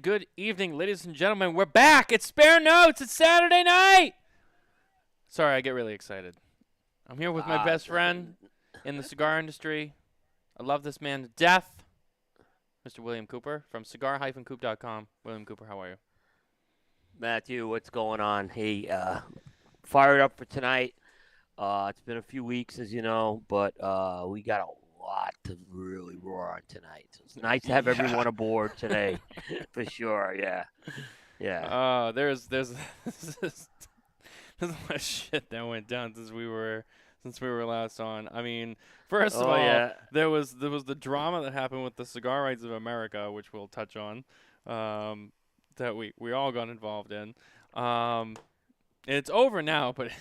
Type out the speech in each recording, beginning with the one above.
And good evening, ladies and gentlemen. We're back. It's Spare Notes. It's Saturday night. Sorry, I get really excited. I'm here with my best friend in the cigar industry. I love this man to death, Mr. William Cooper from cigar-coop.com. William Cooper, how are you? Matthew, what's going on? Hey, fired up for tonight. It's been a few weeks, as you know, but we got a lot to really roar on tonight. So it's nice to have everyone aboard today, for sure. Yeah. There's there's a lot of shit that went down since we were last on. I mean, first of Oh all, yeah. there was the drama that happened with the Cigar Rights of America, which we'll touch on. That we all got involved in. It's over now, but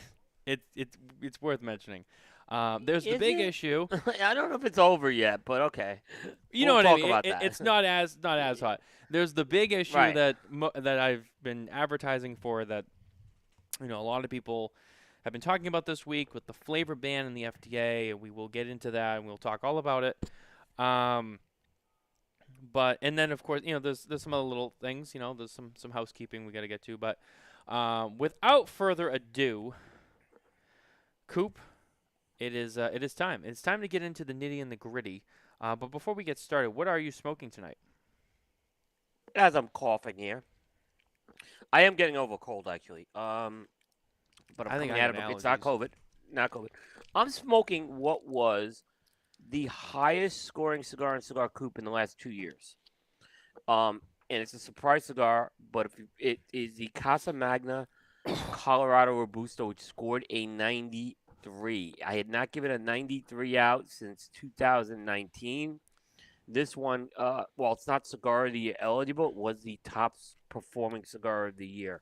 it's worth mentioning. There's the Is big it? issue. I don't know if it's over yet, but okay. You know We'll what I talk mean? about that. It's not as hot. There's the big issue Right. that I've been advertising for that a lot of people have been talking about this week with the flavor ban in the FDA, and we will get into that and we'll talk all about it. But and then of course there's some other little things. There's some housekeeping we got to get to. But without further ado, Coop, it is time. It's time to get into the nitty and the gritty. But before we get started, what are you smoking tonight? As I'm coughing here, I am getting over a cold actually. But I'm I think coming I out got of it. It's not allergies. COVID. Not COVID. I'm smoking what was the highest scoring cigar in Cigar Coop in the last 2 years. And it's a surprise cigar, but it is the Casa Magna Colorado Robusto, which scored a 93. I had not given a 93 out since 2019. This one, while it's not Cigar of the Year eligible, was the top performing cigar of the year.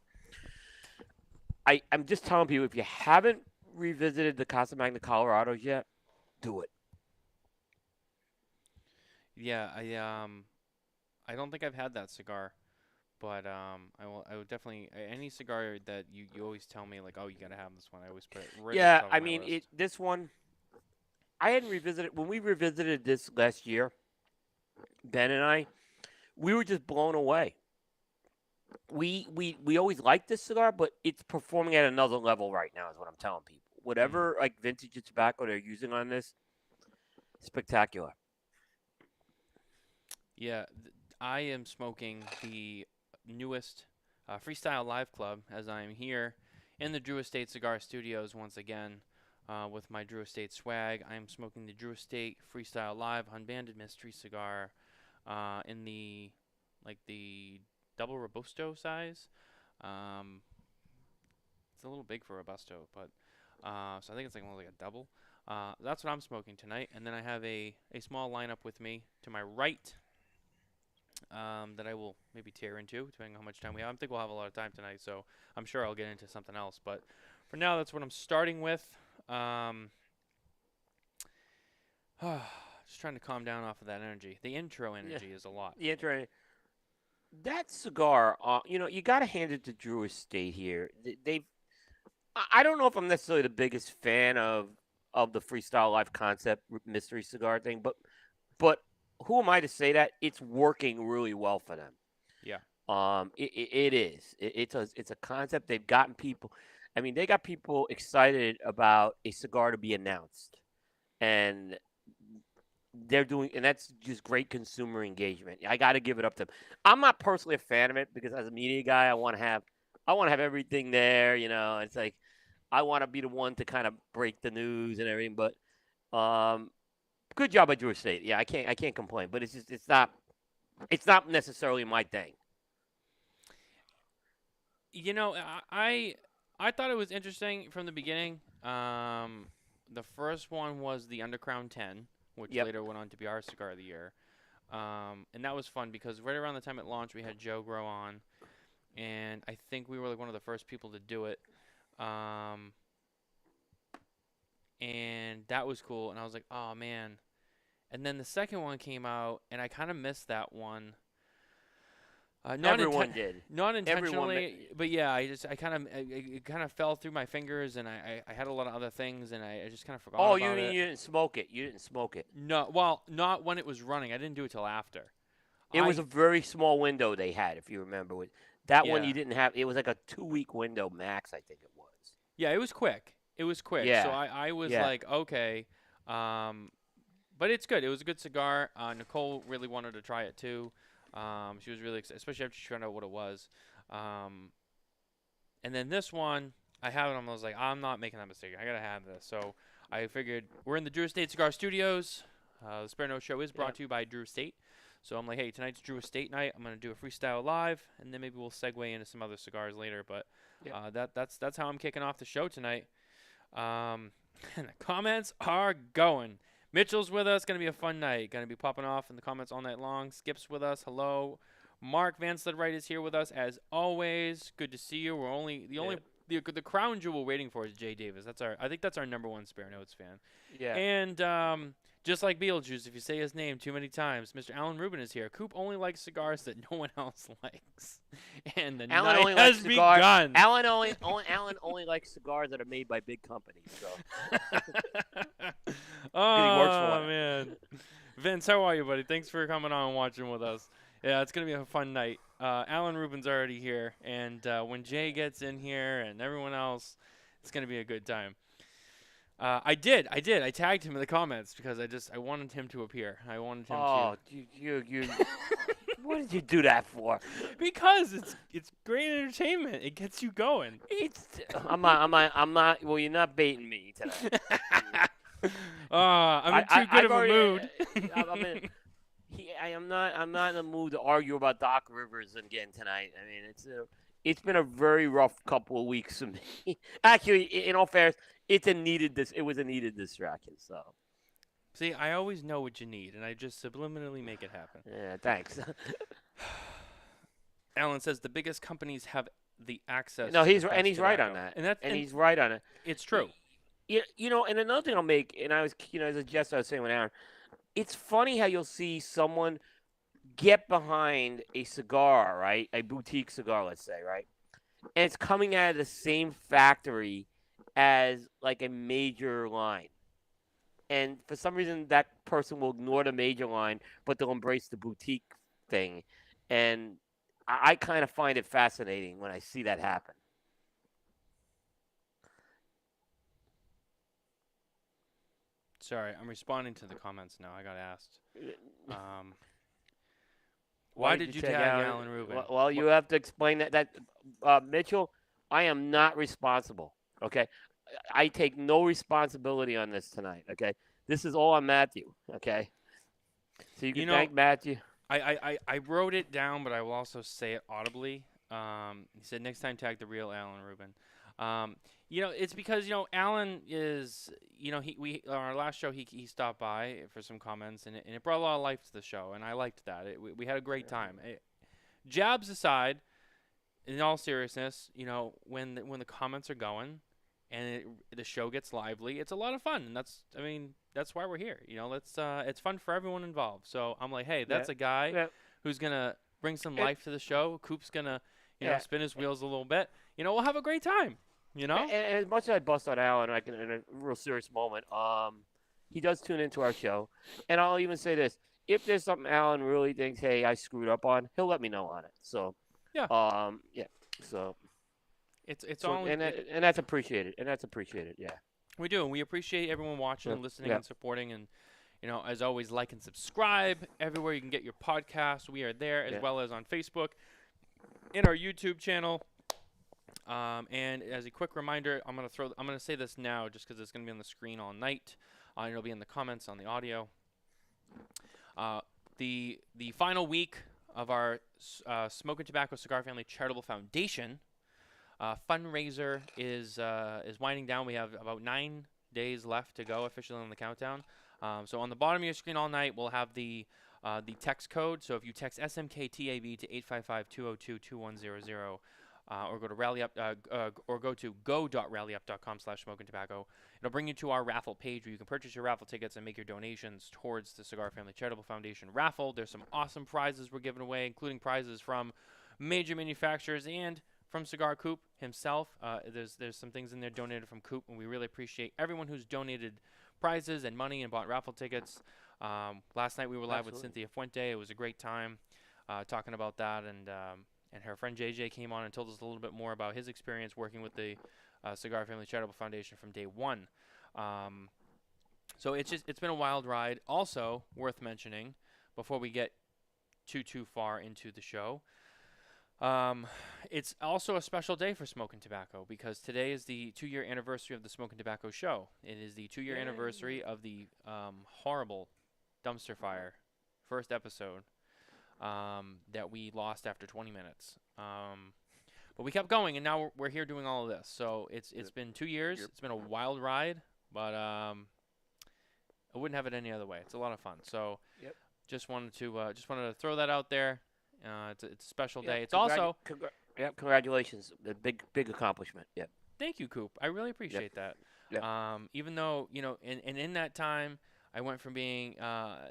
I'm just telling people, if you haven't revisited the Casa Magna Colorados yet, do it. Yeah, I don't think I've had that cigar, but I would definitely any cigar that you always tell me like, oh, you gotta have this one. I always put it right at the Yeah, top I of my mean, list. this one, I hadn't revisited. When we revisited this last year, Ben and I, we were just blown away. We always liked this cigar, but it's performing at another level right now, is what I'm telling people. Hmm. Whatever like vintage of tobacco they're using on this, spectacular. Yeah, I am smoking the newest Freestyle Live Club as I am here in the Drew Estate Cigar Studios once again with my Drew Estate swag. I am smoking the Drew Estate Freestyle Live Unbanded Mystery Cigar in the double Robusto size. Um, it's a little big for Robusto, but so I think it's like more like a double. That's what I'm smoking tonight, and then I have a small lineup with me to my right that I will maybe tear into, depending on how much time we have. I think we'll have a lot of time tonight, so I'm sure I'll get into something else. But for now, that's what I'm starting with. Just trying to calm down off of that energy. The intro Yeah, energy is a lot. the intro. That cigar, you got to hand it to Drew Estate here. They've. I don't know if I'm necessarily the biggest fan of the freestyle life concept mystery cigar thing, but who am I to say that it's working really well for them? Yeah. It is. It's a concept they've gotten people. I mean, they got people excited about a cigar to be announced, and they're doing, and that's just great consumer engagement. I got to give it up to them. I'm not personally a fan of it because as a media guy, I want to have everything there. It's like I want to be the one to kind of break the news and everything. But good job by Drew Estate. Yeah, I can't complain. But it's not necessarily my thing. I thought it was interesting from the beginning. The first one was the Undercrown 10, which Yep. later went on to be our cigar of the year. And that was fun because right around the time it launched, we had Joe Grow on, and I think we were like one of the first people to do it. Um, and that was cool. And I was like, oh man. And then the second one came out, and I kind of missed that one. Everyone did. Not Everyone. intentionally, but yeah, I kind of it kind of fell through my fingers, and I had a lot of other things, and I just kind of forgot Oh, you about mean it. you didn't smoke it? You didn't smoke it. No, well, not when it was running. I didn't do it till after. It was a very small window they had, if you remember. That one Yeah. you didn't have. It was like a 2-week window max, I think it was. Yeah, it was quick. It was quick. So Yeah, I was yeah, like, okay. But it's good. It was a good cigar. Nicole really wanted to try it too. She was really excited, especially after she found out what it was. Um, and then this one, I have it. I was like, I'm not making that mistake. I gotta have this. So I figured we're in the Drew Estate Cigar Studios. The Spare No Show is brought yeah. to you by Drew Estate. So I'm like, hey, tonight's Drew Estate night. I'm gonna do a freestyle live, and then maybe we'll segue into some other cigars later. But Yeah. that's how I'm kicking off the show tonight. And the comments are going. Mitchell's with us. Gonna be a fun night. Gonna be popping off in the comments all night long. Skip's with us. Hello. Mark Van Sledwright is here with us as always. Good to see you. We're only the crown jewel waiting for is Jay Davis. I think that's our number one Spare Notes fan. Yeah. And just like Beetlejuice, if you say his name too many times, Mr. Alan Rubin is here. Coop only likes cigars that no one else likes. And the Alan night only has likes cigars. begun. Alan only likes cigars that are made by big companies. So Oh, works for one. man. Vince, how are you, buddy? Thanks for coming on and watching with us. Yeah, it's going to be a fun night. Alan Rubin's already here, and when Jay gets in here and everyone else, it's going to be a good time. I tagged him in the comments because I wanted him to appear. I wanted him oh, you what did you do that for? because it's great entertainment. It gets you going. I'm not. Well, you're not baiting me tonight. I'm in too good of a mood. I'm not in the mood to argue about Doc Rivers again tonight. I mean, it's been a very rough couple of weeks for me. Actually, in all fairness, it was a needed distraction. So. See, I always know what you need, and I just subliminally make it happen. Yeah, thanks. Alan says the biggest companies have the access. No, to he's the and best he's right tobacco. on that. And He's right on it. it's true. And another thing I'll make, and I was, as a jest I was saying with Aaron, it's funny how you'll see someone get behind a cigar, right? A boutique cigar, let's say, right? And it's coming out of the same factory as like a major line. And for some reason, that person will ignore the major line, but they'll embrace the boutique thing. And I kind of find it fascinating when I see that happen. Sorry, I'm responding to the comments now. I got asked. Why did you tag Alan Rubin? Well, you have to explain that. Mitchell, I am not responsible. Okay, I take no responsibility on this tonight. Okay, this is all on Matthew. Okay, so you can thank Matthew. I wrote it down, but I will also say it audibly. He said next time tag the real Alan Rubin. It's because Alan is we on our last show he stopped by for some comments and it brought a lot of life to the show and I liked that. We had a great time. Jabs aside, in all seriousness, when the comments are going and the show gets lively, it's a lot of fun and that's why we're here. It's fun for everyone involved. So I'm like, hey, that's a guy who's gonna bring some life to the show. Coop's gonna spin his wheels a little bit. We'll have a great time. And as much as I bust on Alan, in a real serious moment, he does tune into our show, and I'll even say this: if there's something Alan really thinks, hey, I screwed up on, he'll let me know on it. So, So it's all and that's appreciated. Yeah, we do, and we appreciate everyone watching and listening and supporting, and as always, like and subscribe everywhere you can get your podcast. We are there as well as on Facebook, in our YouTube channel. And as a quick reminder, I'm gonna say this now just because it's gonna be on the screen all night. It'll be in the comments on the audio. The final week of our Smoke and Tobacco Cigar Family Charitable Foundation fundraiser is winding down. We have about 9 days left to go officially on the countdown. So on the bottom of your screen all night, we'll have the text code. So if you text SMKTAB to 855-202-2100. Or go to go to go.rallyup.com/smokeandtobacco. It'll bring you to our raffle page where you can purchase your raffle tickets and make your donations towards the Cigar Family Charitable Foundation raffle. There's some awesome prizes we're giving away, including prizes from major manufacturers and from Cigar Coop himself. There's some things in there donated from Coop, and we really appreciate everyone who's donated prizes and money and bought raffle tickets. Last night we were live with Cynthia Fuente. It was a great time. talking about that, and her friend JJ came on and told us a little bit more about his experience working with the Cigar Family Charitable Foundation from day one. Um, so it's been a wild ride. Also worth mentioning before we get too far into the show. Um, it's also a special day for Smoking Tobacco because today is the 2-year anniversary of the Smoking Tobacco show. It is the 2-year anniversary of the horrible dumpster fire first episode that we lost after 20 minutes. But we kept going, and now we're here doing all of this. So it's been 2 years. It's been a wild ride, but I wouldn't have it any other way. It's a lot of fun. So just wanted to throw that out there. It's a special day. It's also congratulations, a big accomplishment. Yep. Thank you, Coop. I really appreciate that. Yep. Even though in that time, I went from being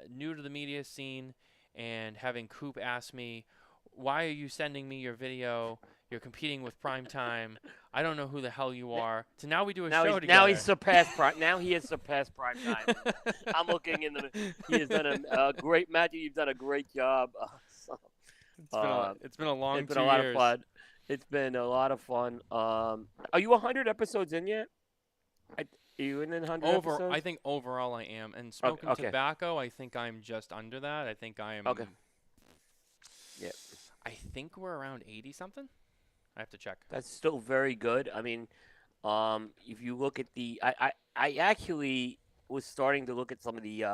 new to the media scene and having Coop ask me, "Why are you sending me your video? You're competing with Primetime. I don't know who the hell you are." To now we do a show together. Now he's surpassed Prime. Now he has surpassed Primetime. I'm looking in the. He has done a great, Matthew. You've done a great job. It's been a long 2 years. It's been a lot of fun. It's been a lot of fun. Are you 100 episodes in yet? Are you in 100 episodes? I think overall I am. And Smoking Tobacco, I think I'm just under that. I think I am. Okay. Yeah. I think we're around 80 something. I have to check. That's still very good. I mean, if you look at I actually was starting to look at some of the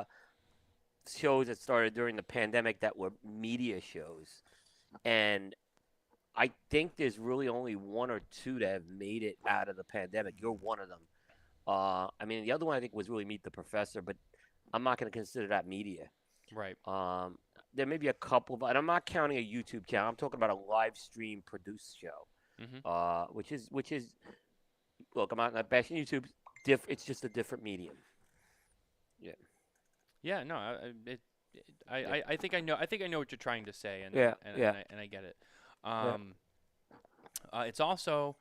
shows that started during the pandemic that were media shows. And I think there's really only one or two that have made it out of the pandemic. You're one of them. I mean, the other one I think was really Meet the Professor, but I'm not going to consider that media. Right. There may be a couple, but I'm not counting a YouTube channel. I'm talking about a live stream produced show, which is look, I'm not bashing YouTube. It's just a different medium. Yeah. Yeah. No. I think I know. I think I know what you're trying to say, and I get it. It's also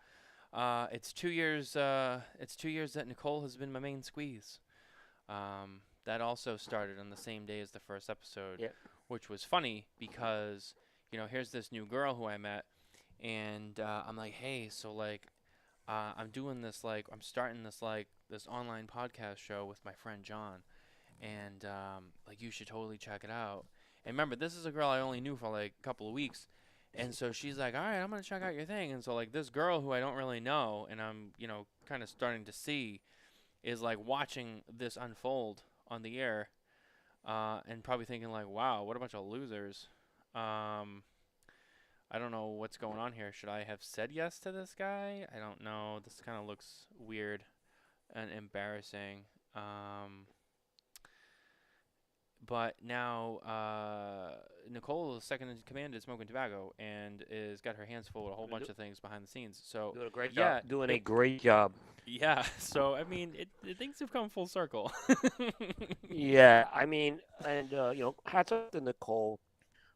it's 2 years. It's 2 years that Nicole has been my main squeeze. That also started on the same day as the first episode, which was funny because here's this new girl who I met, and I'm like, hey, so like, I'm doing this I'm starting this online podcast show with my friend John. And you should totally check it out. And remember, this is a girl I only knew for like a couple of weeks, and so she's like, "All right, I'm gonna check out your thing." And so this girl who I don't really know, and I'm kind of starting to see, is watching this unfold on the air, and probably thinking "Wow, what a bunch of losers." I don't know what's going on here. Should I have said yes to this guy? I don't know. This kind of looks weird and embarrassing. But now Nicole is second in command at Smoking Tobacco and is got her hands full with a whole bunch of things behind the scenes. So doing a great job. Doing a great job. Yeah. So I mean, things have come full circle. Yeah. I mean, and hats off to Nicole.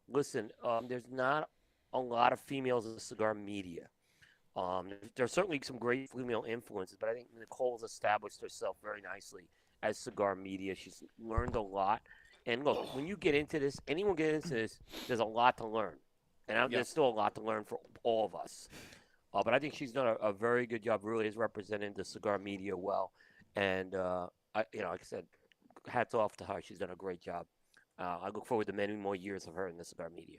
Listen, there's not a lot of females in the cigar media. There's certainly some great female influences, but I think Nicole's established herself very nicely as cigar media. She's learned a lot. And look, when you get into this, anyone get into this, there's a lot to learn. And there's still a lot to learn for all of us. But I think she's done a very good job, really is representing the cigar media well. And, like I said, hats off to her. She's done a great job. I look forward to many more years of her in the cigar media.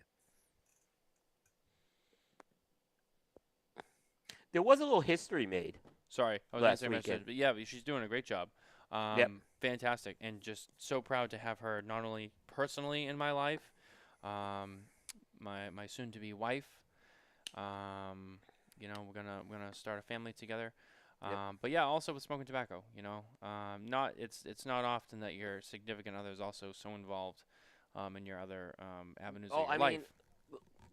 There was a little history made. Sorry, I was going to say mention, but yeah, she's doing a great job. Fantastic, and just so proud to have her not only personally in my life, my soon-to-be wife. We're gonna start a family together. But yeah, also with Smoking Tobacco. It's not often that your significant other is also so involved in your other avenues of your life.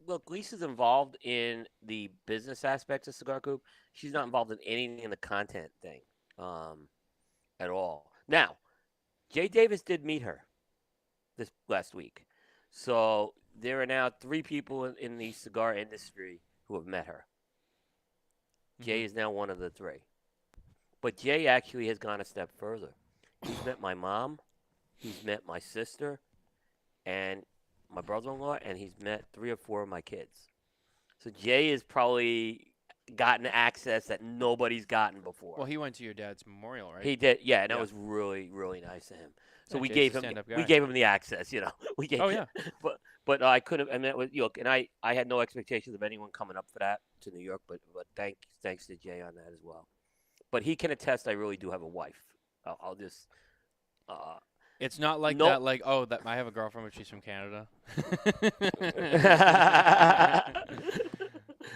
Look, Lisa's involved in the business aspects of Cigar Coop. She's not involved in anything in the content thing at all. Now, Jay Davis did meet her this last week. So there are now 3 people in the cigar industry who have met her. Jay is now one of the 3. But Jay actually has gone a step further. He's met my mom. He's met my sister. And my brother-in-law, and he's met 3 or 4 of my kids. So Jay has probably gotten access that nobody's gotten before. Well, he went to your dad's memorial, right? He did, yeah, and that Yeah. was really, really nice of him. So Yeah, we Jay's gave a him stand-up we guy. gave him the access, you know. We gave, Oh yeah. but I couldn't. And that was look, and I had no expectations of anyone coming up for that to New York, but thanks to Jay on that as well. But he can attest, I really do have a wife. I'll just It's not like no. that. Like, oh, that I have a girlfriend, but she's from Canada.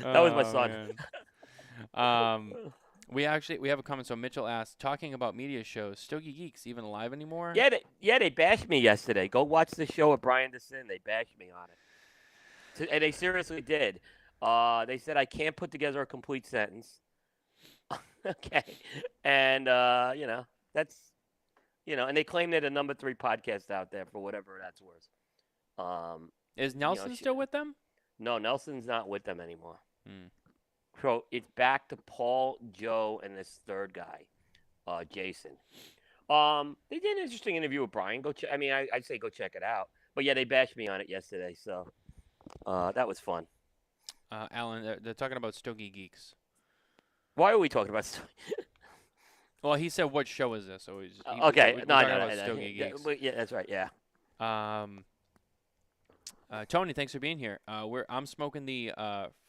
That was my Oh son. man. Um, we have a comment. So Mitchell asked, talking about media shows, Stogie Geeks even alive anymore? They bashed me yesterday. Go watch the show with Brian DeSin. They bashed me on it, and they seriously did. They said I can't put together a complete sentence. Okay, and that's and they claim they're the number 3 podcast out there for whatever that's worth. Is Nelson still with them? No, Nelson's not with them anymore. Hmm. So it's back to Paul, Joe, and this third guy, Jason. They did an interesting interview with Brian. I'd say go check it out. But yeah, they bashed me on it yesterday, so that was fun. Alan, they're talking about Stogie Geeks. Why are we talking about? Well, he said, "What show is this?" So Okay, we're no, talking about Stogie Geeks. Yeah, that's right. Yeah. Tony, thanks for being here. I'm smoking the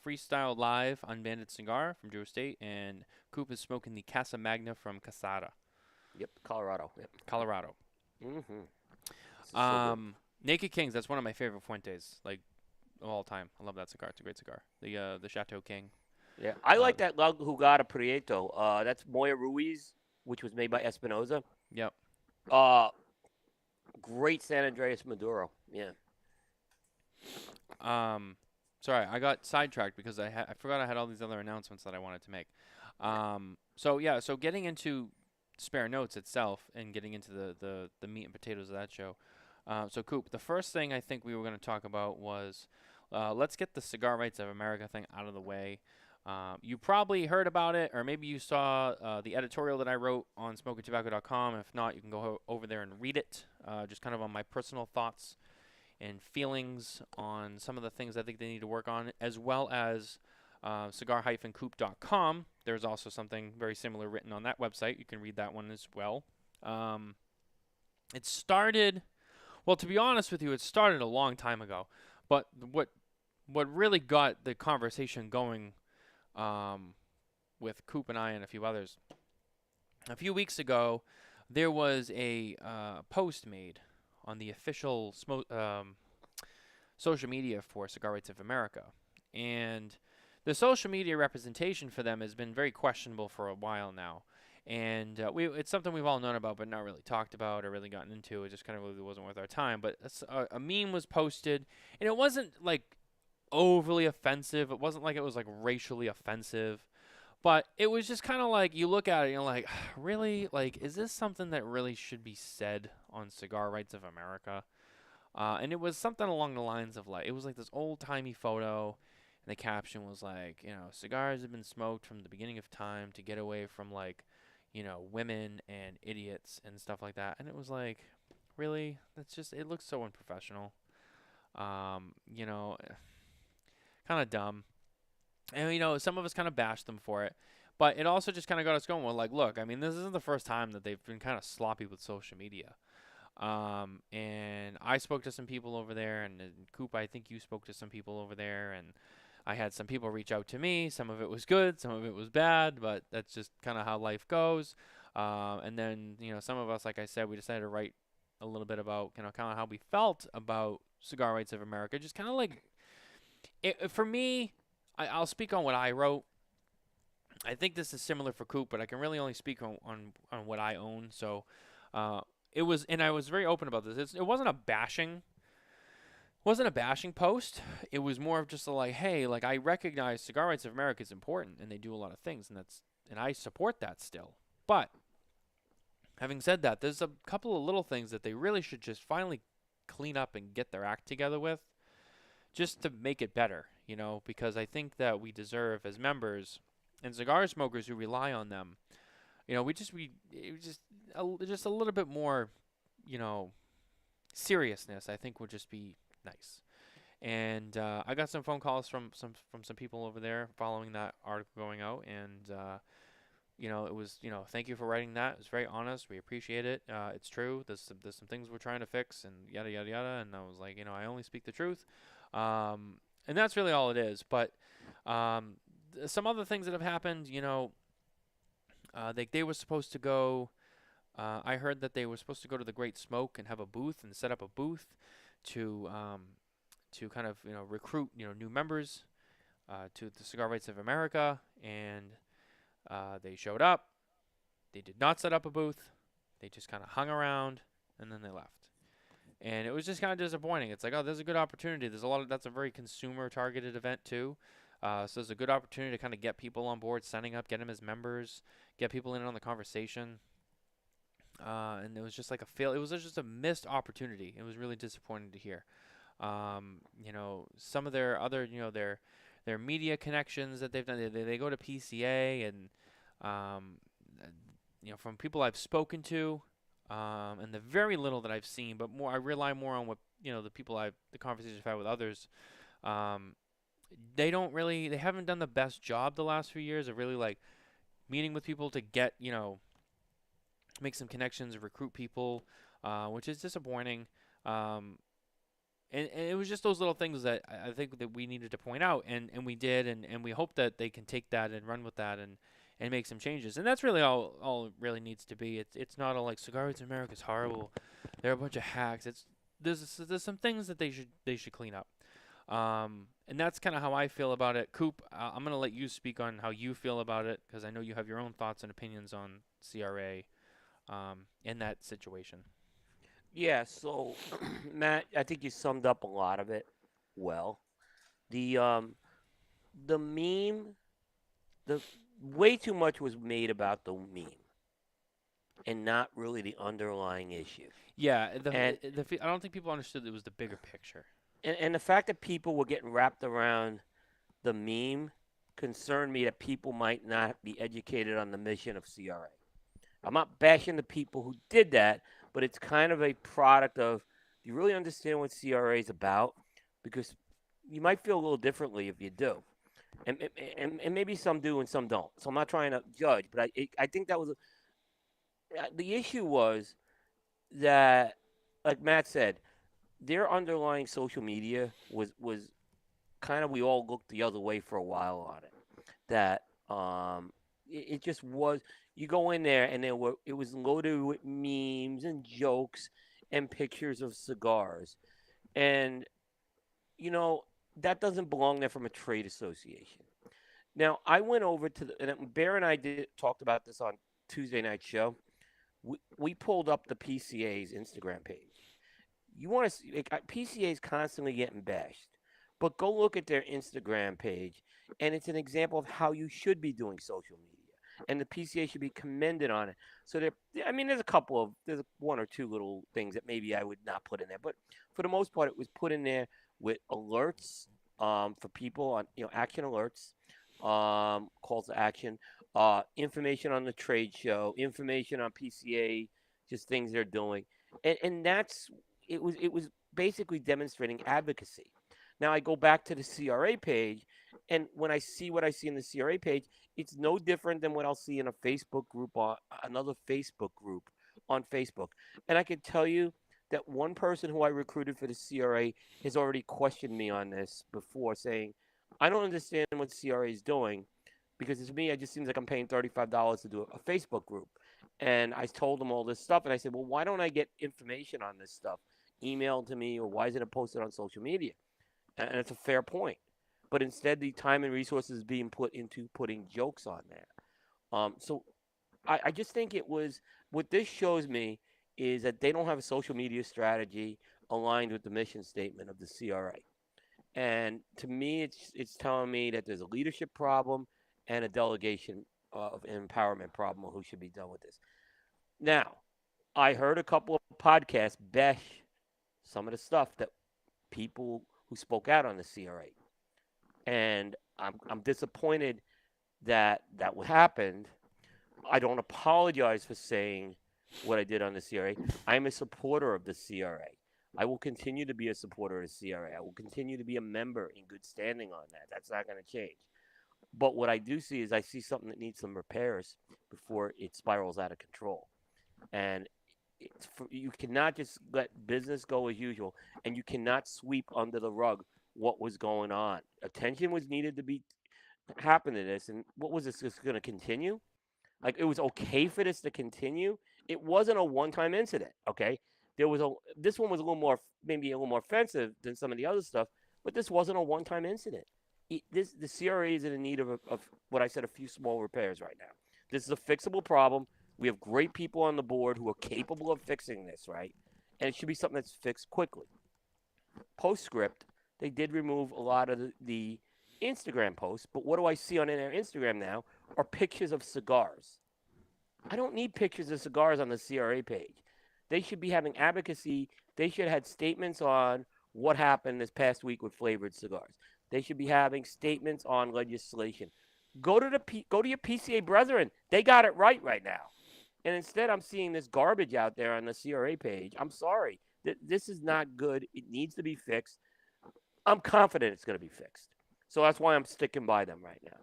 Freestyle Live Unbanded cigar from Drew Estate, and Coop is smoking the Casa Magna from Casada. Yep, Colorado. Yep. Colorado. Mm-hmm. Naked Kings. That's one of my favorite Fuentes, like of all time. I love that cigar. It's a great cigar. The Chateau King. Yeah, I like that La Jugada Prieto. That's Moya Ruiz, which was made by Espinosa. Yep. Great San Andreas Maduro. Yeah. Sorry, I got sidetracked because I forgot I had all these other announcements that I wanted to make. So getting into Spare Notes itself and getting into the meat and potatoes of that show. So Coop, the first thing I think we were going to talk about was let's get the Cigar Rights of America thing out of the way. You probably heard about it, or maybe you saw the editorial that I wrote on SmokingTobacco.com. If not, you can go over there and read it, just kind of on my personal thoughts and feelings on some of the things I think they need to work on, as well as cigar-coop.com. There's also something very similar written on that website. You can read that one as well. It started, well, to be honest with you, it started a long time ago. But what really got the conversation going with Coop and I and a few others, a few weeks ago, there was a post made on the official social media for Cigar Rights of America. And the social media representation for them has been very questionable for a while now. And it's something we've all known about but not really talked about or really gotten into. It just kind of really wasn't worth our time. But a meme was posted, and it wasn't like overly offensive. It wasn't like it was like racially offensive. But it was just kind of like, you look at it and you're like, really? Like, is this something that really should be said on Cigar Rights of America? And it was something along the lines of like, it was like this old-timey photo, and the caption was like, cigars have been smoked from the beginning of time to get away from like, women and idiots and stuff like that. And it was like, really? That's just, it looks so unprofessional. Kind of dumb. And, some of us kind of bashed them for it. But it also just kind of got us going. Well, like, look, I mean, this isn't the first time that they've been kind of sloppy with social media. And I spoke to some people over there. And Coop, I think you spoke to some people over there. And I had some people reach out to me. Some of it was good. Some of it was bad. But that's just kind of how life goes. And then, some of us, like I said, we decided to write a little bit about, kind of how we felt about Cigar Rights of America. Just kind of like, for me, I'll speak on what I wrote. I think this is similar for Coop, but I can really only speak on what I own. So it was, and I was very open about this. It wasn't a bashing post. It was more of just like, hey, like, I recognize Cigar Rights of America is important, and they do a lot of things, and I support that still. But having said that, there's a couple of little things that they really should just finally clean up and get their act together with, just to make it better, because I think that we deserve, as members and cigar smokers who rely on them, just a little bit more, seriousness, I think, would just be Nice. And I got some phone calls from some people over there following that article going out, and it was, thank you for writing that. It was very honest. We appreciate it. It's true. There's some things we're trying to fix, and yada yada yada. And I was like, I only speak the truth, and that's really all it is. But um, some other things that have happened, they were supposed to go. I heard that they were supposed to go to the Great Smoke and have a booth and set up a booth to kind of recruit new members to the Cigar Rights of America, and they showed up. They did not set up a booth. They just kind of hung around, and then they left. And it was just kind of disappointing. It's like, oh, there's a good opportunity. That's a very consumer targeted event too. So there's a good opportunity to kind of get people on board, signing up, get them as members, get people in on the conversation. And it was just like a fail. It was just a missed opportunity. It was really disappointing to hear. Some of their other, their media connections that they've done. They go to PCA, and from people I've spoken to, and the very little that I've seen, but I rely more on what the conversations I've had with others. They haven't done the best job the last few years of really like meeting with people to get make some connections, recruit people, which is disappointing. And it was just those little things that I think that we needed to point out, and we did, and we hope that they can take that and run with that and make some changes. And that's really all it really needs to be. It's not all like Cigar Rights of America is horrible. They're a bunch of hacks. There's some things that they should clean up. And that's kind of how I feel about it. Coop, I'm gonna let you speak on how you feel about it, because I know you have your own thoughts and opinions on CRA in that situation. Yeah, so Matt, I think you summed up a lot of it well. The meme, the way too much was made about the meme and not really the underlying issue. Yeah, And I don't think people understood it was the bigger picture. and the fact that people were getting wrapped around the meme concerned me that people might not be educated on the mission of CRA. I'm not bashing the people who did that, but it's kind of a product of, do you really understand what CRA is about? Because you might feel a little differently if you do. And maybe some do and some don't. So I'm not trying to judge, but I think that was the issue was that, like Matt said, their underlying social media was kind of, we all looked the other way for a while on it. That it just was, you go in there and it was loaded with memes and jokes and pictures of cigars, and that doesn't belong there from a trade association. Now I went over to and Bear and I talked about this on Tuesday night show. We pulled up the PCA's Instagram page. You want to see, like, PCA is constantly getting bashed, but go look at their Instagram page, and it's an example of how you should be doing social media, and the PCA should be commended on it. So there's one or two little things that maybe I would not put in there, but for the most part, it was put in there with alerts for people on action alerts, calls to action, information on the trade show, information on PCA, just things they're doing, and it was basically demonstrating advocacy. Now I go back to the CRA page, and when I see what I see in the CRA page, it's no different than what I'll see in a Facebook group, or another Facebook group on Facebook. And I can tell you that one person who I recruited for the CRA has already questioned me on this before, saying, I don't understand what CRA is doing, because to me, it just seems like I'm paying $35 to do a Facebook group. And I told him all this stuff, and I said, well, why don't I get information on this stuff emailed to me, or why isn't it posted on social media? And it's a fair point. But instead, the time and resources is being put into putting jokes on there. So I just think what this shows me is that they don't have a social media strategy aligned with the mission statement of the CRA. And to me, it's telling me that there's a leadership problem and a delegation of empowerment problem of who should be done with this. Now, I heard a couple of podcasts bash some of the stuff that people who spoke out on the CRA, and I'm disappointed that happened. I don't apologize for saying what I did on the CRA. I'm a supporter of the CRA. I will continue to be a supporter of the CRA. I will continue to be a member in good standing on that. That's not going to change. But what I do see is I see something that needs some repairs before it spirals out of control. And you cannot just let business go as usual, and you cannot sweep under the rug what was going on. Attention was needed to be happen to this, and what was this just going to continue? Like it was okay for this to continue. It wasn't a one-time incident. Okay, there was a this one was a little more maybe a little more offensive than some of the other stuff, but this wasn't a one-time incident. The CRA is in need of what I said, a few small repairs right now. This is a fixable problem. We have great people on the board who are capable of fixing this, right? And it should be something that's fixed quickly. Postscript, they did remove a lot of the Instagram posts, but what do I see on their Instagram now are pictures of cigars. I don't need pictures of cigars on the CRA page. They should be having advocacy. They should have had statements on what happened this past week with flavored cigars. They should be having statements on legislation. Go to your PCA brethren. They got it right now. And instead, I'm seeing this garbage out there on the CRA page. I'm sorry. This is not good. It needs to be fixed. I'm confident it's going to be fixed. So that's why I'm sticking by them right now.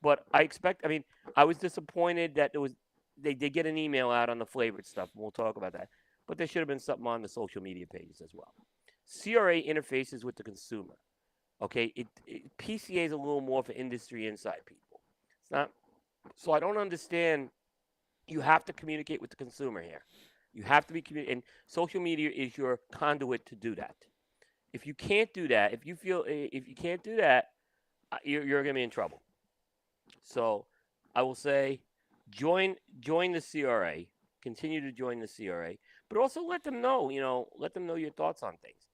But I was disappointed that they did get an email out on the flavored stuff. And we'll talk about that. But there should have been something on the social media pages as well. CRA interfaces with the consumer. Okay, PCA is a little more for industry inside people. It's not. So I don't understand. You have to communicate with the consumer here. You have to be and social media is your conduit to do that. If you can't do that, if you can't do that, you're going to be in trouble. So I will say, join the CRA. Continue to join the CRA, but also let them know. Let them know your thoughts on things.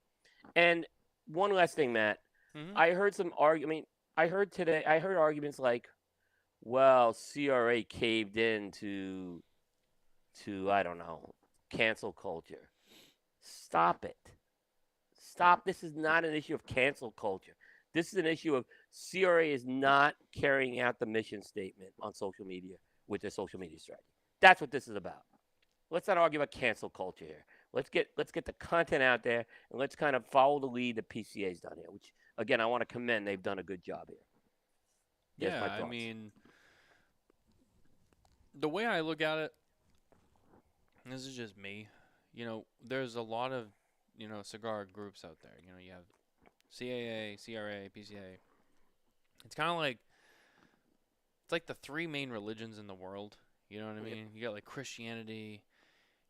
And one last thing, Matt. Mm-hmm. I heard some argument. I heard arguments like, well, CRA caved in to I don't know, cancel culture. Stop it. Stop. This is not an issue of cancel culture. This is an issue of CRA is not carrying out the mission statement on social media with their social media strategy. That's what this is about. Let's not argue about cancel culture here. Let's get the content out there, and let's kind of follow the lead that PCA's done here, which, again, I want to commend. They've done a good job here. Yeah, I mean, the way I look at it, this is just me. There's a lot of, cigar groups out there. You have CAA, CRA, PCA. It's kind of like, it's like the three main religions in the world. You know what I mean? You got like Christianity,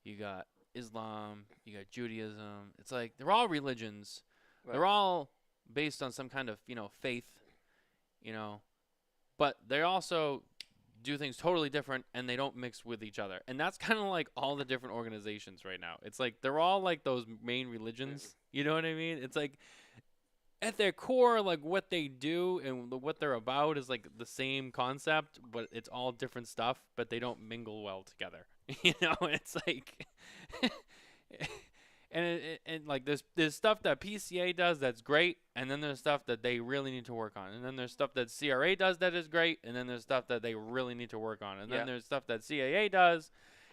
you got Islam, you got Judaism. It's like they're all religions. Right. They're all based on some kind of, faith, but they also do things totally different, and they don't mix with each other. And that's kind of like all the different organizations right now. It's like they're all like those main religions. You know what I mean? It's like at their core, like what they do and what they're about is like the same concept, but it's all different stuff, but they don't mingle well together. It's like and like there's stuff that PCA does that's great, and then there's stuff that they really need to work on, and then there's stuff that CRA does that is great, and then there's stuff that they really need to work on, and then there's stuff that CAA does,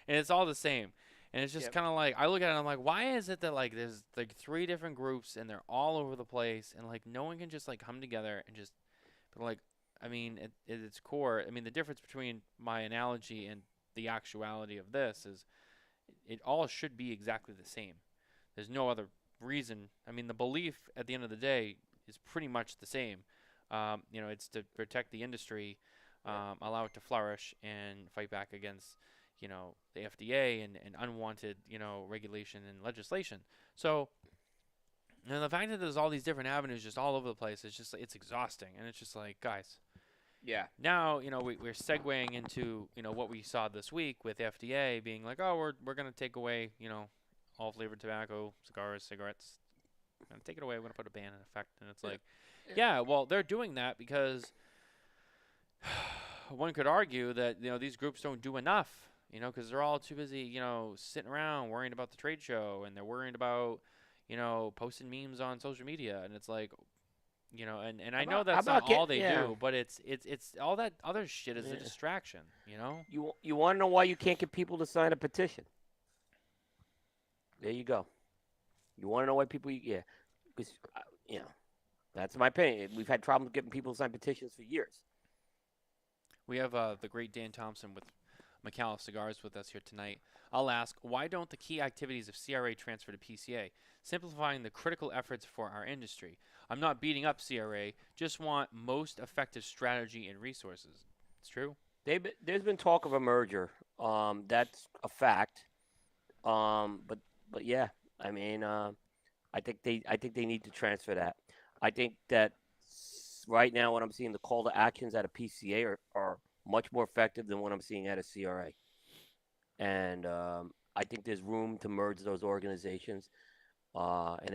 and it's all the same. And it's just kind of like, I look at it and I'm like, why is it that like there's like three different groups and they're all over the place, and like no one can just like come together and just, but like, I mean, at its core, I mean, the difference between my analogy and the actuality of this is it all should be exactly the same. There's no other reason. I mean, the belief at the end of the day is pretty much the same. It's to protect the industry, allow it to flourish, and fight back against the FDA and unwanted, regulation and legislation. So, the fact that there's all these different avenues just all over the place, it's exhausting. And it's just like, guys. Yeah. Now, we're segueing into, what we saw this week with FDA being like, oh, we're going to take away, all flavored tobacco, cigars, cigarettes. We're going to take it away. We're going to put a ban in effect. And it's like, yeah, well, they're doing that because one could argue that, these groups don't do enough. Because they're all too busy, sitting around worrying about the trade show, and they're worrying about, posting memes on social media, and it's like, and I know that's not all they do, but it's all that other shit is a distraction, You want to know why you can't get people to sign a petition? There you go. You want to know why people? Yeah, because you know that's my opinion. We've had problems getting people to sign petitions for years. We have the great Dan Thompson with McAuliffe Cigars with us here tonight. I'll ask, why don't the key activities of CRA transfer to PCA, simplifying the critical efforts for our industry? I'm not beating up CRA, just want most effective strategy and resources. It's true. There's been talk of a merger. That's a fact. But yeah, I mean, I think they need to transfer that. I think that right now, what I'm seeing, the call to actions at a PCA are much more effective than what I'm seeing at a CRA. And I think there's room to merge those organizations and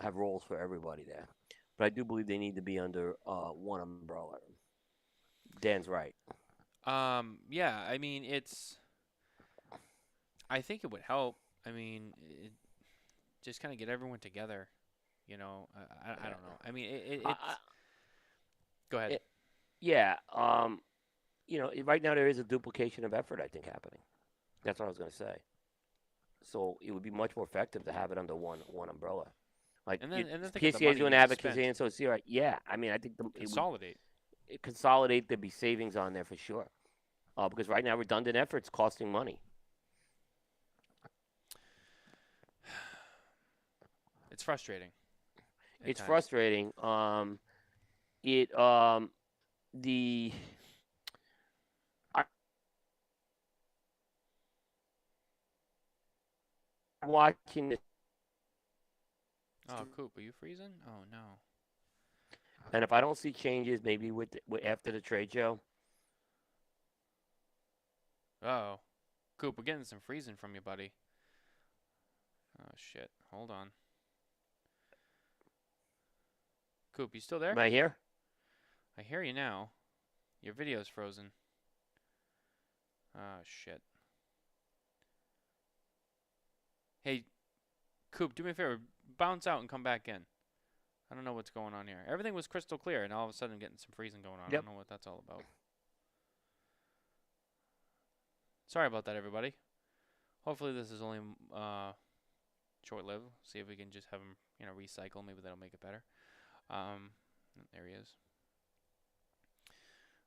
have roles for everybody there. But I do believe they need to be under one umbrella. Dan's right. Yeah, I mean, I think it would help. I mean, just kind of get everyone together. I don't know. I mean, I, go ahead. it, yeah. Right now there is a duplication of effort. I think happening. That's what I was going to say. So it would be much more effective to have it under one umbrella. Like And then think of the PCA is money you doing need to advocacy, spend. and so CRA. Yeah, I mean, I think Consolidate. it consolidate. There'd be savings on there for sure. Because right now redundant efforts costing money. It's frustrating at It's times. frustrating. It the I watching this, Oh, Coop, are you freezing? Oh no. and if I don't see changes, maybe after the trade show. Oh, Coop, we're getting some freezing from you, buddy. Oh shit. Hold on. Coop, you still Am there? I here? I hear you now. Your video's frozen. Oh shit. Hey, Coop, do me a favor. Bounce out and come back in. I don't know what's going on here. Everything was crystal clear, and all of a sudden I'm getting some freezing going on. I Yep. don't know what that's all about. Sorry about that, everybody. Hopefully this is only short-lived. See if we can just have him, recycle. Maybe that'll make it better. There he is.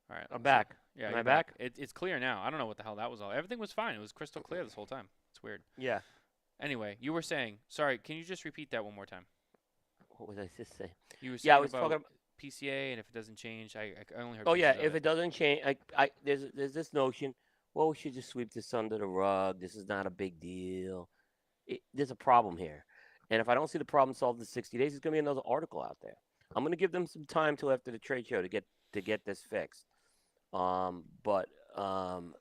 All right. I'm back. Yeah, Am you're I back? It's clear now. I don't know what the hell that was all. Everything was fine. It was crystal clear this whole time. It's weird. Yeah. Anyway, you were saying. Sorry, can you just repeat that one more time? What was I just saying? You were saying Yeah, I was about talking about. PCA, and if it doesn't change, I only heard Oh yeah, pieces of if it. it doesn't change, there's this notion. Well, we should just sweep this under the rug. This is not a big deal. There's a problem here, and if I don't see the problem solved in 60 days, there's gonna be another article out there. I'm gonna give them some time till after the trade show to get this fixed. But and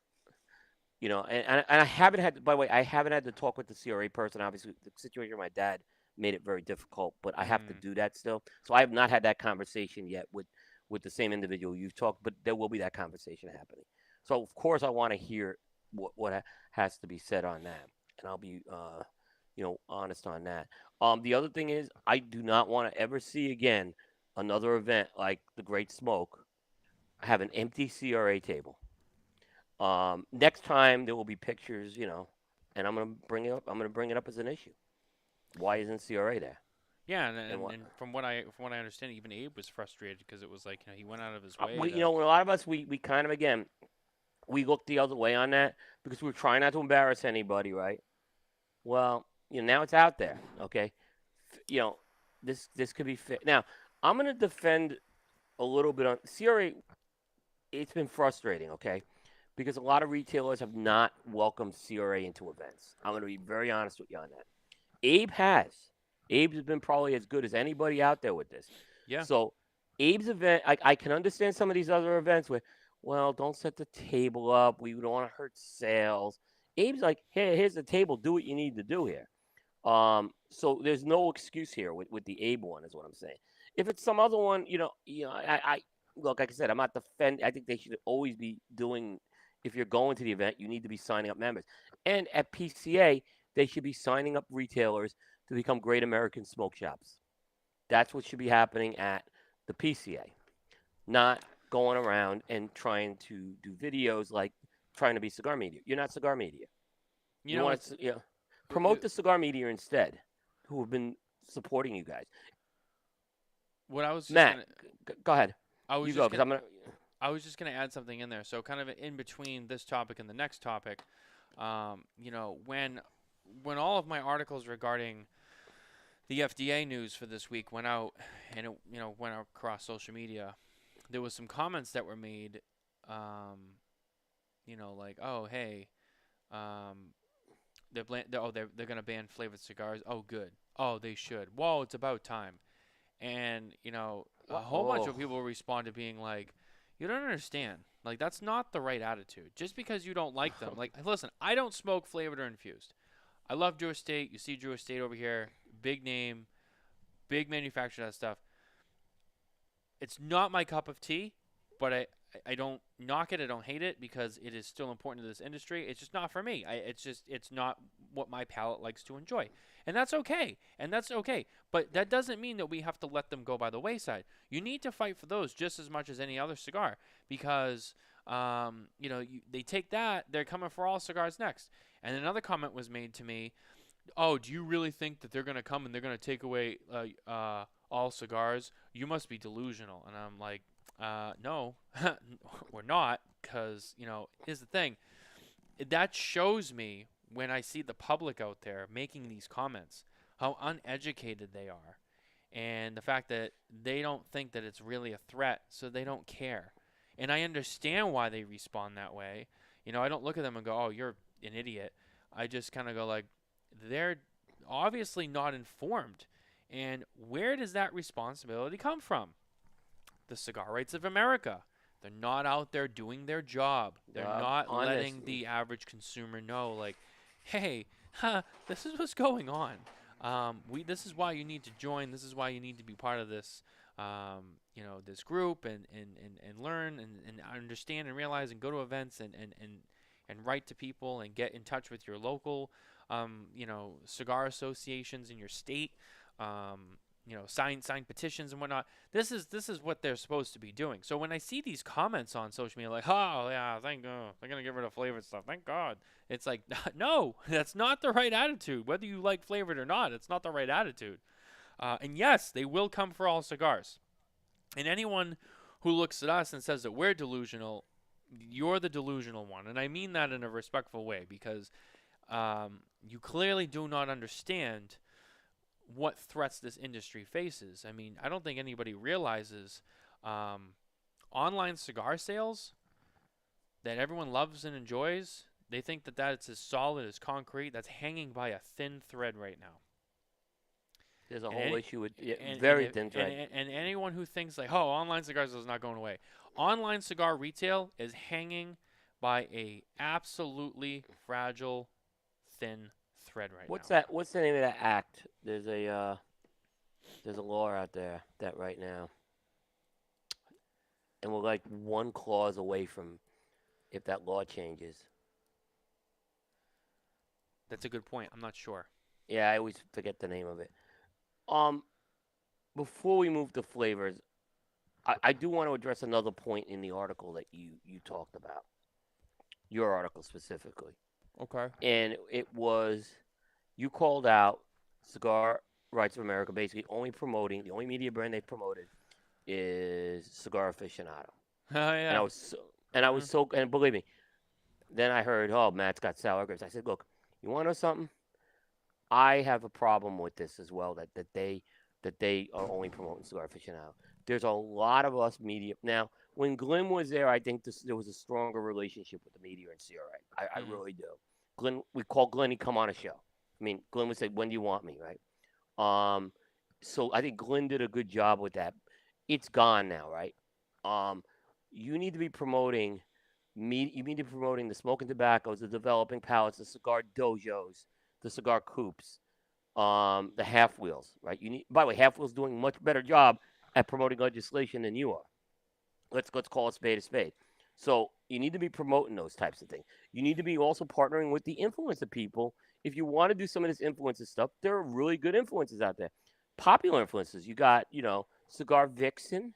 I haven't had. By the way, I haven't had to talk with the CRA person. Obviously, the situation with my dad made it very difficult, but I have to Mm. do that still. So I have not had that conversation yet with the same individual you've talked, but there will be that conversation happening. So of course I want to hear what has to be said on that, and I'll be honest on that. The other thing is I do not want to ever see again another event like the Great Smoke have an empty CRA table. Next time there will be pictures, and I'm gonna bring it up. I'm gonna bring it up as an issue. Why isn't CRA there? Yeah, And what? and from what I understand, even Abe was frustrated because it was like he went out of his way We, to. a lot of us we kind of again we look the other way on that because we're trying not to embarrass anybody, right? Well, now it's out there. Okay, this could be fit. Now I'm gonna defend a little bit on CRA. It's been frustrating. Okay, because a lot of retailers have not welcomed CRA into events. I'm going to be very honest with you on that. Abe has. Abe's been probably as good as anybody out there with this. Yeah. So Abe's event, I can understand some of these other events where, well, don't set the table up. We don't want to hurt sales. Abe's like, hey, here's the table. Do what you need to do here. So there's no excuse here with the Abe one, is what I'm saying. If it's some other one, I look, like I said, I'm not defending. I think they should always be doing. If you're going to the event, you need to be signing up members. And at PCA, they should be signing up retailers to become great American smoke shops. That's what should be happening at the PCA, not going around and trying to do videos like trying to be cigar media. You're not cigar media. You You know, want it's to promote the cigar media instead. who have been supporting you guys. What I was just Matt, gonna, go ahead. I was You go, just because gonna, I'm gonna. I was just gonna add something in there. So kind of in between this topic and the next topic, you know, when all of my articles regarding the FDA news for this week went out, and it, you know, went across social media, there was some comments that were made, you know, like, oh hey, um, they're gonna ban flavored cigars. Oh good. Oh they should. Whoa, it's about time. And you know, a What? whole bunch Oh, of people responded being like, you don't understand. Like that's not the right attitude. Just because you don't like them, like listen, I don't smoke flavored or infused. I love Drew Estate. You see Drew Estate over here, big name, big manufacturer, that stuff. It's not my cup of tea, but I don't knock it. I don't hate it because it is still important to this industry. It's just not for me. It's not what my palate likes to enjoy, and that's okay. And that's okay. But that doesn't mean that we have to let them go by the wayside. You need to fight for those just as much as any other cigar because you know they take that. They're coming for all cigars next. And another comment was made to me. Oh, do you really think that they're gonna come and they're gonna take away all cigars? You must be delusional. And I'm like, no, we're not, because you know, here's the thing. That shows me when I see the public out there making these comments how uneducated they are, and the fact that they don't think that it's really a threat, so they don't care. And I understand why they respond that way. You know, I don't look at them and go, "Oh, you're an idiot." I just kind of go like, they're obviously not informed. And where does that responsibility come from? The Cigar Rights of America. They're not out there doing their job. They're not letting honest. the average consumer know, like, hey, this is what's going on. This is why you need to join. This is why you need to be part of this, you know, this group and learn and understand and realize and go to events and write to people and get in touch with your local, you know, cigar associations in your state. You know, sign petitions and whatnot. This is what they're supposed to be doing. So when I see these comments on social media like, oh yeah, thank God they're gonna get rid of flavored stuff, thank God, it's like no, that's not the right attitude. Whether you like flavored or not, it's not the right attitude. And yes, they will come for all cigars. And anyone who looks at us and says that we're delusional, you're the delusional one. And I mean that in a respectful way because you clearly do not understand what threats this industry faces. I mean, I don't think anybody realizes online cigar sales that everyone loves and enjoys. They think that that's as solid as concrete. That's hanging by a thin thread right now. There's a And whole any, issue with and, very if, thin thread. and anyone who thinks like, oh, online cigars is not going away. Online cigar retail is hanging by a absolutely fragile, thin thread right What's now. that? What's the name of that act? There's a law out there that right now, and we're like one clause away from if that law changes. That's a good point. I'm not sure. Yeah, I always forget the name of it. Um, Before we move to flavors, I do want to address another point in the article that you talked about, your article specifically, Okay. and it was you called out Cigar Rights of America, basically only promoting the only media brand they promoted is Cigar Aficionado, Oh and I yeah. was so, and I was Mm. so and believe me, then I heard, oh, Matt's got sour grapes. I said, look, you want to know something? I have a problem with this as well. That they are only promoting Cigar Aficionado. There's a lot of us media now. When Glenn was there, I think there was a stronger relationship with the media and CRA. I Mm. really do. Glenn, we called Glenn. He'd come on a show. I mean, Glenn would say, "When do you want me?" Right. Um, so I think Glenn did a good job with that. It's gone now, right? Um, you need to be promoting me. You need to be promoting the smoking tobaccos, the developing palates, the cigar dojos, the cigar coupes, the half wheels, right? You need. By the way, half wheels doing much better job at promoting legislation than you are. Let's call a spade a spade. So you need to be promoting those types of things. You need to be also partnering with the influencer people. If you want to do some of this influencer stuff, there are really good influencers out there. Popular influencers. You got, Cigar Vixen.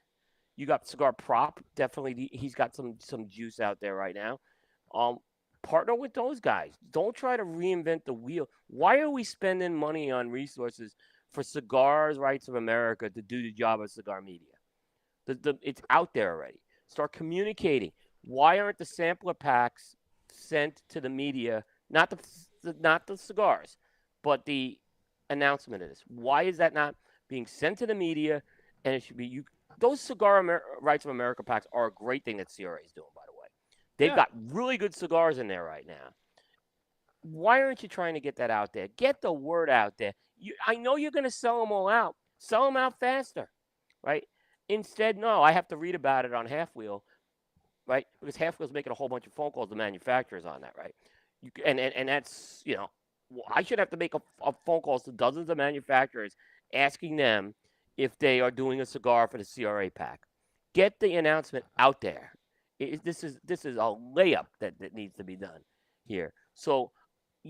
You got Cigar Prop. Definitely, he's got some juice out there right now. Um, Partner with those guys. Don't try to reinvent the wheel. Why are we spending money on resources for Cigars Rights of America to do the job of cigar media? It's out there already. Start communicating. Why aren't the sampler packs sent to the media? Not the cigars, but the announcement of this. Why is that not being sent to the media? And it should be you. Those Rights of America packs are a great thing that CRA is doing, by the way. They've Yeah. got really good cigars in there right now. Why aren't you trying to get that out there? Get the word out there. I know you're going to sell them all out. Sell them out faster, right? Instead, no, I have to read about it on Half Wheel, right? Because Half Wheel's making a whole bunch of phone calls to manufacturers on that, right? And that's, I should have to make a phone calls to dozens of manufacturers asking them if they are doing a cigar for the CRA pack. Get the announcement out there. This is a layup that needs to be done here. So,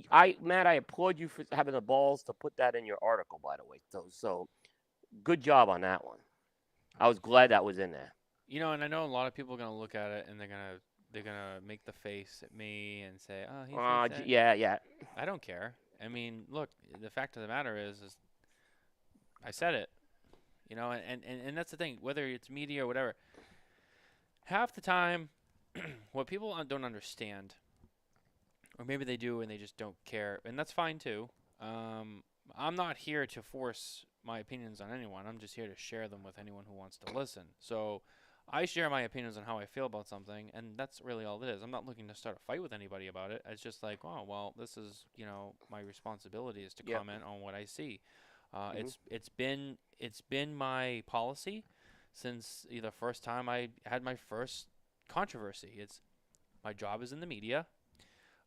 Matt, I applaud you for having the balls to put that in your article, by the way. So good job on that one. I was glad that was in there. And I know a lot of people are gonna look at it and they're gonna make the face at me and say, "Oh, he thinks that." Yeah. I don't care. I mean, look, the fact of the matter is I said it. And that's the thing. Whether it's media or whatever, half the time, what people don't understand, or maybe they do and they just don't care, and that's fine too. I'm not here to force my opinions on anyone. I'm just here to share them with anyone who wants to listen. So I share my opinions on how I feel about something, and that's really all it is. I'm not looking to start a fight with anybody about it. It's just like, oh, well, this is, my responsibility is to comment on what I see. It's been my policy since the first time I had my first controversy. It's my job is in the media.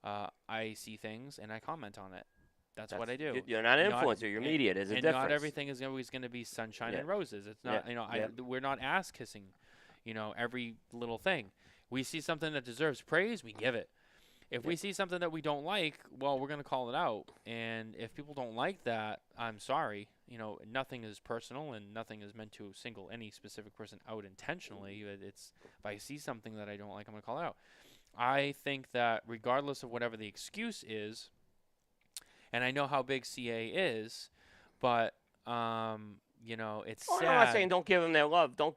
I see things and I comment on it. That's what I do. You're not an influencer. You're media. There's a difference. And not everything is always going to be sunshine and roses. It's not. We're not ass kissing. Every little thing. We see something that deserves praise, we give it. If we see something that we don't like, well, we're going to call it out. And if people don't like that, I'm sorry. Nothing is personal and nothing is meant to single any specific person out intentionally. It's if I see something that I don't like, I'm going to call it out. I think that regardless of whatever the excuse is, and I know how big CA is, but it's sad. I'm not saying don't give them their love. Don't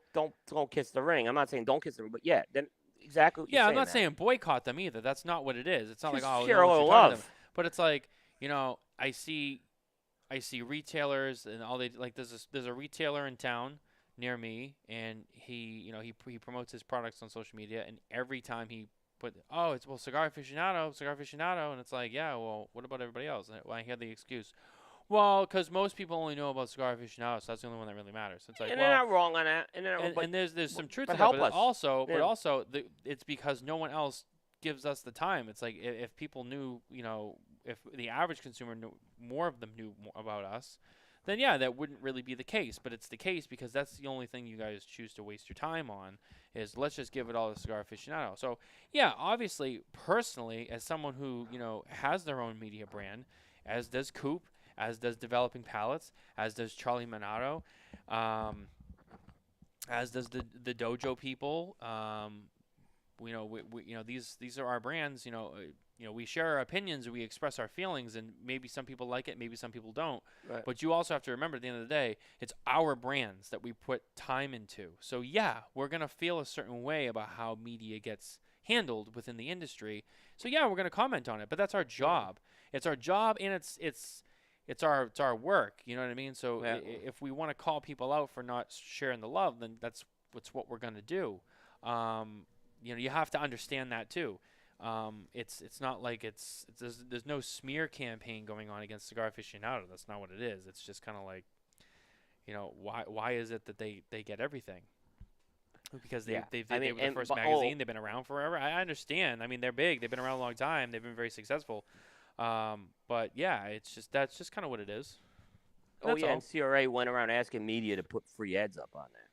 kiss the ring. I'm not saying don't kiss the ring, but then exactly. What I'm not saying boycott them either. That's not what it is. It's not just like share a little love. But it's like I see retailers and all they like. There's a retailer in town near me, and he promotes his products on social media, and every time he it's cigar aficionado, and it's like, yeah, well, what about everybody else? And I hear the excuse, well, because most people only know about cigar aficionado, so that's the only one that really matters. It's like, and they're not wrong on that, and there's some truth to that, help but us. also it's because no one else gives us the time. It's like if people knew, if the average consumer knew, more of them knew more about us, then yeah, that wouldn't really be the case. But it's the case because that's the only thing you guys choose to waste your time on is let's just give it all to Cigar Aficionado. So yeah, obviously, personally, as someone who has their own media brand, as does Coop, as does Developing Palates, as does Charlie Minato, as does the Dojo people. These are our brands. We share our opinions, we express our feelings, and maybe some people like it, maybe some people don't. Right. But you also have to remember at the end of the day, it's our brands that we put time into. So yeah, we're gonna feel a certain way about how media gets handled within the industry. So yeah, we're gonna comment on it, but that's our job. It's our job, and it's our work. You know what I mean? So if we want to call people out for not sharing the love, then that's what we're gonna do. You have to understand that too. It's not like there's no smear campaign going on against Cigar Aficionado. That's not what it is. It's just kind of like, why is it that they get everything? Because they were the first magazine. They've been around forever. I understand. I mean, they're big. They've been around a long time. They've been very successful. But yeah, that's just kind of what it is. That's all. And CRA went around asking media to put free ads up on there.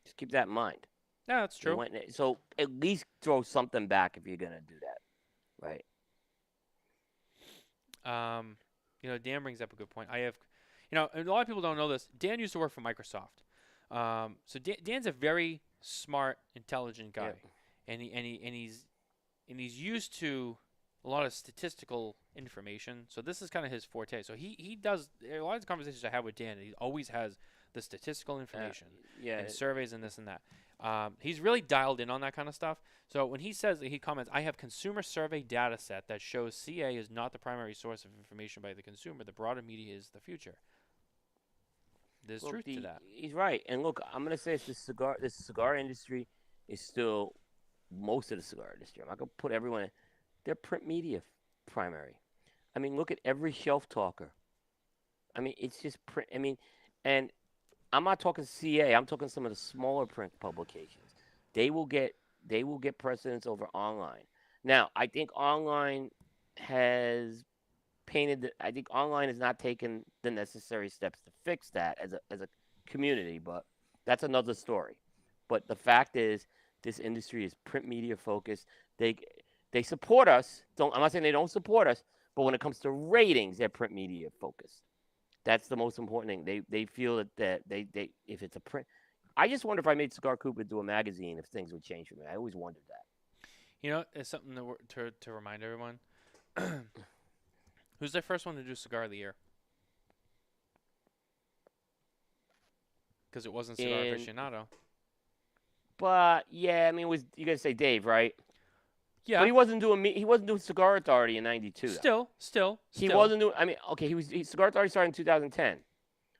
Just keep that in mind. Yeah, that's true. So at least throw something back if you're gonna do that, right? Dan brings up a good point. I have, a lot of people don't know this. Dan used to work for Microsoft. So Dan's a very smart, intelligent guy, and he's used to a lot of statistical information. So this is kind of his forte. So he does a lot of the conversations I have with Dan. He always has the statistical Uh, information yeah. and surveys and this and that. He's really dialed in on that kind of stuff. So when he says he comments, I have consumer survey data set that shows CA is not the primary source of information by the consumer. The broader media is the future. There's Look, truth to that. he's right. And look, I'm gonna say it's this cigar industry is still most of the cigar industry. I'm not gonna put everyone in. They're print media primary. I mean, look at every shelf talker. I mean, it's just print. I mean, and I'm not talking CA. I'm talking some of the smaller print publications. They will get precedence over online. Now, I think online has I think online has not taken the necessary steps to fix that as a community, but that's another story. But the fact is, this industry is print media focused. They they support us. I'm not saying they don't support us, but when it comes to ratings, they're print media focused. That's the most important thing. They feel that they if it's a print. I just wonder if I made Cigar Coop into a magazine, if things would change for me. I always wondered that. You know, it's something to remind everyone. Who's the first one to do cigar of the year? Because it wasn't Cigar And Aficionado. but yeah, I mean, you gotta say Dave, right? But Yeah. he wasn't doing Cigar Authority in '92 though. He Still. wasn't doing. I mean, okay, Cigar Authority started in 2010,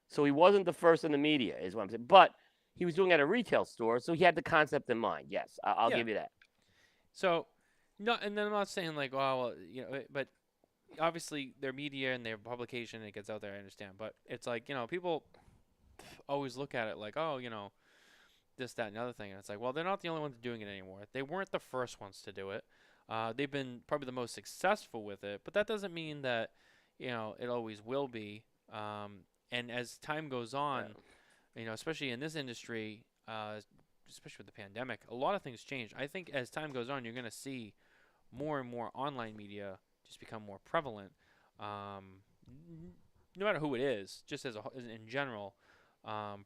so he wasn't the first in the media, is what I'm saying. But he was doing it at a retail store, so he had the concept in mind. Yes, I'll Yeah. give you that. So, no, and then I'm not saying like, oh, well, but obviously their media and their publication it gets out there. I understand, but it's like people always look at it like, oh, this, that, and the other thing, and it's like, well, they're not the only ones doing it anymore. They weren't the first ones to do it. They've been probably the most successful with it, but that doesn't mean that it always will be. And as time goes on, especially in this industry, especially with the pandemic, a lot of things change. I think as time goes on, you're going to see more and more online media just become more prevalent. No matter who it is, just as in general,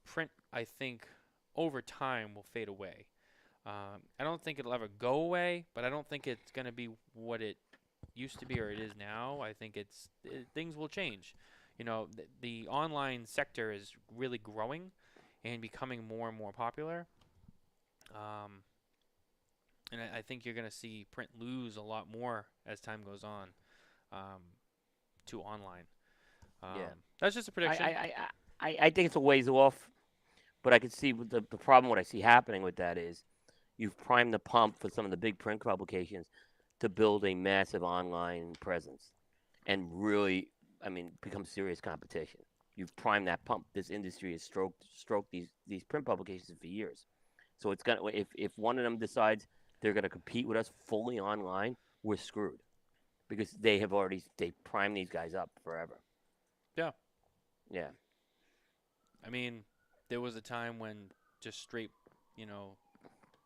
print I think over time will fade away. I don't think it'll ever go away, but I don't think it's going to be what it used to be or it is now. I think things will change. The online sector is really growing and becoming more and more popular. Um, and I think you're going to see print lose a lot more as time goes on um, to online. Yeah, That's just a I prediction. I, I think it's a ways off, but I can see the problem. What I see happening with that is you've primed the pump for some of the big print publications to build a massive online presence and really, I mean, become serious competition. You've primed that pump. This industry has stroked these print publications for years. So it's gonna if one of them decides they're gonna compete with us fully online, we're screwed because they primed these guys up forever. Yeah. Yeah. I mean, there was a time when just straight, you know,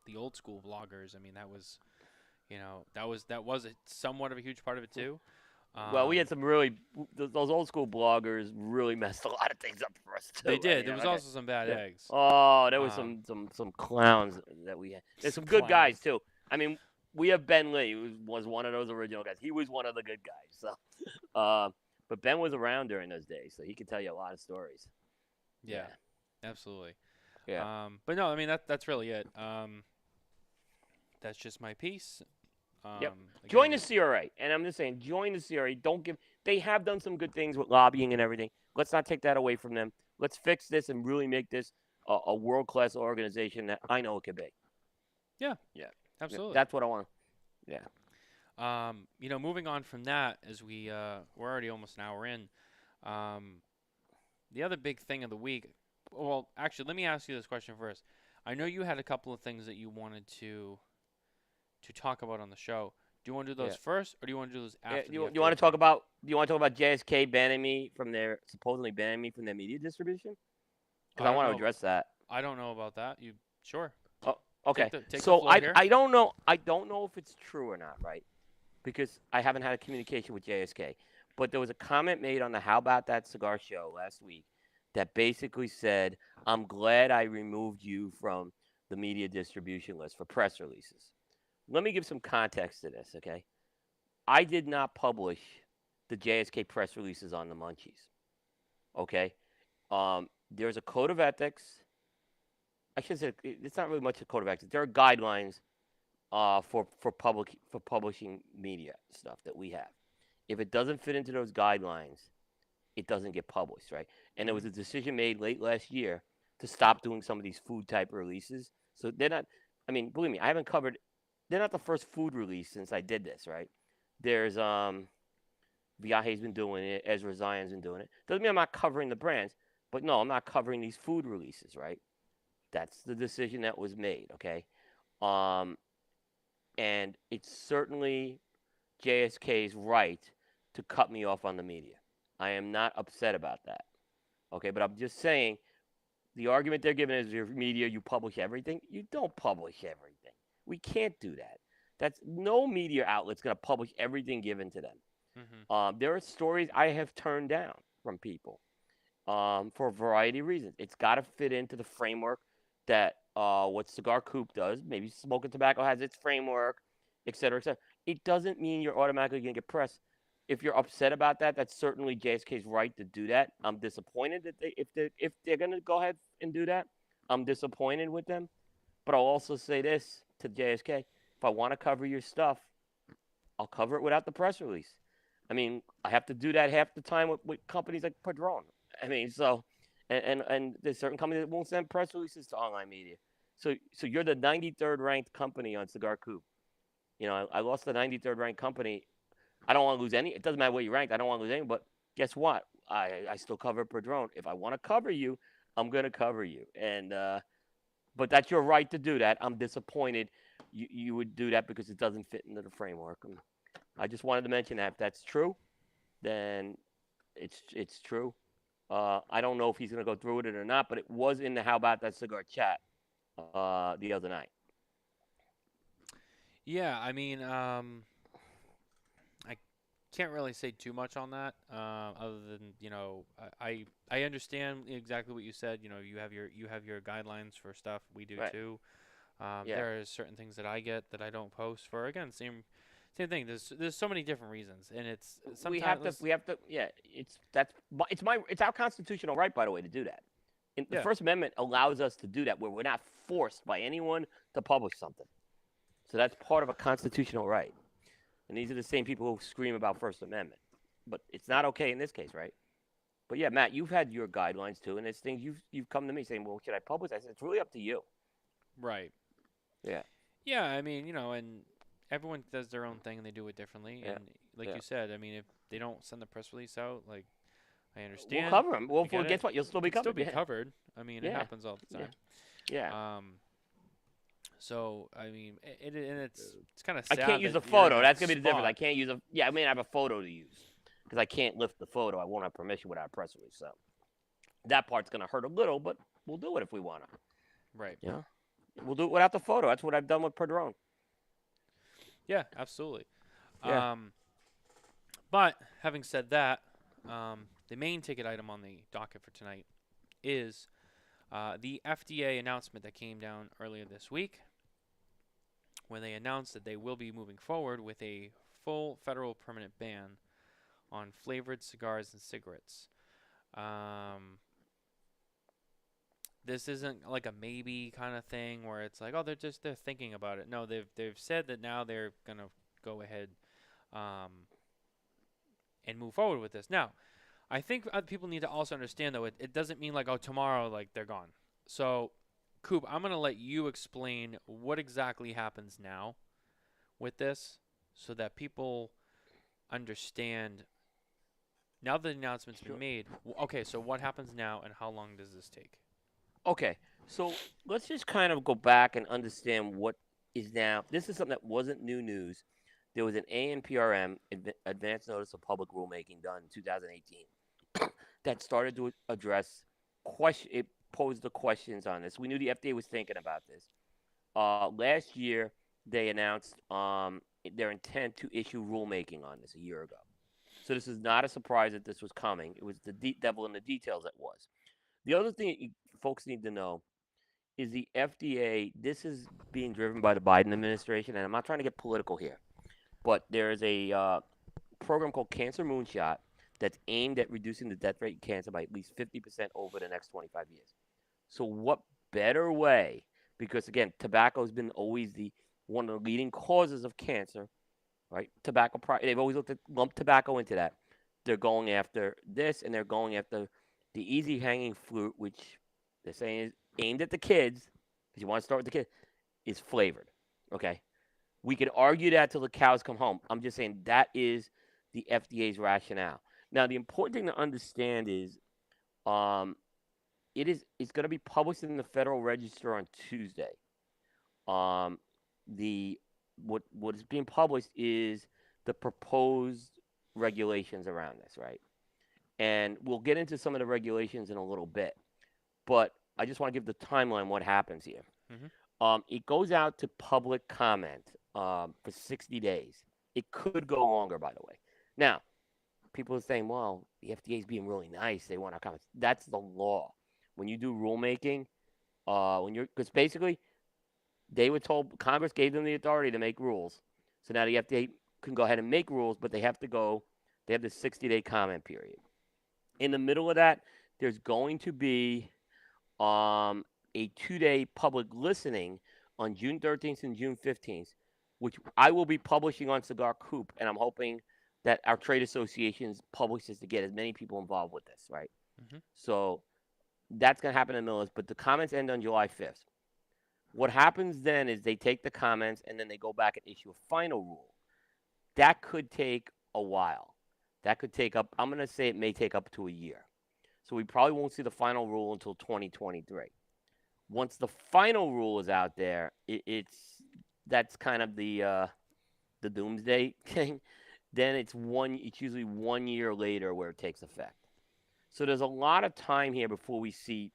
the old school bloggers. I mean, that was somewhat of a huge part of it too. Well, we Um, had some really those old school bloggers really messed a lot of things up for us they too. I did. mean, There I'm was not gonna, also some bad yeah. eggs. Oh, there was Um, some clowns that we had. There's some good guys clowns. too. I mean, we have Ben Lee, who was one of those original guys. He was one of the good guys. So, but Ben was around during those days, so he could tell you a lot of stories. Yeah, Yeah, absolutely. yeah, But no, I mean that's really it. That's just my piece. yep. Join the Again, CRA, and I'm just saying, join the CRA. Don't give. They have done some good things with lobbying and everything. Let's not take that away from them. Let's fix this and really make this a world class organization that I know it could be. yeah, Yeah, absolutely. that's what I want. Yeah, Moving on from that, as we're already almost an hour in. Um, the other big thing of the week. Well, actually, let me ask you this question first. I know you had a couple of things that you wanted to talk about on the show. Do you want to do those yeah. first, or do you want to do those Yeah, after the you FDA want to talk thing? about JSK banning me from their supposedly banning me from their media distribution? Because I I don't want to know. address that. I don't know about that. You sure? Oh, okay. Take the So floor here. I don't know if it's true or not, right? Because I haven't had a communication with JSK. But there was a comment made on the How About That Cigar show last week that basically said, "I'm glad I removed you from the media distribution list for press releases." Let me give some context to this, okay? I did not publish the JSK press releases on the Munchies. Okay, there's a code of ethics. I should say it's not really much a code of ethics. There are guidelines for publishing media stuff that we have. If it doesn't fit into those guidelines, it doesn't get published, right? And there was Mhm. a decision made late last year to stop doing some of these food type releases. So they're not. I mean, believe me, I haven't covered. They're not the first food release since I did this, right? There's Viaje's been doing it. Ezra Zion's been doing it. Doesn't mean I'm not covering the brands, but no, I'm not covering these food releases, right? That's the decision that was made, okay? Um, and it's certainly JSK's right to cut me off on the media. I am not upset about that, okay? But I'm just saying the argument they're giving is your media, you publish everything. You don't publish everything. We can't do that. That's no media outlet's going to publish everything given to them. Mhm. There are stories I have turned down from people for a variety of reasons. It's got to fit into the framework that what Cigar Coop does. Maybe Smoking Tobacco has its framework, et cetera, et cetera. It doesn't mean you're automatically going to get press. If you're upset about that, that's certainly JSK's right to do that. I'm disappointed that if they're going to go ahead and do that. I'm disappointed with them. But I'll also say this to JSK: if I want to cover your stuff, I'll cover it without the press release. I mean, I have to do that half the time with companies like Padron. I mean, so and there's certain companies that won't send press releases to online media. So you're the 93rd ranked company on Cigar Coop. You know, I lost the 93rd ranked company. I don't want to lose any. It doesn't matter where you ranked. I don't want to lose any. But guess what? I still cover Padron. If I want to cover you, I'm gonna cover you. And but that's your right to do that. I'm disappointed you would do that because it doesn't fit into the framework. And I just wanted to mention that if that's true, then it's true. I don't know if he's going to go through with it or not, but it was in the How About That Cigar chat the other night. Yeah, I mean, I can't really say too much on that, other than I understand exactly what you said. You know, you have your guidelines for stuff. We do Right. too. Yeah. There are certain things that I get that I don't post for. Again, same thing. There's so many different reasons, and it's sometimes We have to yeah, it's our constitutional right, by the way, to do that. And the yeah. First Amendment allows us to do that where we're not forced by anyone to publish something. So that's part of a constitutional right. And these are the same people who scream about First Amendment. But it's not okay in this case, right? But yeah, Matt, you've had your guidelines too, and there's things you've come to me saying, well, should I publish? I said it's really up to you. Right. Yeah. Yeah, I mean, and everyone does their own thing and they do it differently. Yeah. And like Yeah. you said, I mean, if they don't send the press release out, like I We'll understand, cover them. Well, I get guess it. what? You'll still You be can still covered. be Yeah. covered. I mean, it Yeah. happens all the Yeah. time. Yeah. So I mean, it's kind of I can't sad use that a you're in photo. that That's gonna be the difference. I spot. can't use a. Yeah, I mean, I have a photo to use because I can't lift the photo. I won't have permission without a press release. So that part's gonna hurt a little, but we'll do it if we wanna. Right. Yeah. We'll do it without the photo. That's what I've done with Padron. Yeah, absolutely. Yeah. Um, but having said that, the main ticket item on the docket for tonight is the FDA announcement that came down earlier this week, when they announced that they will be moving forward with a full federal permanent ban on flavored cigars and cigarettes. Um, this isn't like a maybe kind of thing where it's like, oh, they're thinking about it. No, they've said that now they're gonna go ahead um, and move forward with this. Now, I think people need to also understand though it doesn't mean like, oh, tomorrow like they're gone. So, Coop, I'm gonna let you explain what exactly happens now with this, so that people understand. Now the announcement's been Sure. made. Okay, so what happens now, and how long does this take? Okay. So let's just kind of go back and understand what is now. This is something that wasn't new news. There was an ANPRM advance notice of public rulemaking done in 2018 that started to address question. It posed the questions on this. We knew the FDA was thinking about this. Last year, they announced their intent to issue rulemaking on this a year ago. So this is not a surprise that this was coming. It was the devil in the details that was. The other thing that folks need to know is the FDA. This is being driven by the Biden administration, and I'm not trying to get political here. but there is a program called Cancer Moonshot that's aimed at reducing the death rate in cancer by at least 50% over the next 25 years. So what better way? Because again, tobacco has been always the one of the leading causes of cancer, right? They've always lumped tobacco into that. They're going after this, and they're going after the easy hanging fruit, which they're saying is aimed at the kids, because you want to start with the kids, is flavored. Okay, we could argue that till the cows come home. I'm just saying that is the FDA's rationale. Now, the important thing to understand is, um, it's going to be published in the Federal Register on Tuesday. Um, the what is being published is the proposed regulations around this, right? And we'll get into some of the regulations in a little bit, but I just want to give the timeline what happens here. Hmm. It goes out to public comment for 60 days. It could go longer, by the way. Now, people are saying, well, the FDA is being really nice. They want our comments. That's the law. When you do rulemaking, because basically they were told, Congress gave them the authority to make rules. So now the FDA can go ahead and make rules, but they have this 60-day comment period. In the middle of that, there's going to be a 2-day public listening on June 13th and June 15th, which I will be publishing on Cigar Coop, and I'm hoping that our trade associations publish this to get as many people involved with this, right? Hmm. So that's going to happen in the middle, but the comments end on July 5th. What happens then is they take the comments and then they go back and issue a final rule. That could take a while. That could take up, I'm going to say it may take up to a year. So we probably won't see the final rule until 2023. Once the final rule is out there, that's kind of the doomsday thing. Then it's usually 1 year later where it takes effect. So there's a lot of time here before we see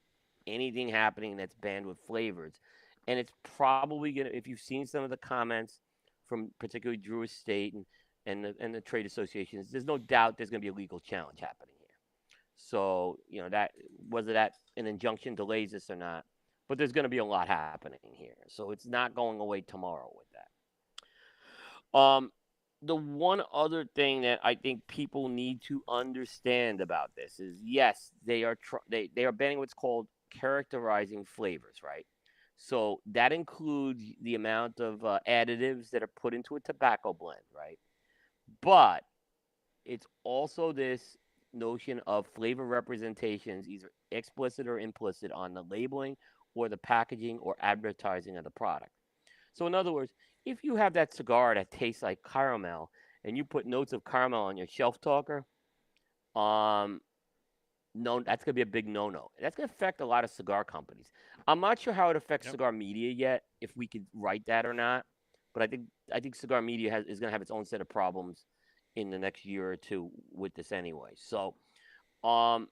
anything happening that's banned with flavors. And it's probably going to, if you've seen some of the comments from particularly Drew Estate and the trade associations, there's no doubt there's going to be a legal challenge happening here. So, that whether that an injunction delays this or not, but there's going to be a lot happening here. So it's not going away tomorrow with that. The one other thing that I think people need to understand about this is, yes, they are banning what's called characterizing flavors, right? So that includes the amount of additives that are put into a tobacco blend, right? But it's also this notion of flavor representations, either explicit or implicit, on the labeling or the packaging or advertising of the product. So, in other words, if you have that cigar that tastes like caramel and you put notes of caramel on your shelf talker, um, no, that's gonna be a big no-no. That's gonna affect a lot of cigar companies. I'm not sure how it affects Yep. cigar media yet, if we could write that or not. But I think cigar media is gonna have its own set of problems in the next year or two with this anyway. So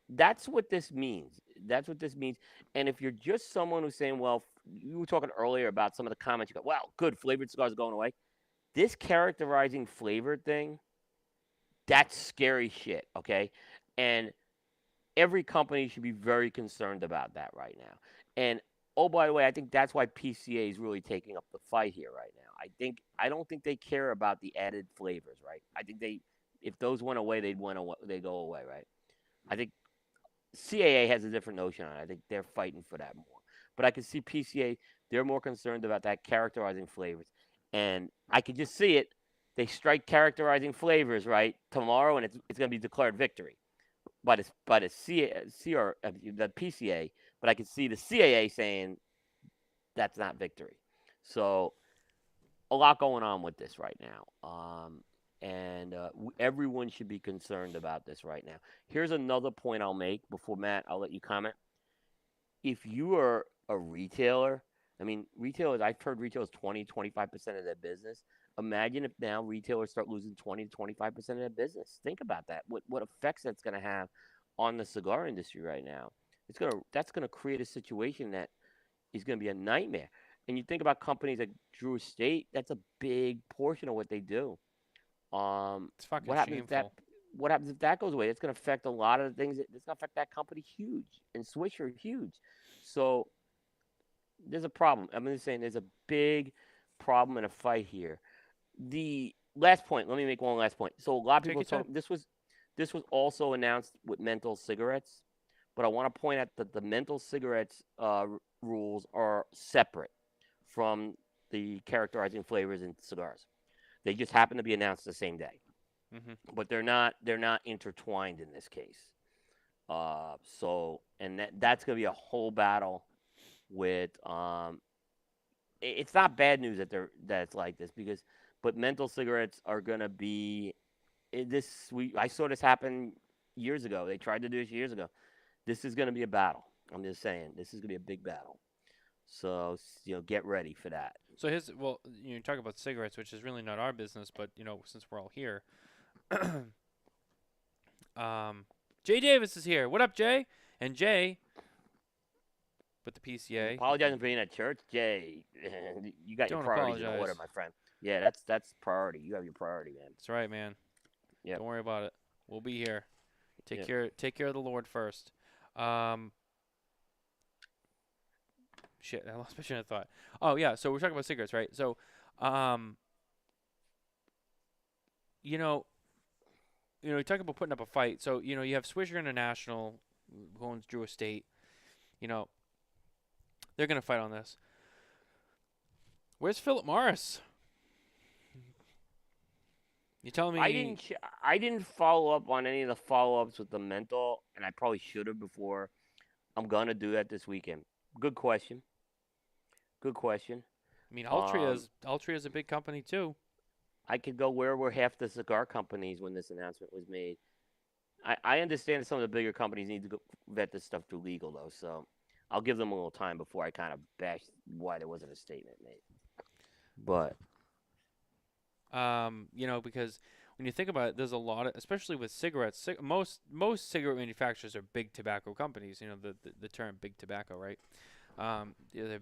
that's what this means. That's what this means. And if you're just someone who's saying, well, you were talking earlier about some of the comments, you go, well, good, flavored cigars are going away. This characterizing flavored thing, that's scary shit, okay? And every company should be very concerned about that right now. And oh, by the way, I think that's why PCA is really taking up the fight here right now. I don't think they care about the added flavors, right? I think if those went away, they'd go away, right? I think CAA has a different notion on it. I think they're fighting for that more. But I can see PCA, they're more concerned about that characterizing flavors. And I can just see it. They strike characterizing flavors, right, tomorrow, and it's going to be declared victory by the PCA. But I can see the CAA saying that's not victory. So a lot going on with this right now. And everyone should be concerned about this right now. Here's another point I'll make before, Matt, I'll let you comment. If you are a retailer, I mean, I've heard retailers 20-25% of their business. Imagine if now retailers start losing 20-25% of their business. Think about that. What effects that's going to have on the cigar industry right now? That's going to create a situation that is going to be a nightmare. And you think about companies like Drew Estate, that's a big portion of what they do. It's fucking What happens if that shameful. what happens if that goes away? It's going to affect a lot of the things. It's going to affect that company huge, and Swisher huge. So there's a problem. I'm just saying there's a big problem and a fight here. The last point. Let me make one last point. So a lot of Take people your time. talk. This was also announced with menthol cigarettes, but I want to point out that the menthol cigarettes rules are separate from the characterizing flavors in cigars. They just happen to be announced the same day, Hmm. but they're not intertwined in this case. And that's going to be a whole battle with it's not bad news that it's like this because but menthol cigarettes are going to be I saw this happen years ago. They tried to do this years ago. This is going to be a battle. I'm just saying, this is going to be a big battle. So, get ready for that. So you talk about cigarettes, which is really not our business, but since we're all here, Jay Davis is here. What up, Jay? And Jay with the PCA. Apologizing for being at church, Jay. You got your Don't priorities in order, apologize. my friend. Yeah, that's priority. You have your priority, man. That's right, man. Yep. Don't worry about it. We'll be here. Take Yep. care. Take care of the Lord first. Shit, I lost my train of thought. Oh yeah, so we're talking about cigarettes, right? So, you know, you talk about putting up a fight. So you have Swisher International, who owns Drew Estate. They're gonna fight on this. Where's Philip Morris? You telling me? I didn't follow up on any of the follow-ups with the menthol, and I probably should have before. I'm gonna do that this weekend. Good question. Good question. I mean, Altria's a big company too. I could go where were half the cigar companies when this announcement was made. I understand some of the bigger companies need to go vet this stuff through legal though, so I'll give them a little time before I kind of bash why there wasn't a statement made. But Because when you think about it, there's a lot of, especially with cigarettes. Most cigarette manufacturers are big tobacco companies. The term big tobacco, right? They're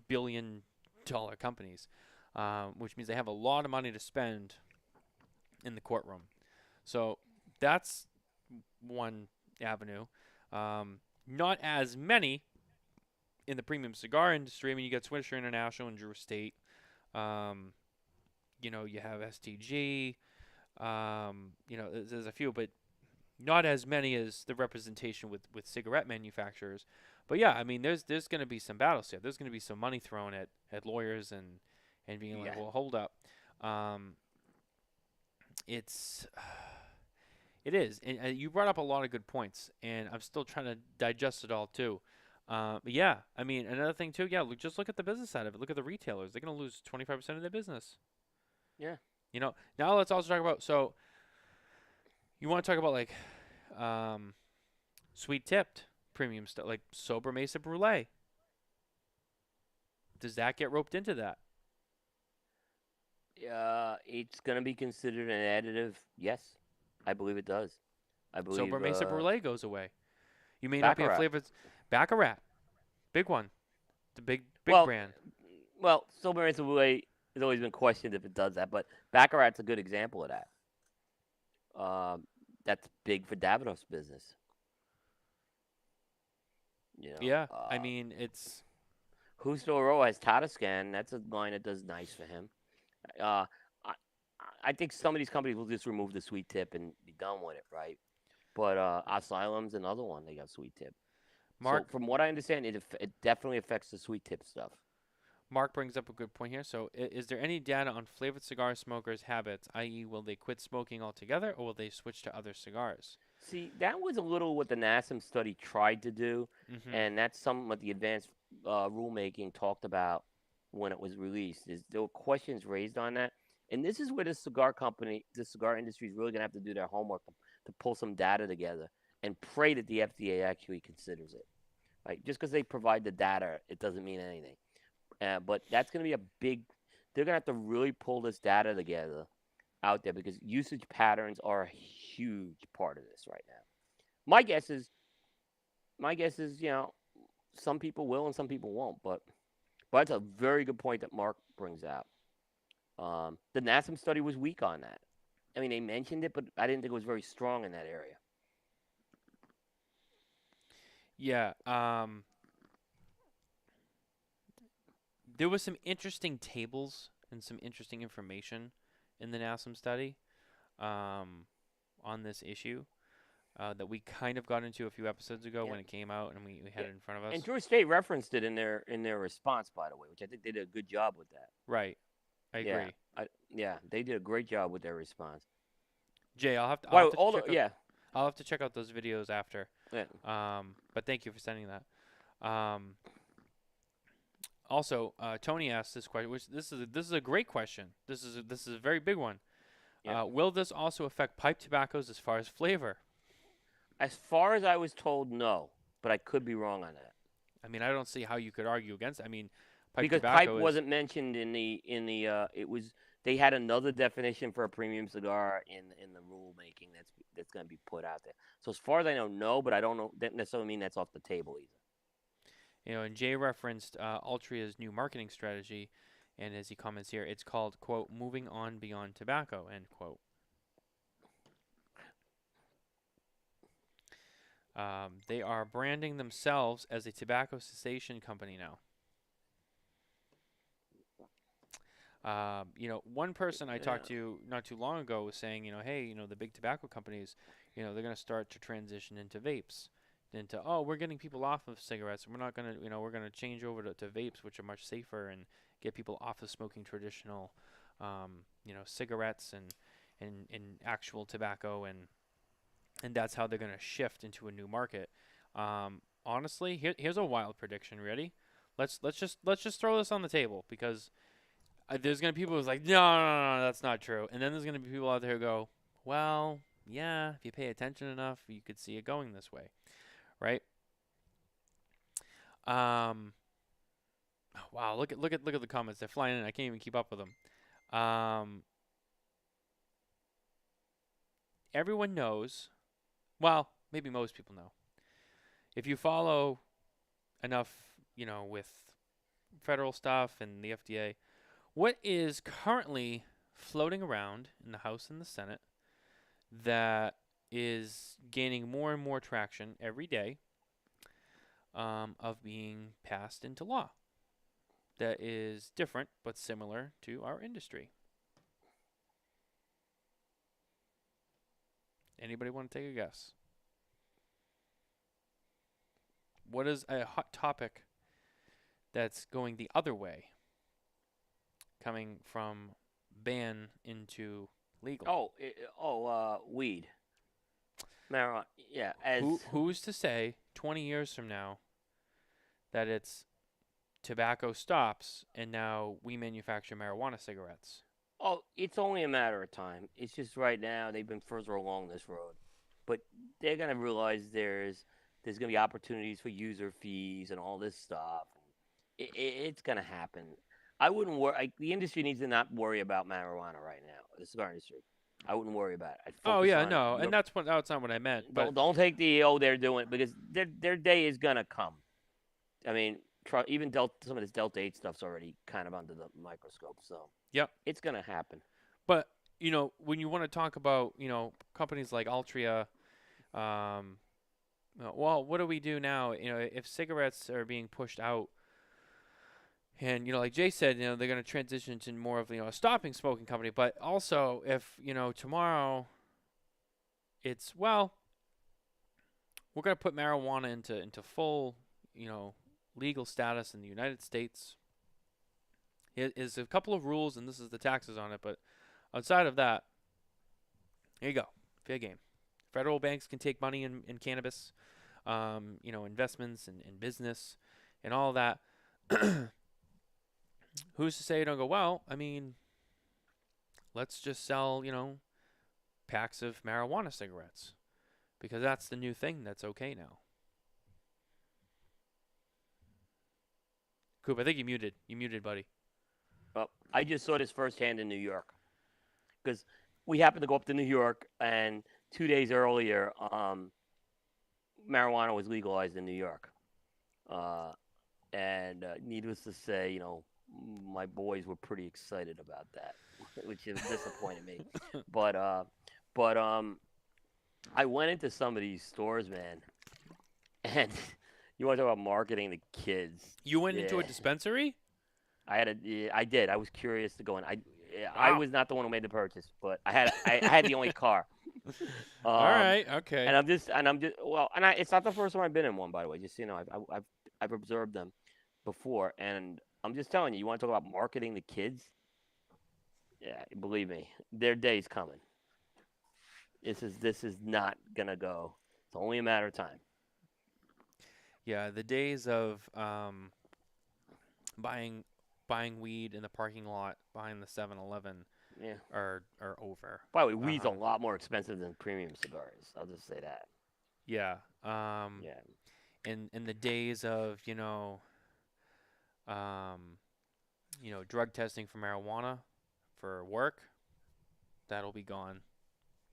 billion-dollar companies, which means they have a lot of money to spend in the courtroom. So that's one avenue. Not as many in the premium cigar industry. I mean, you got Swisher International and Drew Estate. You have STG. There's a few, but not as many as the representation with cigarette manufacturers. But yeah, I mean, there's going to be some battles here. There's going to be some money thrown at lawyers and being like, well, hold up. It is. And you brought up a lot of good points, and I'm still trying to digest it all too. But yeah, I mean, another thing too. Yeah, just look at the business side of it. Look at the retailers. They're going to lose 25% of their business. yeah. Now let's also talk about. So you want to talk about like sweet tipped premium stuff like Sober Mesa Brulee. Does that get roped into that? It's going to be considered an additive. Yes, I believe it does. I believe Sober Mesa Brulee goes away. You may Baccarat. not be a flavored Baccarat, big one, the big brand. Well, Sober Mesa Brulee has always been questioned if it does that, but Baccarat's a good example of that. That's big for Davidoff's business. Yeah, I mean it's. Justo Oro has Tatascan. That's a line that does nice for him. I think some of these companies will just remove the sweet tip and be done with it, right? But Asylum's another one. They got sweet tip. Mark, so from what I understand, it definitely affects the sweet tip stuff. Mark brings up a good point here. So, is there any data on flavored cigar smokers' habits, i.e., will they quit smoking altogether or will they switch to other cigars? See, that was a little what the NASM study tried to do, and that's some what the advanced rulemaking talked about when it was released. There were questions raised on that, and this is where the cigar industry is really going to have to do their homework to pull some data together and pray that the FDA actually considers it. Right? Just because they provide the data, it doesn't mean anything. But that's going to be they're going to have to really pull this data together out there because usage patterns are a huge part of this right now. My guess is, some people will and some people won't. But that's a very good point that Mark brings out. The NASM study was weak on that. I mean, they mentioned it, but I didn't think it was very strong in that area. Yeah. There was some interesting tables and some interesting information in the NASM study on this issue that we kind of got into a few episodes ago Yeah. when it came out and we had Yeah. it in front of And us. Drew Estate referenced it in their response, by the way, which I think they did a good job with that. Right. I Yeah, agree. they did a great job with their response. Jay, I'll Well, have to all the check out yeah, I'll have to check out those videos after. yeah. But thank you for sending that. Also, Tony asked this question, which this is a great question. This is a very big one. Yeah. Will this also affect pipe tobaccos as far as flavor? As far as I was told, no, but I could be wrong on that. I mean, I don't see how you could argue against it. I mean, pipe Because pipe tobacco is wasn't mentioned it was they had another definition for a premium cigar in the rule making that's going to be put out there. So as far as I know, no, but I don't know that necessarily mean that's off the table either. and Jay referenced Altria's new marketing strategy, and as he comments here, it's called quote moving on beyond tobacco end quote. They are branding themselves as a tobacco cessation company now. One person I talked to not too long ago was saying, hey, the big tobacco companies, they're going to start to transition into vapes, into, we're getting people off of cigarettes, and we're not going to, we're going to change over to vapes, which are much safer, and get people off of smoking traditional, cigarettes and actual tobacco, and that's how they're going to shift into a new market. Honestly, here's a wild prediction. Ready? Let's just throw this on the table because there's gonna be people who's like, no, that's not true, and then there's gonna be people out there who go, well, yeah, if you pay attention enough, you could see it going this way, right? Wow, look at the comments. They're flying in. I can't even keep up with them. Everyone knows. Well, maybe most people know. If you follow enough, with federal stuff and the FDA, what is currently floating around in the House and the Senate that is gaining more and more traction every day of being passed into law that is different but similar to our industry? Anybody want to take a guess? What is a hot topic that's going the other way, coming from ban into legal? Weed, marijuana. Yeah, Who's to say 20 years from now that it's tobacco stops and now we manufacture marijuana cigarettes? it's only a matter of time. It's just right now they've been further along this road, but they're gonna realize there's gonna be opportunities for user fees and all this stuff. It's gonna happen. I wouldn't worry. The industry needs to not worry about marijuana right now. The cigar industry. I wouldn't worry about it. I'd Oh focus yeah, on no, and that's not what I meant. But don't take the they're doing it because their day is gonna come. I mean, even some of this Delta 8 stuff's already kind of under the microscope, so yep. it's gonna happen. But when you want to talk about companies like Altria, well, what do we do now? If cigarettes are being pushed out, and like Jay said, they're going to transition to more of a stopping smoking company. But also, if tomorrow, it's we're going to put marijuana into full legal status in the United States. It is a couple of rules, and this is the taxes on it. But outside of that, here you go, fair game. Federal banks can take money in cannabis, investments and business and all that. Who's to say you don't go, well, I mean, let's just sell, packs of marijuana cigarettes because that's the new thing that's okay now. Coop, I think you muted. You muted, buddy. Well, I just saw this firsthand in New York because we happened to go up to New York, and 2 days earlier, marijuana was legalized in New York. And needless to say, my boys were pretty excited about that, which has disappointed me. But I went into some of these stores, man, and you want to talk about marketing to kids? You went into a dispensary? I did. I was curious to go in. I Wow. was not the one who made the purchase, but I had the only car. All Um, right. Okay. and I'm just well, and it's not the first time I've been in one, by the way. Just so you know, I've observed them before, and I'm just telling you, you want to talk about marketing to kids? Yeah, believe me, their day's coming. This is not gonna go. It's only a matter of time. Yeah, the days of buying buying weed in the parking lot behind the 7-Eleven Yeah. are over. By the way, weed's a Um, lot more expensive than premium cigars. I'll just say that. yeah. Yeah. In the days of, drug testing for marijuana for work, that'll be gone.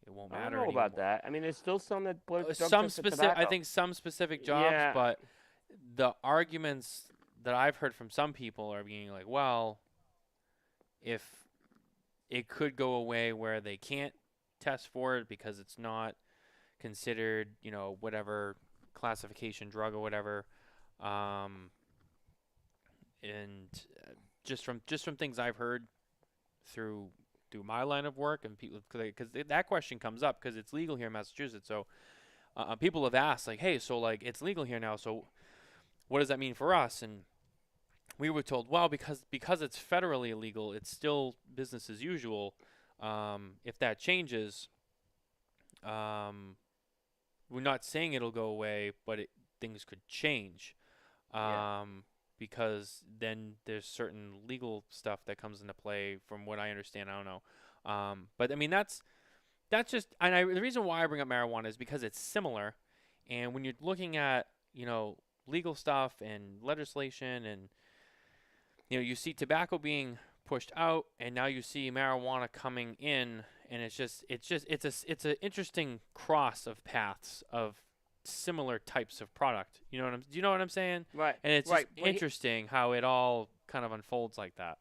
It won't I don't matter know about anymore. that. I mean, there's still some that drug Some test for specific, I tobacco. think some specific jobs, Yeah. but the arguments that I've heard from some people are being like, well, if it could go away where they can't test for it because it's not considered, whatever classification drug or whatever. Um, and just from things I've heard through my line of work and people, because that question comes up because it's legal here in Massachusetts. So people have asked like, hey, so like it's legal here now, so what does that mean for us? And we were told, well, because it's federally illegal, it's still business as usual. If that changes, um, we're not saying it'll go away, but things could change. Yeah. Because then there's certain legal stuff that comes into play. From what I understand, I don't know. But I mean, that's just, and the reason why I bring up marijuana is because it's similar. And when you're looking at, legal stuff and legislation, and you see tobacco being pushed out, and now you see marijuana coming in, and it's a interesting cross of paths of similar types of product. Do you know what I'm saying? Right. And it's just Right. But interesting how it all kind of unfolds like that.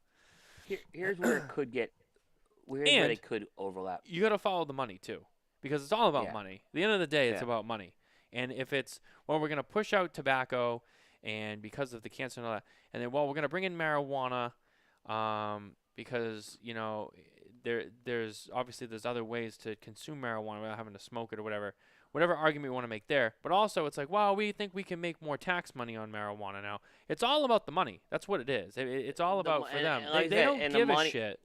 here's where it could get. Here's where they And could overlap. you got to follow the money too, because it's all about Yeah. money. At the end of the day, it's Yeah. about money. And if it's, well, we're going to push out tobacco, and because of the cancer and all that, and then, well, we're going to bring in marijuana, because there's obviously there's other ways to consume marijuana without having to smoke it or whatever argument we want to make there. But also, it's like, well, we think we can make more tax money on marijuana now. It's all about the money. That's what it is. It's all about for them. And like I They said, don't and give a money, shit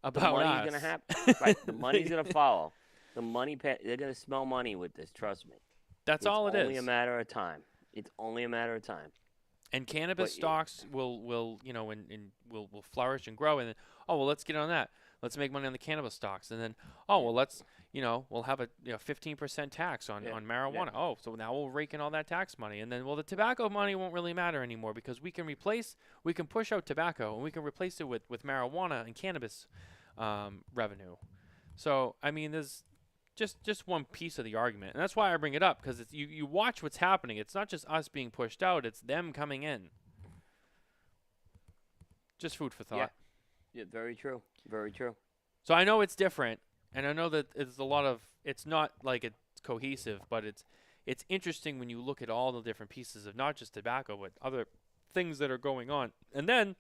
the about money's us. gonna happen. Right. The money's gonna follow. The money. They're gonna smell money with this. Trust me. That's all it It's only is. a matter of time. It's only a matter of time. And cannabis But stocks will and will flourish and grow, and then, oh, well, let's get on that. Let's make money on the cannabis stocks, and then, oh, well, let's we'll have a 15% tax on yeah. Yeah. marijuana. Oh, so now we'll rake in all that tax money, and then, well, the tobacco money won't really matter anymore because we can push out tobacco, and we can replace it with marijuana and cannabis revenue. So I mean, there's just one piece of the argument, and that's why I bring it up, because you watch what's happening. It's not just us being pushed out; it's them coming in. Just food for thought. Yeah. Very true. Very true. So I know it's different, and I know that it's a lot of. It's not like it's cohesive, but it's interesting when you look at all the different pieces of not just tobacco, but other things that are going on. And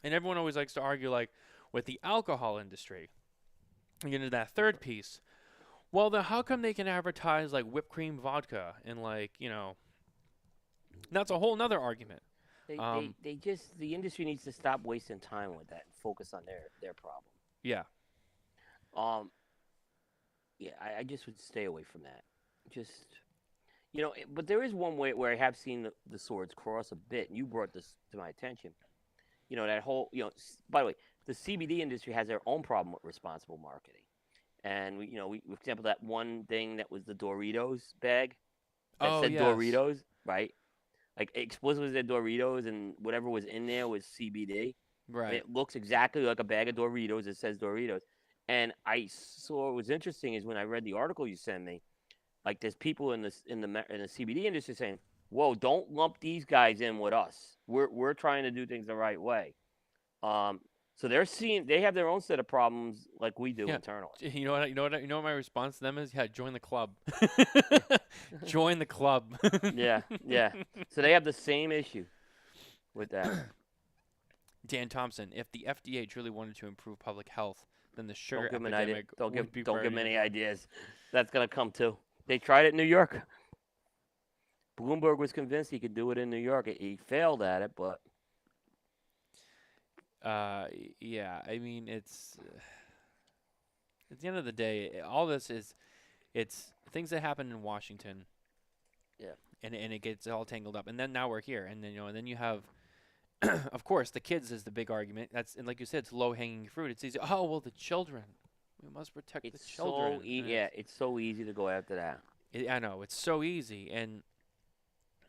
everyone always likes to argue, like with the alcohol industry. You get into that third piece. Well, then how come they can advertise like whipped cream vodka and that's a whole nother argument. They just the industry needs to stop wasting time with that and focus on their problem. Yeah. Um, yeah, I just would stay away from that. Just but there is one way where I have seen the swords cross a bit, and you brought this to my attention. That whole by the way, the CBD industry has their own problem with responsible marketing, and for example, that one thing that was the Doritos bag that said Yes. Doritos, right? Like explicitly said Doritos, and whatever was in there was CBD. Right. It looks exactly like a bag of Doritos. It says Doritos. And I saw what was interesting is when I read the article you sent me, like there's people in the CBD industry saying, "Whoa, don't lump these guys in with us. We're trying to do things the right way." So they have their own set of problems like we do internally. You know what my response to them is? Yeah, join the club. Join the club. Yeah. So they have the same issue with that. Dan Thompson, if the FDA truly wanted to improve public health, then the sugar Don't give them an idea. epidemic would be Don't give them burning any everyone. ideas. That's gonna come too. They tried it in New York. Bloomberg was convinced he could do it in New York. He failed at it, but Yeah, I mean, it's at the end of the day, all this is it's things that happen in Washington, yeah, and it gets all tangled up, and then now we're here, and then and then you have, of course, the kids is the big argument. That's and like you said, it's low hanging fruit. It's easy. Oh well, the children, we must protect the it's children. it's so easy to go after that. I know it's so easy, and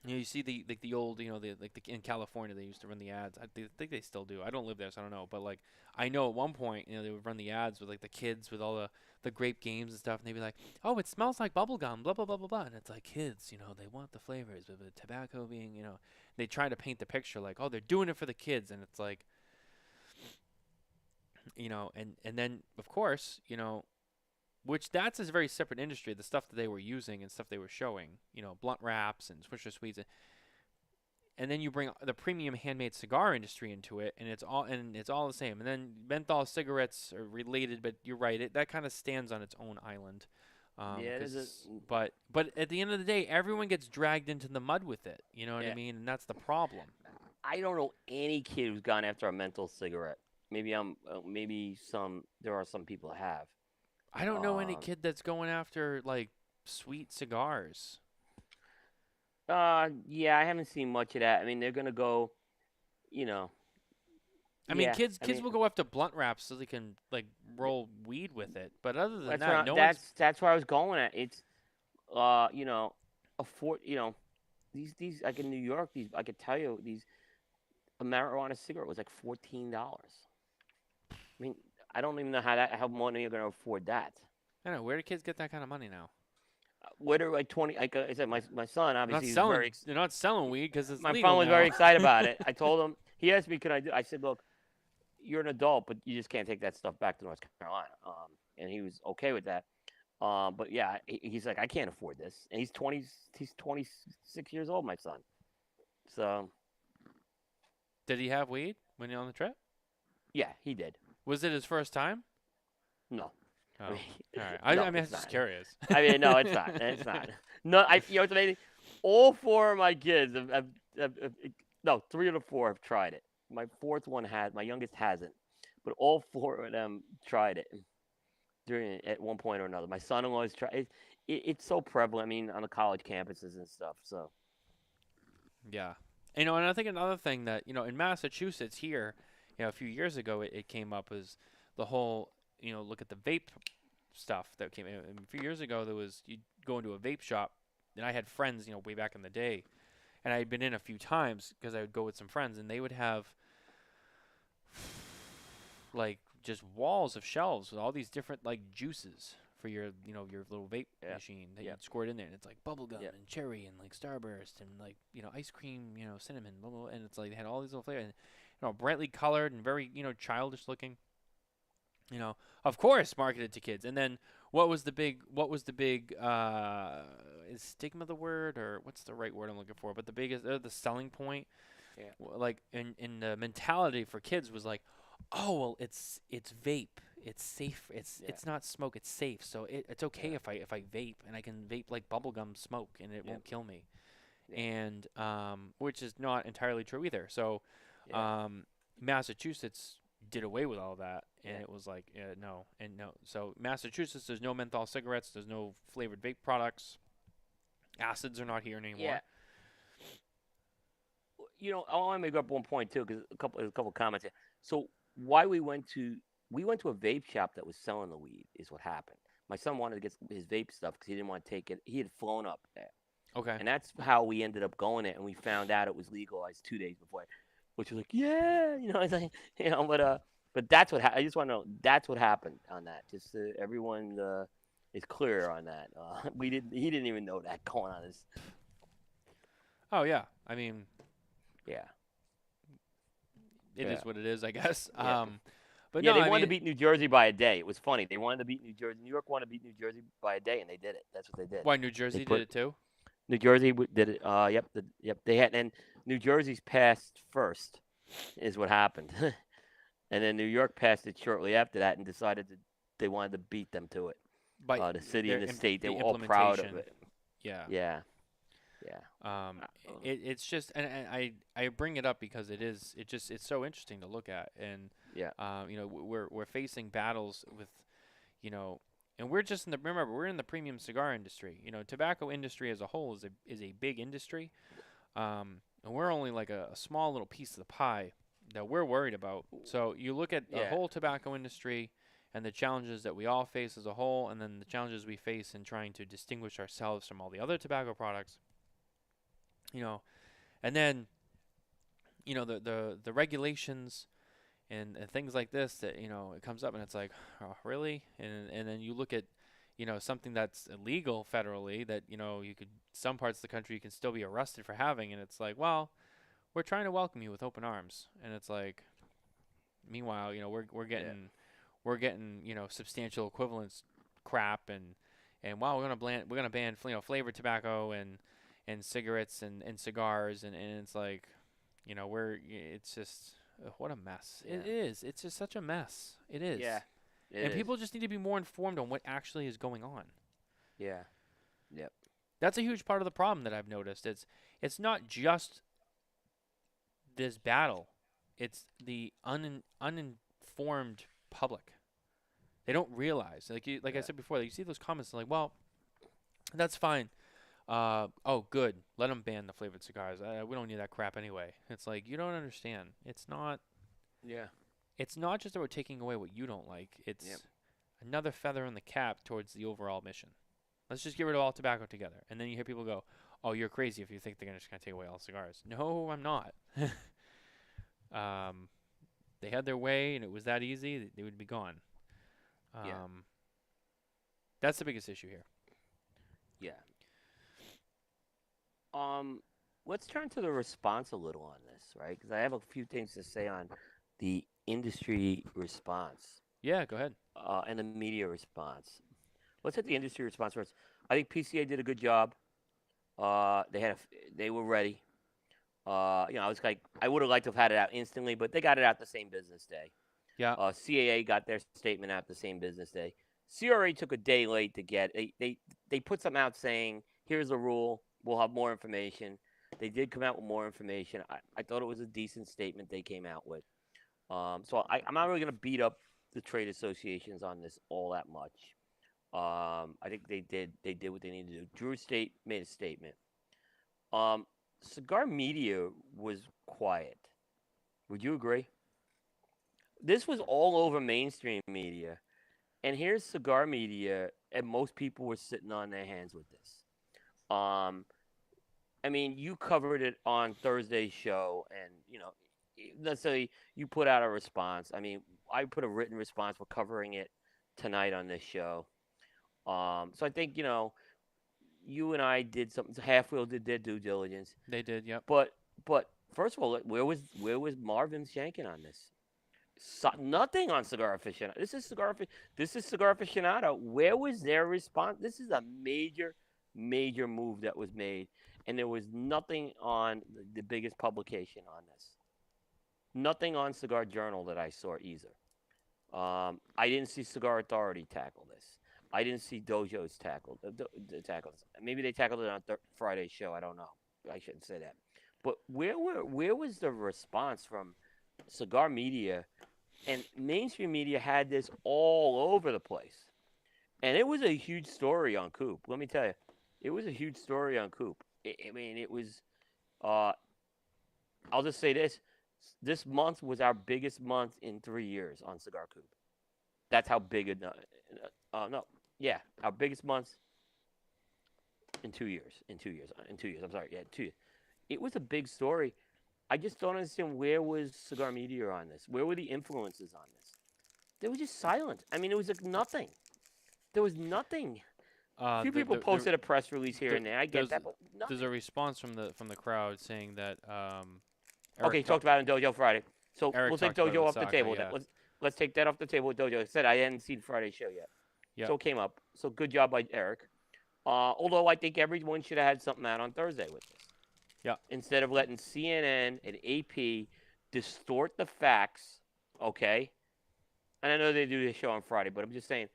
you see the old in California they used to run the ads. I think they still do. I don't live there, so I don't know. But like I know at one point they would run the ads with like the kids with all the grape games and stuff, and they'd be like, "Oh, it smells like bubble gum, blah blah blah blah blah," and it's like kids, they want the flavors, but the tobacco being, they try to paint the picture like, "Oh, they're doing it for the kids," and it's like, and then of course, which that's a very separate industry. The stuff that they were using and stuff they were showing, blunt wraps and Swisher Sweets, and then you bring the premium handmade cigar industry into it, and it's all the same. And then menthol cigarettes are related, but you're right, that kind of stands on its own island. Yeah, it is. But at the end of the day, everyone gets dragged into the mud with it. You know what I mean? And that's the problem. I don't know any kid who's gone after a menthol cigarette. Maybe some. There are some people that have. I don't know any kid that's going after like sweet cigars. Yeah, I haven't seen much of that. I mean, they're gonna go, I mean, kids will go after blunt wraps so they can like roll weed with it. But other than that, that's where I was going at. It's, afford, these like in New York, I could tell you a marijuana cigarette was like $14. I mean, I don't even know how money you're gonna afford that. I don't know, where do kids get that kind of money now? What are like 20? Like I said, my son obviously they're not selling weed because it's my legal son was now. very excited about it. I told him. He asked me, "Could I do?" I said, "Look, you're an adult, but you just can't take that stuff back to North Carolina." And he was okay with that. But yeah, he's like, "I can't afford this," and he's 26 years old, my son. So. Did he have weed when you're on the trip? Yeah, he did. Was it his first time? No. Oh, all right. No, I mean, I'm just curious. I mean, no, it's not. It's not. No, what's amazing? All four of my kids no, 3 of the 4 have tried it. My youngest hasn't, but all 4 of them tried it at one point or another. My son-in-law has tried it. It's so prevalent. I mean, on the college campuses and stuff. So. Yeah, and I think another thing that in Massachusetts here, a few years ago it came up was the whole look at the vape stuff that came in. A few years ago there was you'd go into a vape shop, and I had friends way back in the day, and I had been in a few times because I would go with some friends, and they would have like just walls of shelves with all these different like juices for your your little vape machine that you'd squirt in there, and it's like bubblegum and cherry and like Starburst and like ice cream, cinnamon, blah, blah, blah, and it's like they had all these little flavors, and, brightly colored and very childish looking. Of course, marketed to kids. And then what was the big is stigma the word, or what's the right word I'm looking for? But the biggest the selling point, like in the mentality for kids was like, oh well, it's vape, it's safe, it's not smoke, it's safe, so it's okay if I vape, and I can vape like bubblegum smoke and it won't kill me, and which is not entirely true either. So Massachusetts did away with all that, and it was like no. So Massachusetts, there's no menthol cigarettes, there's no flavored vape products, acids are not here anymore. I want to make up one point too, because there's a couple comments here. So why we went to a vape shop that was selling the weed is what happened. My son wanted to get his vape stuff because he didn't want to take it. He had flown up there. Okay. And that's how we ended up going there, and we found out it was legalized 2 days before. Which was like, it's like, but that's what I just want to know. That's what happened on that. Just so everyone is clear on that. He didn't even know that going on. Oh yeah, I mean, yeah, it is what it is, I guess. Yeah. But they wanted to beat New Jersey by a day. It was funny. They wanted to beat New Jersey. New York wanted to beat New Jersey by a day, and they did it. That's what they did. Why New Jersey did it too? New Jersey did it. Yep. They had, and New Jersey's passed first. is what happened. And then New York passed it shortly after that and decided that they wanted to beat them to it. But The city and the state, they the were all proud of implementation, it. yeah. Yeah, yeah. It's just, and I bring it up because it's so interesting to look at, and Yeah, we're facing battles with, you know, and we're just in the remember we're in the premium cigar industry. Tobacco industry as a whole is a big industry, and we're only like a small little piece of the pie that we're worried about. So you look at the yeah, whole tobacco industry and the challenges that we all face as a whole, and then the challenges we face in trying to distinguish ourselves from all the other tobacco products. You know, and then the regulations and things like this that it comes up and it's like, oh, really? And then you look at something that's illegal federally that you could some parts of the country you can still be arrested for having, and it's like, well, we're trying to welcome you with open arms, and it's like, meanwhile, yeah, we're getting substantial equivalence crap, and wow, we're gonna ban flavored tobacco and cigarettes and cigars, and it's like, it's just what a mess yeah, it is. It's just such a mess. It is. yeah. It And is. people just need to be more informed on what actually is going on. Yeah, yep, That's a huge part of the problem that I've noticed. It's not just this battle. It's the uninformed public. They don't realize. Like I yeah, said before, you see those comments like, "Well, that's fine. Oh, good. Let them ban the flavored cigars. We don't need that crap anyway." It's like, you don't understand. yeah, It's not just that we're taking away what you don't like. yep, It's another feather in the cap towards the overall mission. Let's just get rid of all tobacco together. And then you hear people go, "Oh, you're crazy if you think they're just gonna take away all cigars." No, I'm not. um, they had their way, and it was that easy. They would be gone. yeah, Um, that's the biggest issue here. yeah. Um, let's turn to the response a little on this, right? Because I have a few things to say on the industry response, Yeah, go ahead. and the media response. Let's hit the industry response first. I think PCA did a good job. They were ready. I was like, I would have liked to have had it out instantly, but they got it out the same business day. Yeah, CAA got their statement out the same business day. CRA took a day late to get. They put something out saying, "Here's the rule. We'll have more information." They did come out with more information. I thought it was a decent statement they came out with. I'm not really going to beat up the trade associations on this all that much. I think they did what they needed to do. Drew Estate made a statement. Um, Cigar media was quiet. Would you agree? This was all over mainstream media, and here's cigar media, and most people were sitting on their hands with this. Um, I mean, you covered it on Thursday's show, and let's say you put out a response. I mean, I put a written response. We're covering it tonight on this show. So I think you and I did something. Half Wheel did their due diligence, they did. Yep. but first of all, where was Marvin Shankin on this? Nothing on Cigar Aficionado. This is Cigar Aficionado. Where was their response? This is a major, major move that was made, and there was nothing on the biggest publication on this. Nothing on Cigar Journal that I saw either. I didn't see Cigar Authority tackle this. I didn't see Dojo's tackle this. Maybe they tackled it on Friday's show. I don't know. I shouldn't say that. But where was the response from cigar media? And mainstream media had this all over the place. And it was a huge story on Coop. Let me tell you, it was a huge story on Coop. I mean, it was. Uh, I'll just say this: this month was our biggest month in 3 years on Cigar Coop. That's how big it. No, yeah, our biggest month in 2 years. In 2 years. In 2 years. I'm sorry. Yeah, 2 years. It was a big story. I just don't understand where was cigar media on this. Where were the influences on this? They were just silent. I mean, it was like nothing. There was nothing. A few people posted a press release here and there. I get that, but There's nothing. a response from the crowd saying that Okay, talked about it in Dojo Friday. So Eric we'll take talked about it Dojo with off the Saka, table. yeah. Let's take that off the table with Dojo. I said I hadn't seen Friday's show yet. Yep. So it came up. So good job by Eric. Although I think everyone should have had something out on Thursday with this. Yeah. Instead of letting CNN and AP distort the facts, okay? And I know they do this show on Friday, but I'm just saying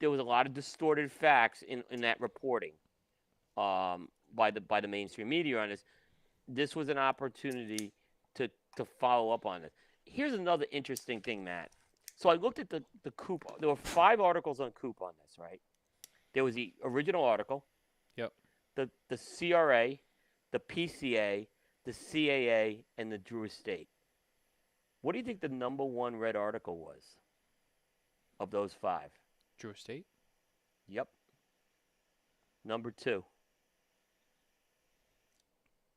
there was a lot of distorted facts in that reporting by the mainstream media on this. This was an opportunity to follow up on it. Here's another interesting thing, Matt. So I looked at the Coop. There were 5 articles on Coop on this, right? There was the original article, Yep. the CRA, the PCA, the CAA, and the Drew Estate. What do you think the number 1 read article was of those 5? Drew Estate. Yep. Number 2.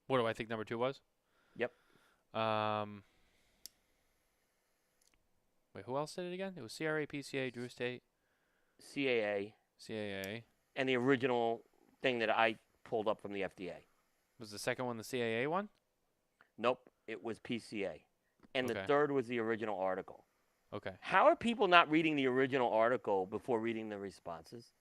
What do I think number 2 was? Yep. Wait, who else did it again? It was CRA, PCA, Drew Estate, CAA, CAA. and the original thing that I pulled up from the FDA. Was the second one the CAA one? Nope, it was PCA. And Okay. the third was the original article. Okay. How are people not reading the original article before reading the responses?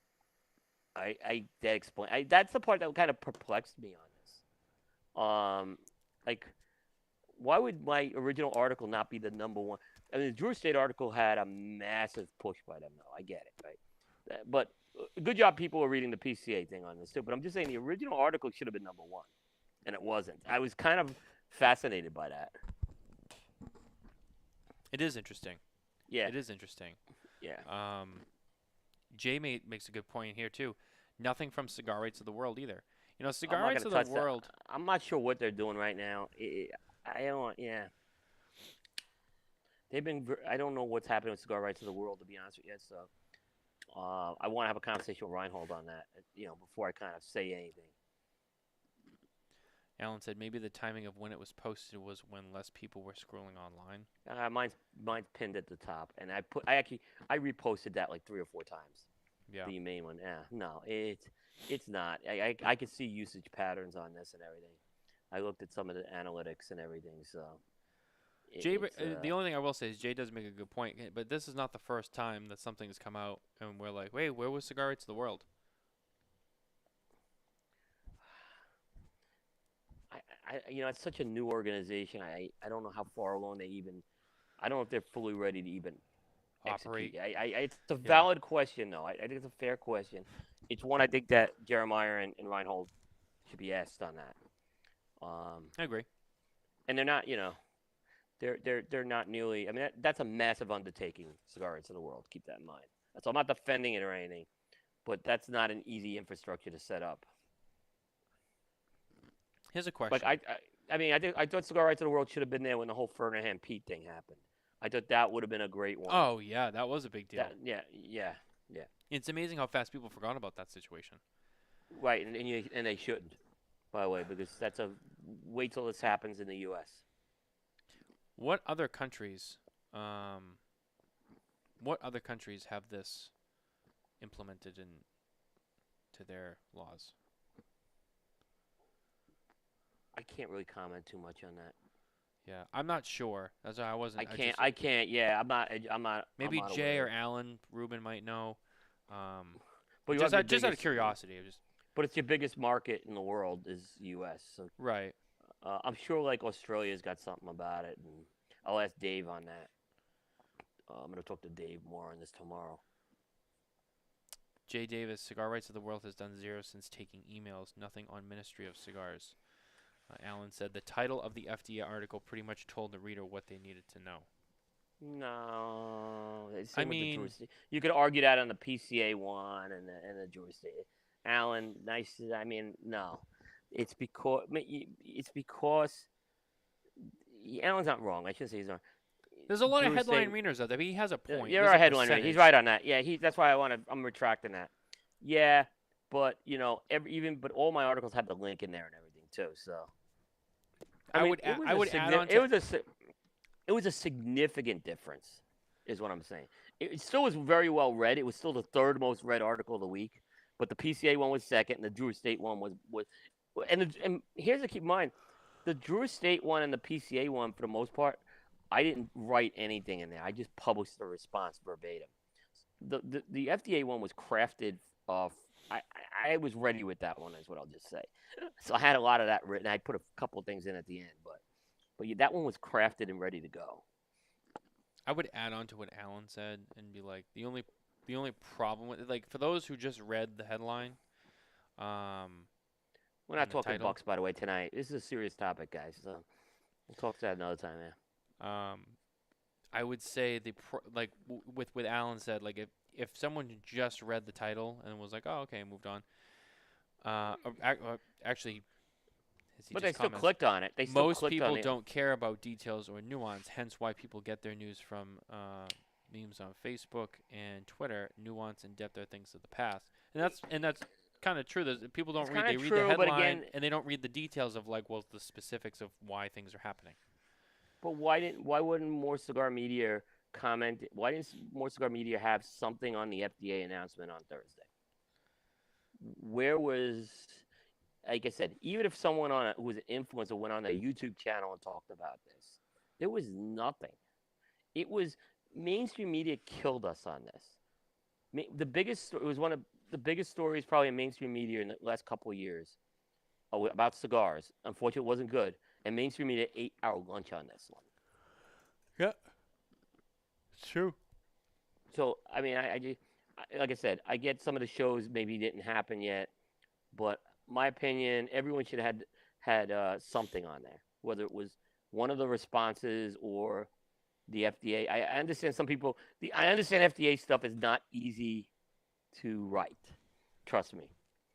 That's the part that kind of perplexed me on this. Like, why would my original article not be the number 1? I mean, the Drew Estate article had a massive push by them, though. I get it, right? But good job people are reading the PCA thing on this, too. But I'm just saying the original article should have been number 1, and it wasn't. I was kind of fascinated by that. It is interesting. Yeah. It is interesting. Yeah. Jay makes a good point here, too. Nothing from Cigar Rights of the World, either. You know, I'm Cigar not Rights gonna of the touch that. World. I'm not sure what they're doing right now. I don't. Yeah. I don't know what's happening with Cigar Rights of the World, to be honest with you. So, I want to have a conversation with Reinhold on that. Before I kind of say anything. Alan said maybe the timing of when it was posted was when less people were scrolling online. Mine's pinned at the top, and I reposted that like 3 or 4 times. Yeah. The main one. Yeah. No, it's not. I could see usage patterns on this and everything. I looked at some of the analytics and everything. So. Jay, the only thing I will say is Jay does make a good point, but this is not the first time that something has come out and we're like, wait, where was Cigar Rights of the World? It's such a new organization. I don't know how far along they even. I don't know if they're fully ready to even Operate. execute. It's a valid question, though. I think it's a fair question. It's one I think that Jeremiah and Reinhold should be asked on that. I agree. And they're not, they're not nearly. I mean, that's a massive undertaking. Cigar Rights of the World. Keep that in mind. So I'm not defending it or anything, but that's not an easy infrastructure to set up. Here's a question. Like I thought Cigar Rights of the World should have been there when the whole Fernandez Pete thing happened. I thought that would have been a great one. Oh yeah, that was a big deal. Yeah. It's amazing how fast people forgot about that situation. Right, and they shouldn't, by the way, because wait till this happens in the U.S. What other countries have this implemented to their laws? I can't really comment too much on that. Yeah, I'm not sure. That's why I wasn't. I can't. Yeah, I'm not. Maybe I'm not Jay aware. or Alan Rubin might know. But just out of curiosity, But it's your biggest market in the world is U.S. So right. I'm sure like Australia's got something about it, and I'll ask Dave on that. I'm gonna talk to Dave more on this tomorrow. Jay Davis, Cigar Rights of the World has done 0 since taking emails. Nothing on Ministry of Cigars. Alan said the title of the FDA article pretty much told the reader what they needed to know. No, I mean, you could argue that on the PCA one and the Drew Estate. Alan, nice. I mean, no, it's because Alan's not wrong. I shouldn't say he's wrong. There's a lot of headline readers out there, but he has a point. You're a headline reader. He's right on that. Yeah, that's why I'm retracting that. Yeah, but but all my articles have the link in there and everything too. So I would add on to it was a significant difference, is what I'm saying. It still was very well read. It was still the 3rd most read article of the week, but the PCA one was 2nd, and the Drew Estate one was. And here's to keep in mind, the Drew Estate one and the PCA one, for the most part, I didn't write anything in there. I just published the response verbatim. The FDA one was crafted off. I was ready with that one, is what I'll just say. So I had a lot of that written. I put a couple of things in at the end, but But that one was crafted and ready to go. I would add on to what Alan said and be like, the only problem with it, like for those who just read the headline, um, We're and not the talking title, Bucks, by the way, tonight. This is a serious topic, guys. So we'll talk to that another time, man. um, I would say like with what Alan said, like if someone just read the title and was like, oh okay, moved on. Actually, as he But they just still comments, clicked on it. They still most clicked on people it. don't care about details or nuance, hence why people get their news from memes on Facebook and Twitter. Nuance and depth are things of the past, and that's kind of true. People don't It's read; kind they of read the true, but headline again, and they don't read the details of like, well, the specifics of why things are happening. but why wouldn't more cigar media comment? Why didn't more cigar media have something on the FDA announcement on Thursday? Where was, like I said, even if someone who was an influencer went on a YouTube channel and talked about this, there was nothing. It was mainstream media killed us on this. The biggest, it was one of the biggest stories probably in mainstream media in the last couple of years about cigars. Unfortunately, it wasn't good, and mainstream media ate our lunch on this one. Yeah, it's true. So I mean, like I said, I get some of the shows maybe didn't happen yet, but my opinion, everyone should have had something on there, whether it was one of the responses or the FDA. I understand some people. I understand FDA stuff is not easy to write. Trust me,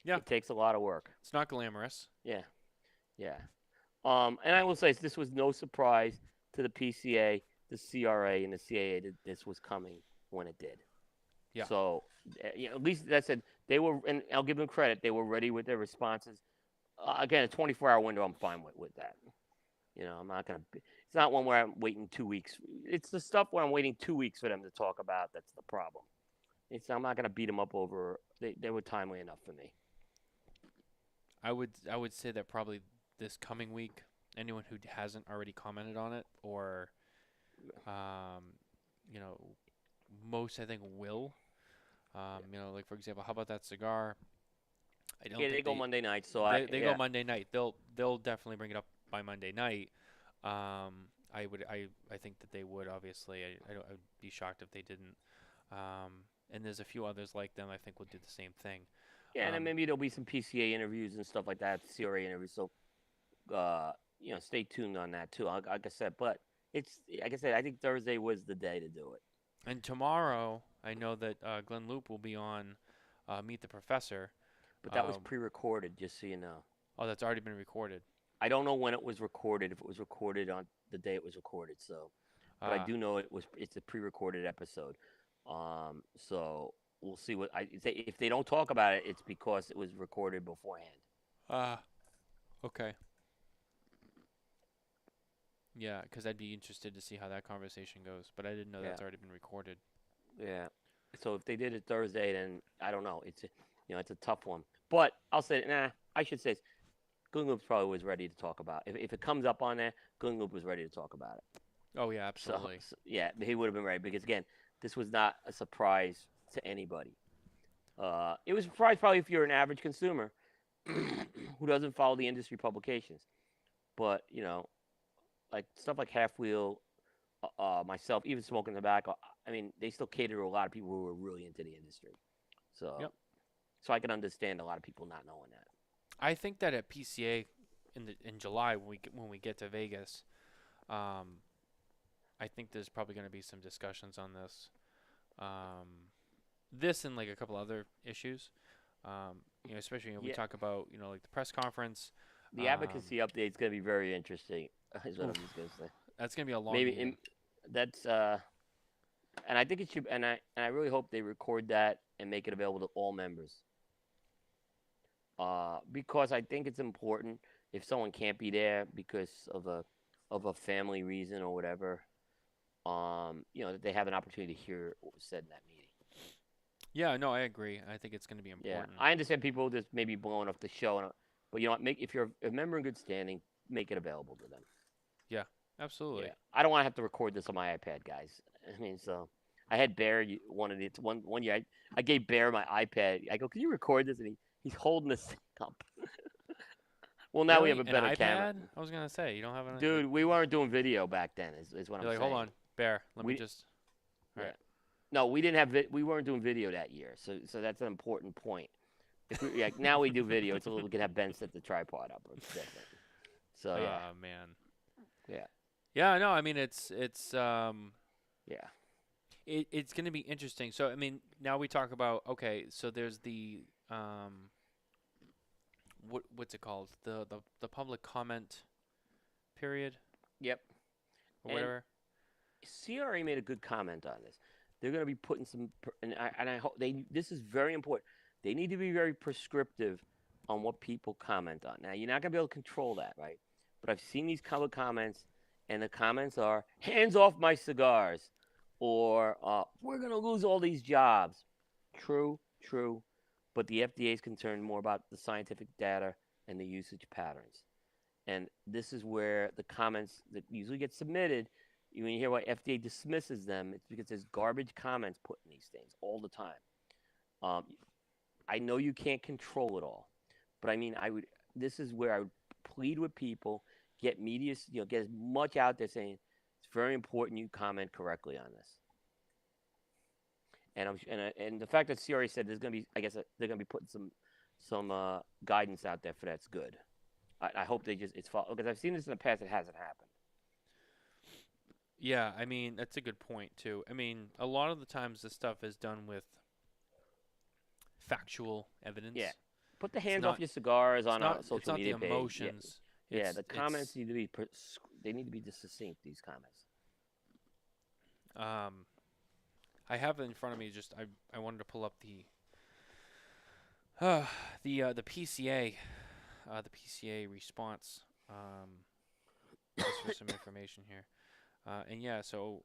Yeah, it takes a lot of work. it's not glamorous. Yeah, yeah. And I will say this was no surprise to the PCA, the CRA, and the CAA that this was coming when it did. Yeah. So, at least that said they were, and I'll give them credit, they were ready with their responses. Again, a 24-hour window, I'm fine with that. I'm not gonna. It's not one where I'm waiting 2 weeks. It's the stuff where I'm waiting 2 weeks for them to talk about. That's the problem. I'm not gonna beat them up over. They were timely enough for me. I would say that probably this coming week, anyone who hasn't already commented on it, or um, you know, most I think will. Like for example, how about that cigar? I don't Yeah, they think go Monday night, so they go Monday night. They'll definitely bring it up by Monday night. I think that they would obviously. I'd be shocked if they didn't. And there's a few others like them. I think will do the same thing. Yeah, and then maybe there'll be some PCA interviews and stuff like that, CRA interviews. So, stay tuned on that too. Like I said, but it's like I said, I think Thursday was the day to do it. And tomorrow, I know that Glenn Loop will be on Meet the Professor. But that was pre-recorded, just so you know. Oh, that's already been recorded. I don't know when it was recorded. If it was recorded on the day it was recorded, so. But I do know it's a pre-recorded episode. So we'll see what if they don't talk about it, it's because it was recorded beforehand. Okay. Yeah, because I'd be interested to see how that conversation goes, but I didn't know that's already been recorded. Yeah. So if they did it Thursday, then I don't know. It's a tough one. But I'll say, I should say, Glenn Loop probably was ready to talk about it. If it comes up on there, Glenn Loop was ready to talk about it. Oh yeah, absolutely. So yeah, he would have been ready because again, this was not a surprise to anybody. It was a surprise probably if you're an average consumer who doesn't follow the industry publications. But like stuff like Half Wheel, myself, even Smoking Tobacco. I mean, they still cater to a lot of people who are really into the industry. So, Yep. So I can understand a lot of people not knowing that. I think that at PCA in July when we get to Vegas, I think there's probably going to be some discussions on this. This and like a couple other issues. Especially when we talk about like the press conference. The advocacy update is going to be very interesting. Is what I'm just going to say. That's going to be a long meeting. That's and I think it should, and I really hope they record that and make it available to all members. Because I think it's important if someone can't be there because of a family reason or whatever, that they have an opportunity to hear what was said in that meeting. Yeah, no, I agree. I think it's going to be important. Yeah, I understand people just maybe blowing off the show, but if you're a member in good standing, make it available to them. Yeah, absolutely. Yeah. I don't want to have to record this on my iPad, guys. I mean, so I had Bear one year. I gave Bear my iPad. I go, "Can you record this?" And he's holding this thing up Well, now we have Really? a An better camera. iPad? I was gonna say you don't have an Dude, we weren't doing video back then. Is what You're I'm like, hold saying. on, Bear. Let me We just. All yeah. right. No, we didn't have we weren't doing video that year. So that's an important point. If we now we do video, it's a little we can have Ben set the tripod up. It's different. So yeah, Oh man. yeah, Yeah. No. I mean, yeah, it's gonna be interesting. So I mean, now we talk about okay. So there's the what's it called? The public comment period yep. or And whatever. CRA made a good comment on this. They're going to be putting some, and I hope they. This is very important. They need to be very prescriptive on what people comment on. Now, you're not going to be able to control that, right? But I've seen these public comments, and the comments are "hands off my cigars," or "we're going to lose all these jobs." True, true, but the FDA is concerned more about the scientific data and the usage patterns. And this is where the comments that usually get submitted, when you hear why FDA dismisses them, it's because there's garbage comments put in these things all the time. Um, I know you can't control it all, but I mean, I would. This is where I would plead with people, get media, get as much out there saying it's very important you comment correctly on this. And the fact that CRA said there's going to be, I guess they're going to be putting some guidance out there for that's good. I hope they just it's because I've seen this in the past. It hasn't happened. Yeah. I mean, that's a good point too. I mean, a lot of the times this stuff is done with factual evidence. Yeah, put the It's hands off not. your cigars It's on a not. It's social not the media page. Yeah, emotions. yeah. It's The comments it's need to be they need to be just succinct. These comments. um. I have it in front of me. Just I wanted to pull up the PCA the PCA response just for some information here. And yeah, so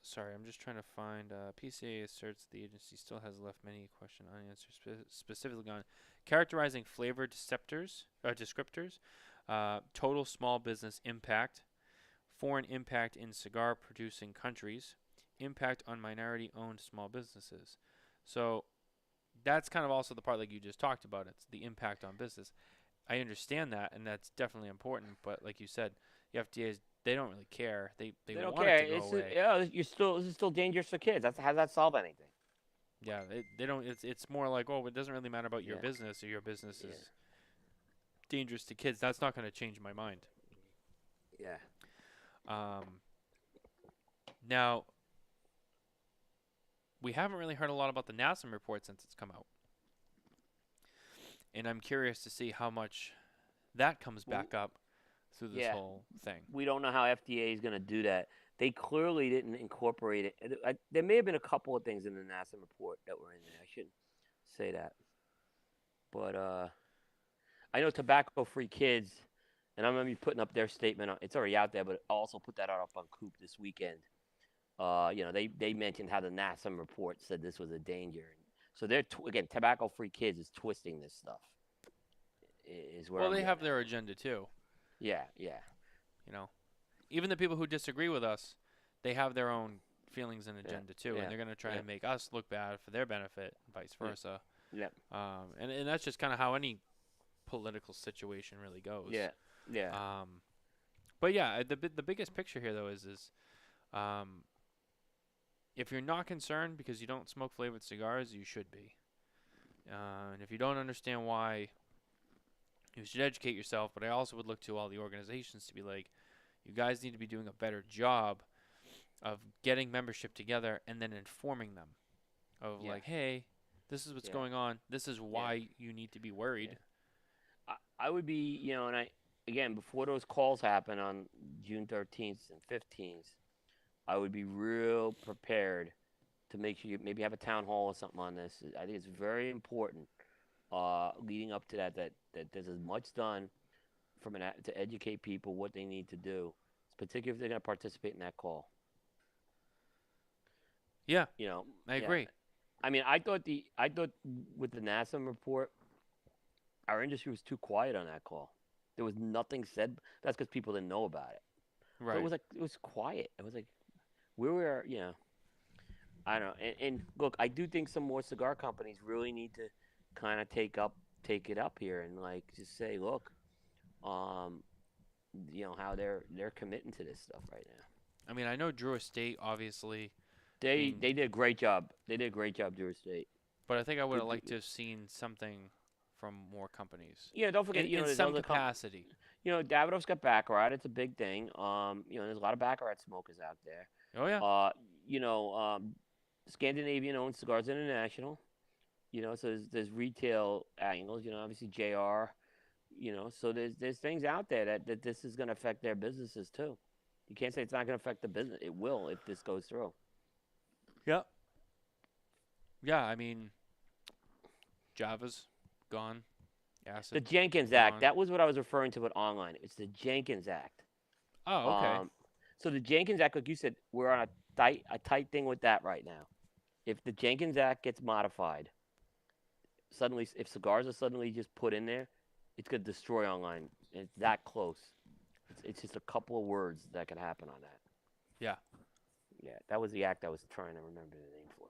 sorry, I'm just trying to find. PCA asserts the agency still has left many question unanswered, specifically on characterizing flavor descriptors, total small business impact, foreign impact in cigar producing countries, impact on minority owned small businesses. So that's kind of also the part like you just talked about. It's the impact on business. I understand that, and that's definitely important. But like you said, the FDA they don't really care. They They don't want it care. to go away. Yeah. This is still dangerous for kids. How does that solve anything? Yeah, they don't. It's more like, oh, it doesn't really matter about your Yeah. business, or your business Yeah. is dangerous to kids. That's not going to change my mind. Yeah. Um, Now we haven't really heard a lot about the NASM report since it's come out, and I'm curious to see how much that comes back up through this Yeah. whole thing. We don't know how FDA is going to do that. They clearly didn't incorporate it. There may have been a couple of things in the NASA report that were in there. I shouldn't say that, but I know tobacco-free kids, and I'm going to be putting up their statement. It's already out there, but I'll also put that up on Coop this weekend. They mentioned how the NASA report said this was a danger. So they're again, tobacco-free kids is twisting this stuff. Is where Well, I'm they getting have at. their agenda too. Yeah, yeah, You know, even the people who disagree with us, they have their own feelings and yeah, agenda too, yeah, and they're going to try yeah, and make us look bad for their benefit, and vice yeah, versa. yeah, And that's just kind of how any political situation really goes. yeah, yeah. But yeah, the biggest picture here though is um, if you're not concerned because you don't smoke flavored cigars, you should be. And if you don't understand why, you should educate yourself. But I also would look to all the organizations to be like, you guys need to be doing a better job of getting membership together and then informing them of Yeah. like, hey, this is what's Yeah. going on. This is Yeah. why you need to be worried. I would be, and again, before those calls happen on June 13th and 15th, I would be real prepared to make sure you maybe have a town hall or something on this. I think it's very important, leading up to that there's as much done to educate people what they need to do, particularly if they're going to participate in that call. Yeah, You know, I yeah. agree. I mean, I thought with the NASA report, our industry was too quiet on that call. There was nothing said. That's because people didn't know about it. But Right. it was quiet. It was like we were, I don't know. And look, I do think some more cigar companies really need to kind of take up take it up here and like just say, look, um, how they're committing to this stuff right now. I mean, I know Drew Estate, obviously, being, They did a great job. They did a great job, Drew Estate. but I think I would have Good, liked to have seen something from more companies don't forget, in there's some other capacity. Davidoff's got Baccarat. It's a big thing. There's a lot of Baccarat smokers out there. Oh yeah, Uh, Scandinavian owned Cigars International. So there's retail angles. Obviously JR. So there's things out there that this is going to affect their businesses too. You can't say it's not going to affect the business. It will if this goes through. yeah, yeah. I mean, Java's gone. Acid The Jenkins gone. Act. That was what I was referring to with online. It's the Jenkins Act. Oh, okay. So the Jenkins Act, like you said, we're on a tight thing with that right now. If the Jenkins Act gets modified, suddenly, if cigars are suddenly just put in there, it's going to destroy online. It's that close. It's just a couple of words that could happen on that. Yeah. Yeah, that was the act I was trying to remember the name for.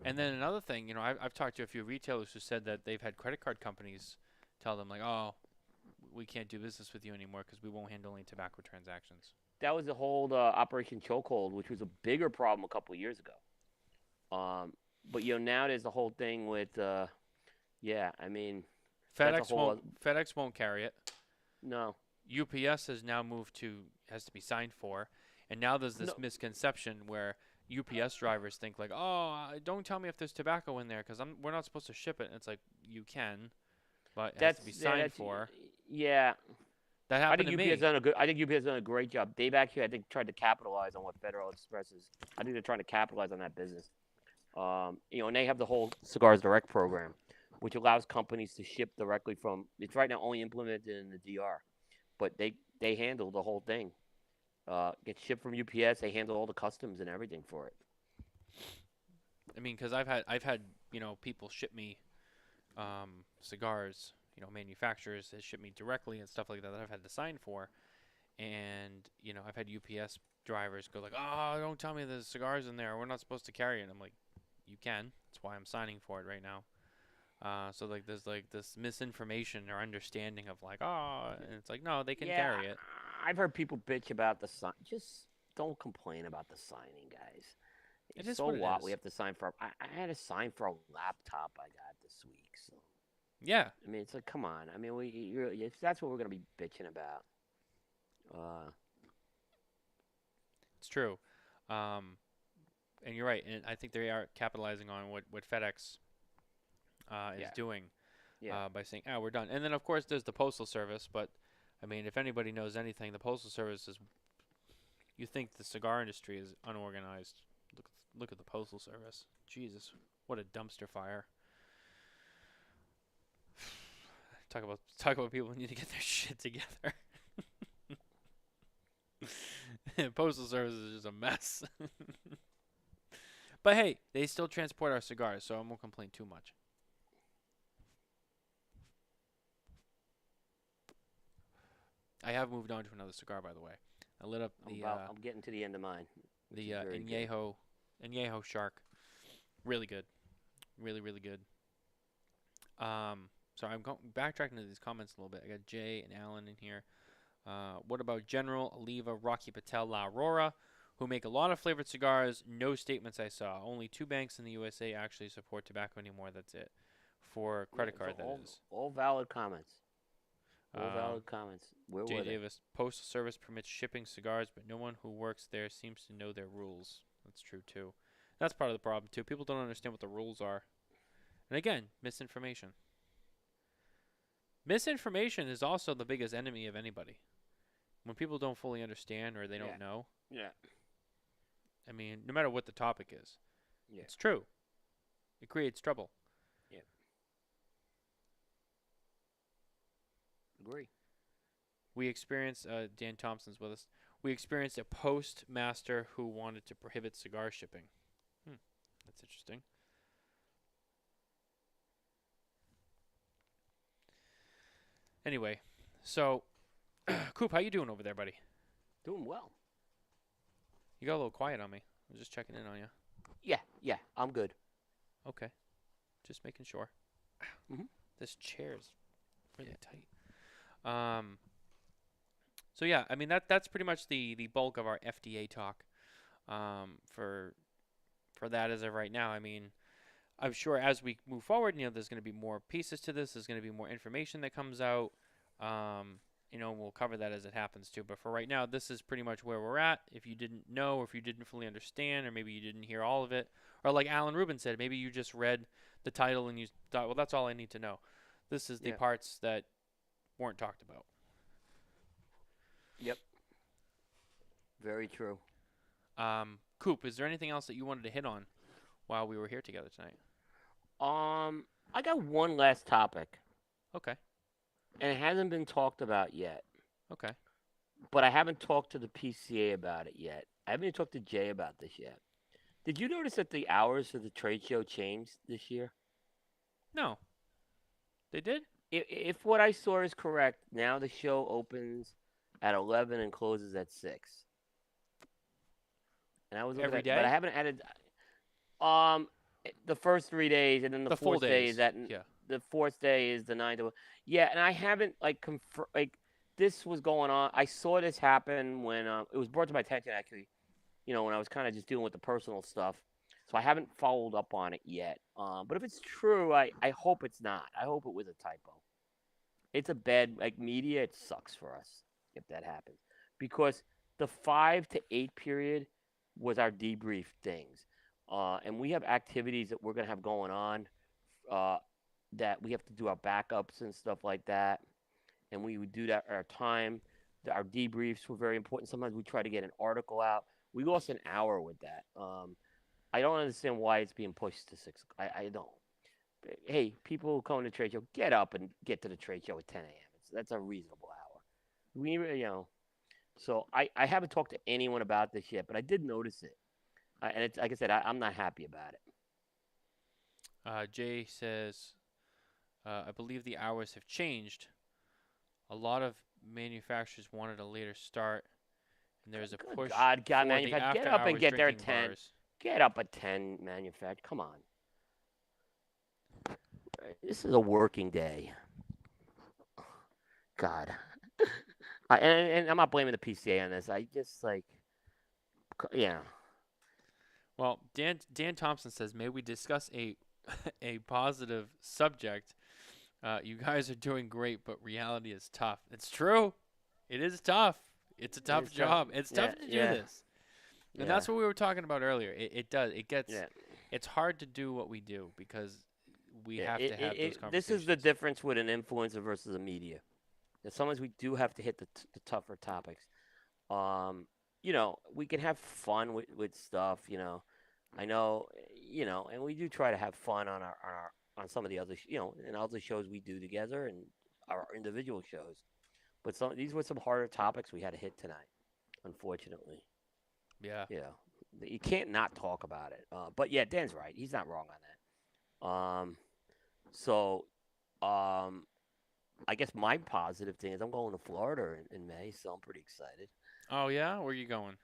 And then another thing, I've talked to a few retailers who said that they've had credit card companies tell them like, oh, we can't do business with you anymore because we won't handle any tobacco transactions. That was the whole Operation Chokehold, which was a bigger problem a couple of years ago. But now there's the whole thing with, I mean, FedEx won't carry it. No. UPS has now has to be signed for, and now there's this misconception where UPS drivers think like, oh, don't tell me if there's tobacco in there because we're not supposed to ship it. And it's like you can, but it has to be signed for. Yeah. That happened to me. I think UPS has done a great job. They've actually, I think, tried to capitalize on what Federal Express is. I think they're trying to capitalize on that business. And they have the whole Cigars Direct program, which allows companies to ship directly from. It's right now only implemented in the DR, but they handle the whole thing. Gets shipped from UPS. They handle all the customs and everything for it. I mean, because I've had people ship me cigars. Manufacturers that ship me directly and stuff like that I've had to sign for, and I've had UPS drivers go like, "Oh, don't tell me there's cigars in there. We're not supposed to carry it." And I'm like, "You can. That's why I'm signing for it right now." So like there's like this misinformation or understanding of like, "Oh," and it's like, no, they can carry it. I've heard people bitch about the sign. Just don't complain about the signing, guys. It is so what it is. We have to sign for. I had to sign for a laptop I got this week. So yeah, I mean, it's like, come on. I mean, if that's what we're gonna be bitching about. it's true. And you're right. And I think they are capitalizing on what FedEx is doing by saying, "Oh, we're done." And then of course there's the Postal Service, but I mean, if anybody knows anything, the Postal Service is. You think the cigar industry is unorganized? Look at the Postal Service. Jesus, what a dumpster fire! Talk about people who need to get their shit together. Postal Service is just a mess. But hey, they still transport our cigars, so I won't complain too much. I have moved on to another cigar, by the way. I lit up the. I'm getting to the end of mine. The Añejo Shark. Really good. Really, really good. So I'm backtracking to these comments a little bit. I got Jay and Alan in here. What about General, Oliva, Rocky Patel, La Aurora, who make a lot of flavored cigars? No statements I saw. Only 2 banks in the USA actually support tobacco anymore. That's it. For credit card, that is. All valid comments. All valid comments. Jay Davis, Postal Service permits shipping cigars, but no one who works there seems to know their rules. That's true, too. That's part of the problem, too. People don't understand what the rules are. And again, misinformation. Misinformation is also the biggest enemy of anybody. When people don't fully understand or they don't know. Yeah. I mean, no matter what the topic is. Yeah. It's true. It creates trouble. Yeah. Agree. We experienced, Dan Thompson's with us, we experienced a postmaster who wanted to prohibit cigar shipping. That's interesting. Anyway, so, Coop, how you doing over there, buddy? Doing well. You got a little quiet on me. I was just checking in on you. Yeah, I'm good. Okay. Just making sure. Mm-hmm. This chair's really tight. So yeah, I mean that's pretty much the bulk of our FDA talk. For that as of right now. I mean, I'm sure as we move forward, there's going to be more pieces to this. There's going to be more information that comes out. We'll cover that as it happens too. But for right now, this is pretty much where we're at. If you didn't know, or if you didn't fully understand, or maybe you didn't hear all of it, or like Alan Rubin said, maybe you just read the title and you thought, well, that's all I need to know. This is the parts that weren't talked about. Yep. Very true. Coop, is there anything else that you wanted to hit on while we were here together tonight? I got one last topic. Okay. And it hasn't been talked about yet. Okay. But I haven't talked to the PCA about it yet. I haven't even talked to Jay about this yet. Did you notice that the hours for the trade show changed this year? No. They did? If what I saw is correct, now the show opens at 11 and closes at 6. And I was every day, but I haven't added the first 3 days, and then the fourth day is the fourth day is the 9 to. Yeah, and I haven't this was going on. I saw this happen when it was brought to my attention actually. When I was kind of just dealing with the personal stuff, so I haven't followed up on it yet. But if it's true, I hope it's not. I hope it was a typo. It's a bad media. It sucks for us if that happens, because the 5 to 8 period was our debrief things. And we have activities that we're going to have going on that we have to do our backups and stuff like that. And we would do that at our time. Our debriefs were very important. Sometimes we try to get an article out. We lost an hour with that. I don't understand why it's being pushed to 6. I don't. Hey, people who come to the trade show, get up and get to the trade show at 10 a.m. That's a reasonable hour. So I haven't talked to anyone about this yet, but I did notice it. And it's like I said, I'm not happy about it. Jay says, I believe the hours have changed. A lot of manufacturers wanted a later start, and there's a push. God, manufacturers, get up and get there at 10. Bars. Get up at 10, manufacturer. Come on. This is a working day. God. And I'm not blaming the PCA on this. I just yeah. Well, Dan Thompson says, may we discuss a positive subject. You guys are doing great, but reality is tough. It's true. It is tough. It's a tough job. It's tough to do this. And that's what we were talking about earlier. It does. It gets. It's hard to do what we do because we have to have those conversations. This is the difference with an influencer versus a media. And sometimes we do have to hit the tougher topics. We can have fun with stuff. I know. And we do try to have fun on on some of the other and other shows we do together and our individual shows. But these were some harder topics we had to hit tonight, unfortunately. Yeah. You can't not talk about it. But yeah, Dan's right. He's not wrong on that. I guess my positive thing is I'm going to Florida in May, so I'm pretty excited. Oh yeah, where are you going?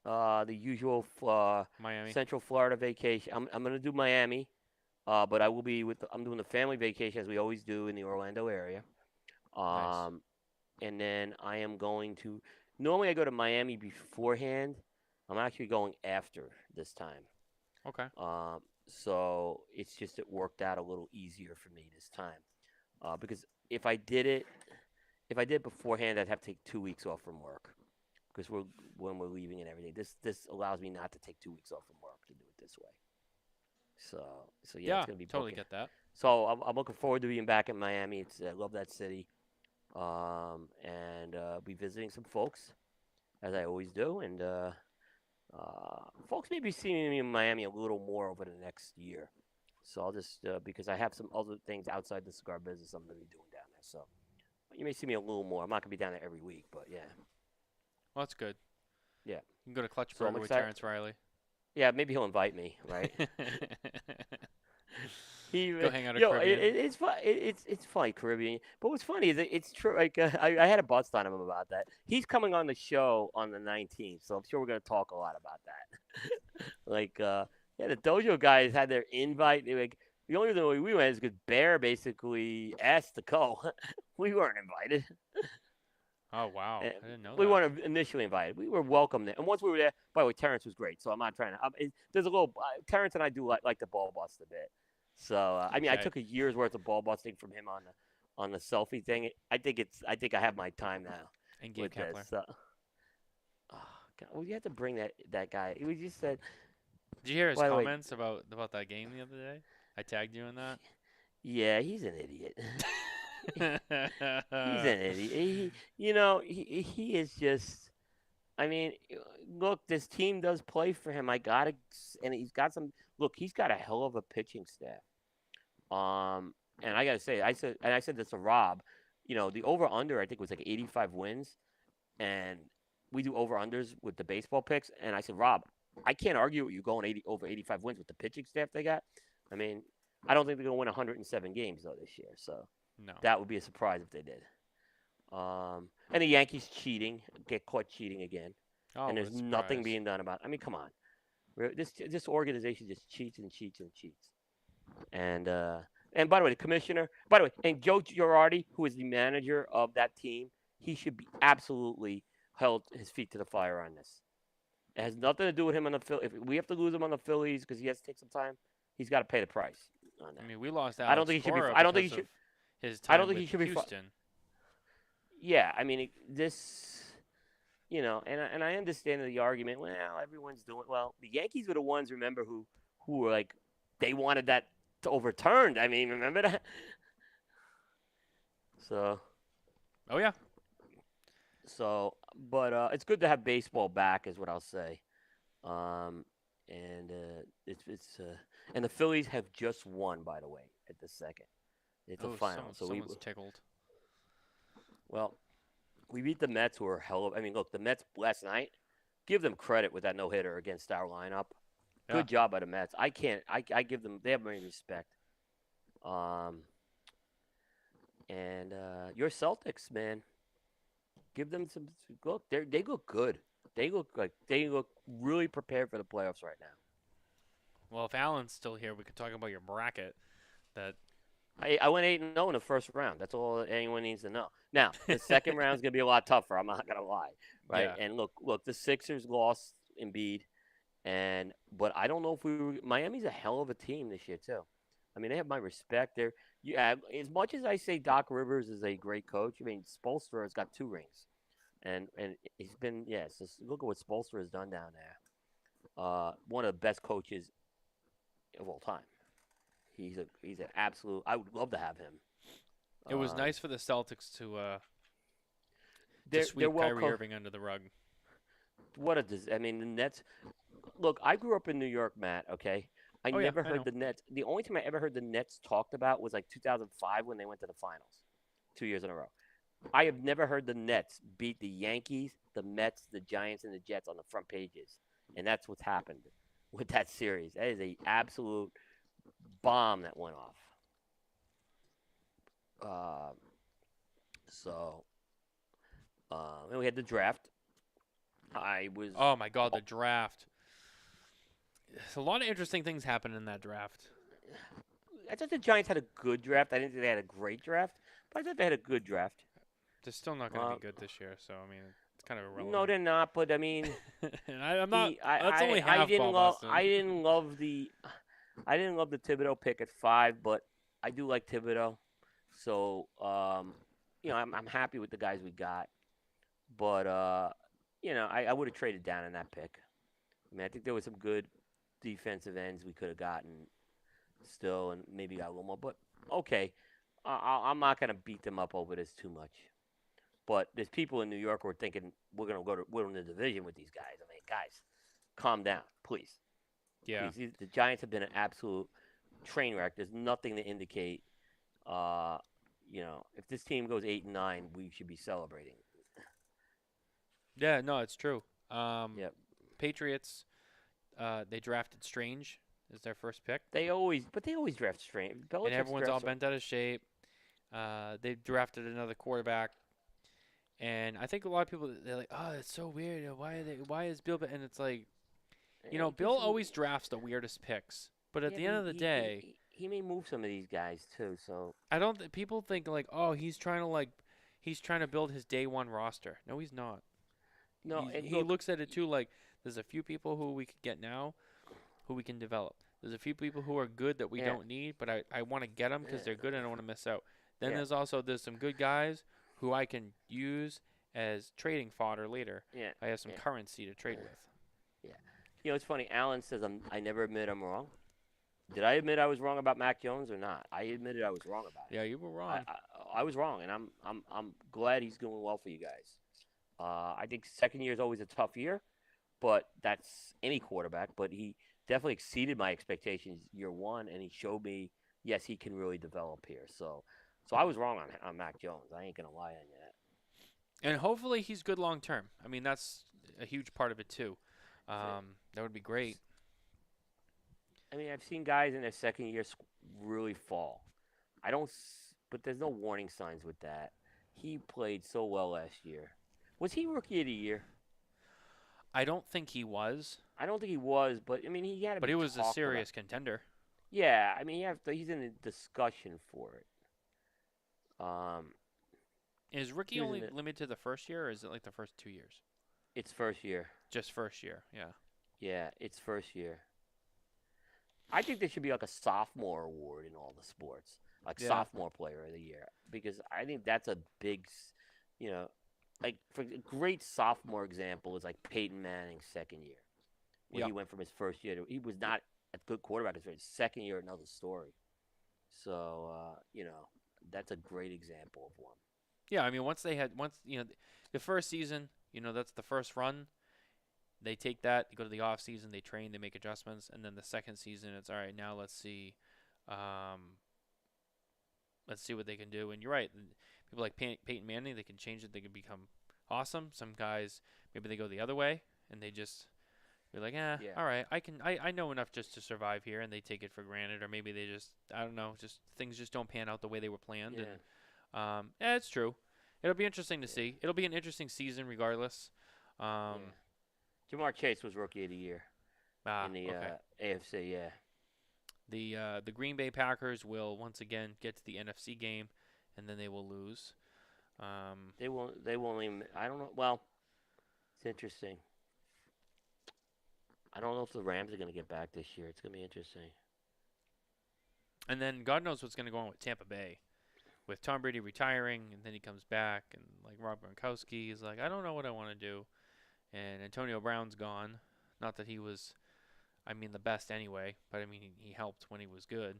The usual Miami, Central Florida vacation. I'm going to do Miami, but I will be I'm doing the family vacation as we always do in the Orlando area. Nice. And then I am going to. Normally I go to Miami beforehand. I'm actually going after this time. Okay. So it's just it worked out a little easier for me this time, because if I did it beforehand, I'd have to take 2 weeks off from work, because when we're leaving and everything. This allows me not to take 2 weeks off from work to do it this way. So yeah, it's gonna be totally booking. get that. So I'm looking forward to being back in Miami. I love that city, and be visiting some folks, as I always do, and folks may be seeing me in Miami a little more over the next year. So I'll just because I have some other things outside the cigar business I'm going to be doing down there. So you may see me a little more. I'm not going to be down there every week, but yeah. Well, that's good. Yeah. You can go to Clutch Burger with Terrence Riley. Yeah, maybe he'll invite me, right? Go hang out at Caribbean. It's fun. It's funny, Caribbean. But what's funny is it's true. I had a bust on him about that. He's coming on the show on the 19th, so I'm sure we're going to talk a lot about that. The Dojo guys had their invite. The only reason we went is because Bear basically asked to go. We weren't invited. Oh wow, And I didn't know we that. weren't initially invited. We were welcome there. And once we were there, by the way, Terrence was great. So I'm not trying to. There's a little. Terrence and I do like the ball bust a bit. So I mean, I Okay, took a year's worth of ball busting from him on the selfie thing. I think I have my time now and Gabe with this. Kepler. Oh, God, well, you have to bring that guy. We just said. Did you hear his By the way, comments about that game the other day? I tagged you in that. yeah, he's an idiot. He's an idiot. He is just. I mean, look, this team does play for him. And he's got some. Look, he's got a hell of a pitching staff. And I gotta say, I said this to Rob. The over under I think was like 85 wins, and we do over unders with the baseball picks. And I said, Rob, I can't argue with you going over 85 wins with the pitching staff they got. I mean, I don't think they're gonna win 107 games though this year. So No. that would be a surprise if they did. And the Yankees get caught cheating again, Oh, and what there's a nothing surprise. being done about it. I mean, come on, this organization just cheats and cheats and cheats. And by the way, the commissioner, by the way, and Joe Girardi, who is the manager of that team, he should be absolutely held his feet to the fire on this. It has nothing to do with him on the Phillies. If we have to lose him on the Phillies because he has to take some time, he's got to pay the price on I that. mean, we lost I don't Alex think he should be. Cora I don't think he because should. of his I don't time think with he should be. Houston. Yeah, I mean this. And I understand the argument. Well, everyone's doing well. The Yankees were the ones, remember, who were like, they wanted that overturned. I mean, remember that? So, Oh yeah. but it's good to have baseball back, is what I'll say. Um, and and the Phillies have just won, by the way, at the second. It's a Oh, final. someone's tickled. Well, we beat the Mets, who are hell of. I mean, look, the Mets last night. Give them credit with that no hitter against our lineup. Yeah. Good job by the Mets. I can't. I give them. They have my respect. Um, and your Celtics, man, give them some. Look, they look good. They look really prepared for the playoffs right now. Well, if Alan's still here, we could talk about your bracket. That I went 8-0 in the first round. That's all anyone needs to know. Now the second round is gonna be a lot tougher. I'm not gonna lie, right? yeah. And look, the Sixers lost Embiid, but I don't know if Miami's a hell of a team this year too. I mean, they have my respect. As much as I say Doc Rivers is a great coach, I mean Spoelstra has got 2 rings, and he's been So look at what Spoelstra has done down there. One of the best coaches of all time. He's an absolute. I would love to have him. It was nice for the Celtics to They're sweep well Kyrie Irving under the rug. I mean, the Nets. Look, I grew up in New York, Matt. Okay, I Oh yeah, never I heard know. the Nets. The only time I ever heard the Nets talked about was like 2005 when they went to the finals, 2 years in a row. I have never heard the Nets beat the Yankees, the Mets, the Giants, and the Jets on the front pages, and that's what's happened with that series. That is a absolute bomb that went off. Um, so, and we had the draft. I was. Oh my God, the draft. There's a lot of interesting things happened in that draft. I thought the Giants had a good draft. I didn't think they had a great draft, but I thought they had a good draft. They're still not going to be good this year, so I mean, it's kind of irrelevant. No, they're not. But I mean, and I'm not. That's only half I didn't ball love. busting. I didn't love the Thibodeau pick at 5, but I do like Thibodeau. So I'm happy with the guys we got. But I would have traded down in that pick. I mean, I think there was some good defensive ends we could have gotten still, and maybe got a little more. But okay, I'm not gonna beat them up over this too much. But there's people in New York who are thinking we're gonna win the division with these guys. I mean, guys, calm down, please. Yeah. Please. The Giants have been an absolute train wreck. There's nothing to indicate. If this team goes 8-9, we should be celebrating. Yeah. No, it's true. Yep. Patriots. They drafted Strange as their first pick. They always draft strange. And everyone's all bent out of shape. They drafted another quarterback, and I think a lot of people they're like, "Oh, it's so weird. Why is Bill?" And it's like, Bill always drafts the weirdest picks. But at the end of the day, he may move some of these guys too. So I don't. People think like, oh, he's trying to build his day one roster. No, he's not. no, and He look, looks at it too like there's a few people who we could get now, who we can develop. There's a few people who are good that we yeah, don't need, but I want to get them because they're yeah, good and I want to miss out. Then yeah, there's some good guys who I can use as trading fodder later. yeah, I have some yeah, currency to trade yeah. with. Yeah. You know, it's funny. Alan says I never admit I'm wrong. Did I admit I was wrong about Mac Jones or not? I admitted I was wrong about it. Yeah, you were I, wrong. I was wrong, and I'm glad he's doing well for you guys. I think second year is always a tough year, but that's any quarterback. But he definitely exceeded my expectations year one, and he showed me yes he can really develop here. So I was wrong on Mac Jones. I ain't gonna lie on you that. And hopefully he's good long term. I mean, that's a huge part of it too. That would be great. I mean, I've seen guys in their second year really fall. I don't, but there's no warning signs with that. He played so well last year. Was he rookie of the year? I don't think he was, I don't think he was, but I mean, he had to but be he was a talked about. serious contender. Yeah, I mean, he's in the discussion for it. Um, Is rookie he was in only the, limited to the first year, or is it like the first 2 years? it's first year. Just first year, yeah. Yeah, it's first year. I think there should be like a sophomore award in all the sports, like Yeah. sophomore player of the year, because I think that's a big, you know, like for a great sophomore example is like Peyton Manning's second year, when Yep. he went from his first year to he was not a good quarterback his second year, another story. So that's a great example of one. Yeah, I mean, the first season, that's the first run. They take that, they go to the off season, they train, they make adjustments, and then the second season, it's all right. Now let's see what they can do. And you're right, people like Peyton Manning, they can change it, they can become awesome. Some guys, maybe they go the other way, and they just you're like, Yeah, all right, I know enough just to survive here, and they take it for granted, or maybe they just, I don't know, just things just don't pan out the way they were planned, yeah, and yeah, it's true. It'll be interesting to yeah, see. It'll be an interesting season regardless. Um, yeah. Jamar Chase was rookie of the year in the okay. AFC. Yeah, The Green Bay Packers will once again get to the NFC game, and then they will lose. they won't. They won't even. I don't know. Well, it's interesting. I don't know if the Rams are going to get back this year. It's going to be interesting. And then God knows what's going to go on with Tampa Bay, with Tom Brady retiring, and then he comes back, and like Rob Gronkowski is like, I don't know what I want to do, and Antonio Brown's gone. Not that he was, I mean, the best anyway, but I mean he helped when he was good.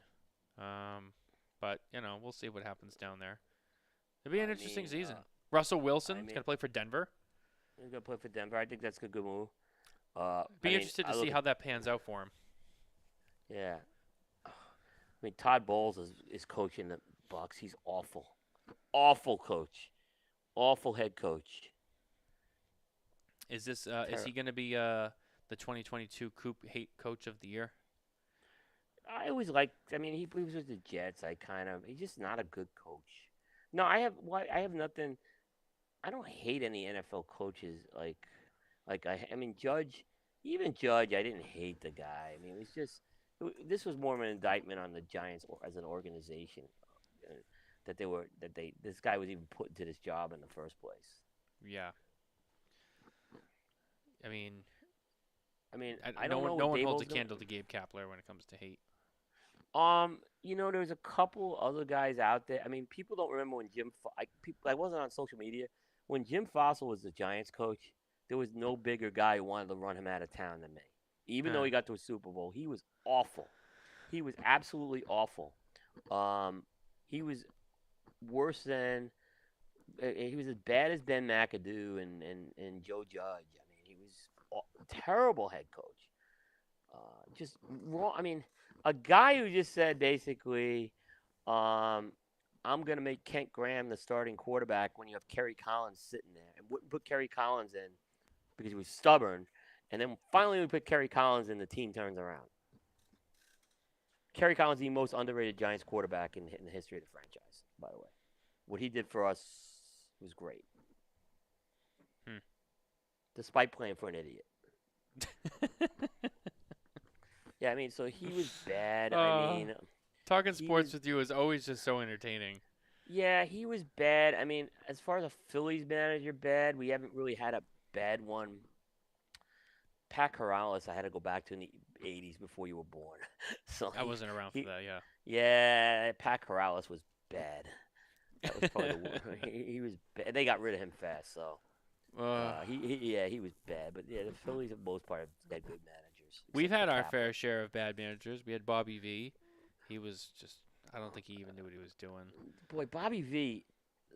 But we'll see what happens down there. It'll be an I interesting mean, season. Russell I Wilson's mean, gonna play for Denver. he's going to play for Denver. I think that's a good move. Be interested to I see look at how that pans out for him. yeah. I mean, Todd Bowles is coaching the Bucks. He's awful, awful coach, awful head coach. Is he gonna be the 2022 Coop Hate Coach of the Year? I always liked. I mean, he was with the Jets. He's just not a good coach. No, I have nothing. I don't hate any NFL coaches. I mean, Judge, even Judge, I didn't hate the guy. I mean, it was just this was more of an indictment on the Giants as an organization, uh, that this guy was even put into this job in the first place. Yeah. I mean, I mean, I no don't know one no what one holds a Dable's gonna. candle to Gabe Kapler when it comes to hate. There's a couple other guys out there. I mean, people don't remember when I wasn't on social media when Jim Fossil was the Giants coach. There was no bigger guy who wanted to run him out of town than me. Even though Huh. he got to a Super Bowl, he was awful. He was absolutely awful. Um, he was worse than he was as bad as Ben McAdoo and Joe Judge. I mean, he was a terrible head coach. Just wrong. I mean, a guy who just said basically, I'm going to make Kent Graham the starting quarterback when you have Kerry Collins sitting there, and wouldn't put Kerry Collins in because he was stubborn. And then finally we put Kerry Collins in, the team turns around. Kerry Collins is the most underrated Giants quarterback in the history of the franchise, by the way. What he did for us was great, Hmm. despite playing for an idiot. Yeah, I mean, so he was bad. I uh, mean, Talking he was sports with you is always just so entertaining. yeah, he was bad. I mean, as far as a Phillies manager, bad. We haven't really had a bad one. Pat Corrales, I had to go back to in the '80s before you were born. So I wasn't around for he, that. Yeah. yeah, Pat Corrales was bad. That was probably the worst. He was bad. They got rid of him fast, so uh, yeah, he was bad. But yeah, the Phillies, for the most part, have had good managers, we've except for had our Kapler. fair share of bad managers. We had Bobby V. He was just. I don't think he even knew what he was doing. Boy, Bobby V,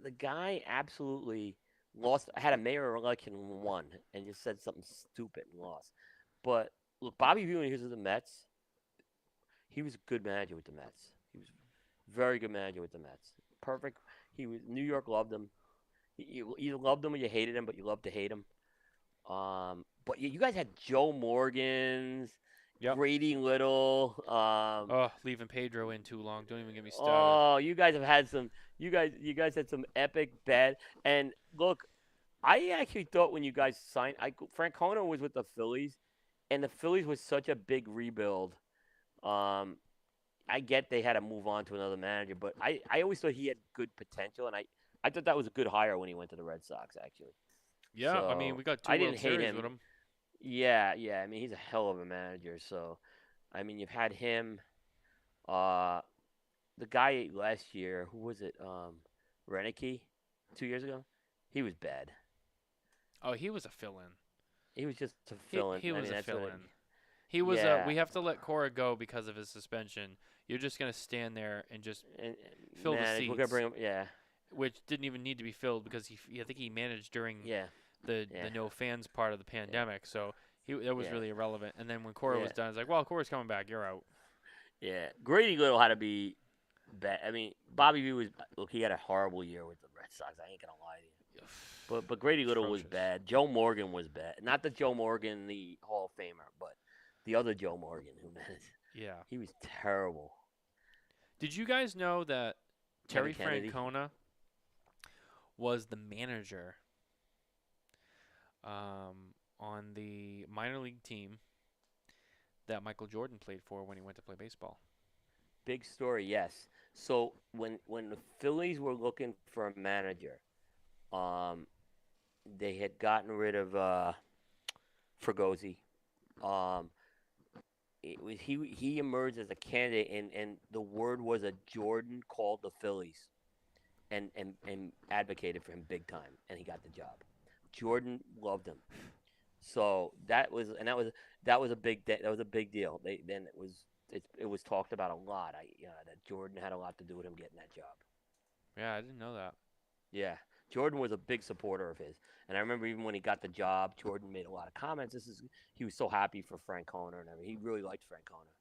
the guy absolutely lost. Had a mayor election and won, and just said something stupid and lost. But look, Bobby V when he was with the Mets, he was a good manager with the Mets. He was a very good manager with the Mets. Perfect. He was New York loved him. You either loved him or you hated him, but you loved to hate him. But you guys had Joe Morgans, Yep. Grady Little. Oh, leaving Pedro in too long. Don't even get me started. Oh, you guys have had some. You guys had some epic bad. And look, I actually thought when you guys signed, Francona was with the Phillies, and the Phillies was such a big rebuild. Um, I get they had to move on to another manager, but I always thought he had good potential, and I thought that was a good hire when he went to the Red Sox, actually. Yeah, I mean, So we got two I World didn't hate Series with him. him. Yeah, yeah. I mean, he's a hell of a manager. So, I mean, you've had him. Uh, the guy last year, who was it? Renicky, 2 years ago. He was bad. Oh, he was a fill-in. He was just a He fill-in. he I was mean, a that's what it. fill-in. He was a. Yeah, We have to let Cora go because of his suspension. You're just gonna stand there and just and fill the manage. We're gonna seats, bring him. Yeah, which didn't even need to be filled because I think he managed during yeah, the yeah, no fans part of the pandemic, so that was yeah, really irrelevant. And then when Cora yeah, was done, it's like, well, Cora's coming back. You're out. yeah. Grady Little had to be bad. I mean, Bobby V was. Look, he had a horrible year with the Red Sox. I ain't gonna lie to you. But Grady Little was Atrocious. bad. Joe Morgan was bad. Not the Joe Morgan, the Hall of Famer, but the other Joe Morgan who managed. Yeah. He was terrible. Did you guys know that Kevin Terry Kennedy. Francona was the manager on the minor league team that Michael Jordan played for when he went to play baseball? Big story, yes. So when the Phillies were looking for a manager, um, they had gotten rid of Fregosi. Um, he emerged as a candidate, and the word was that Jordan called the Phillies and advocated for him big time, and he got the job. Jordan loved him, so that was a that was a big deal. It was talked about a lot. That Jordan had a lot to do with him getting that job. Yeah, I didn't know that. Yeah, Jordan was a big supporter of his, and I remember even when he got the job, Jordan made a lot of comments. He was so happy for Francona and everything. He really liked Francona.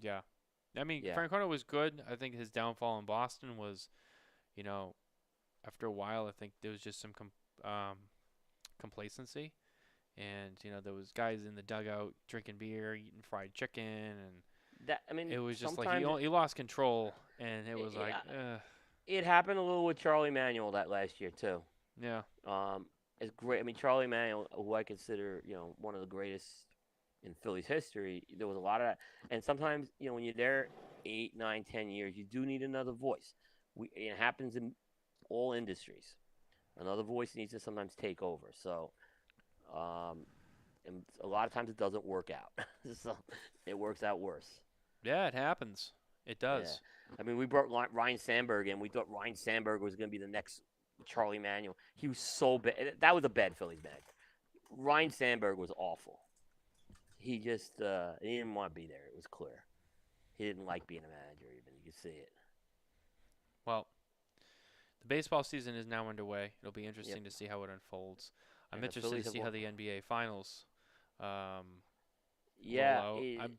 Yeah. I mean, Yeah, Francona was good. I think his downfall in Boston was, you know, after a while, I think there was just some complacency. And, there was guys in the dugout drinking beer, eating fried chicken, and that I mean it was just like sometimes he lost control, and it was like, yeah, it happened a little with Charlie Manuel that last year too. yeah, Um, it's great. I mean, Charlie Manuel, who I consider, one of the greatest in Phillies history. There was a lot of that, and sometimes, when you're there 8, 9, 10 years, you do need another voice. It happens in all industries. Another voice needs to sometimes take over. So, um, and a lot of times it doesn't work out. So it works out worse. yeah, it happens. It Yeah. does. I mean, we brought Ryan Sandberg in. We thought Ryan Sandberg was going to be the next Charlie Manuel. He was so bad. That was a bad Phillies bag. Ryan Sandberg was awful. He just he didn't want to be there. It was clear. He didn't like being a manager. Even you could see it. Well, the baseball season is now underway. It'll be Yep. interesting to see how it unfolds. I'm And the interested Phillies to have see how won. the NBA Finals roll Yeah. out.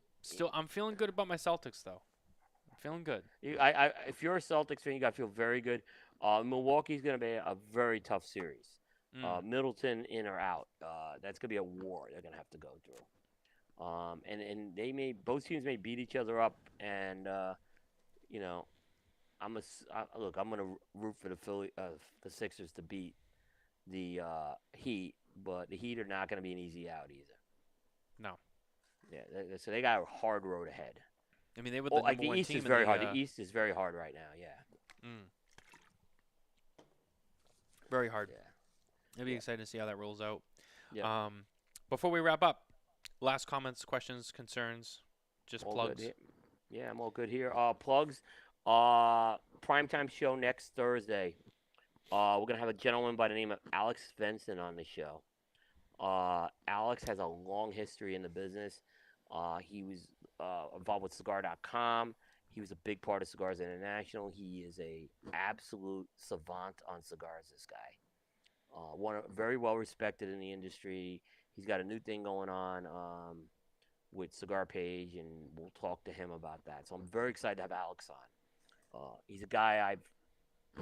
I'm feeling good about my Celtics though. I'm feeling good. If you're a Celtics fan, you got to feel very good. Milwaukee's going to be a very tough series. Mm. Middleton in or out. That's going to be a war they're going to have to go through. And both teams may beat each other up, and you know, look. I'm going to root for the Sixers to beat the Heat, but the Heat are not going to be an easy out either. No. Yeah, so they got a hard road ahead. I mean, they were Oh, the like number the one East team is in very the. hard. The East is very hard right now. Yeah. Mm, very hard. Yeah. It'll be Yeah. exciting to see how that rolls out. Yep. Um, before we wrap up, last comments, questions, concerns, just All good. plugs. Yeah, I'm all good here. Plugs. Primetime show next Thursday. We're gonna have a gentleman by the name of Alex Svensson on the show. Alex has a long history in the business. He was involved with Cigar.com. He was a big part of Cigars International. He is a absolute savant on cigars. This guy, very well respected in the industry. He's got a new thing going on with Cigar Page, and we'll talk to him about that. So I'm very excited to have Alex on. He's a guy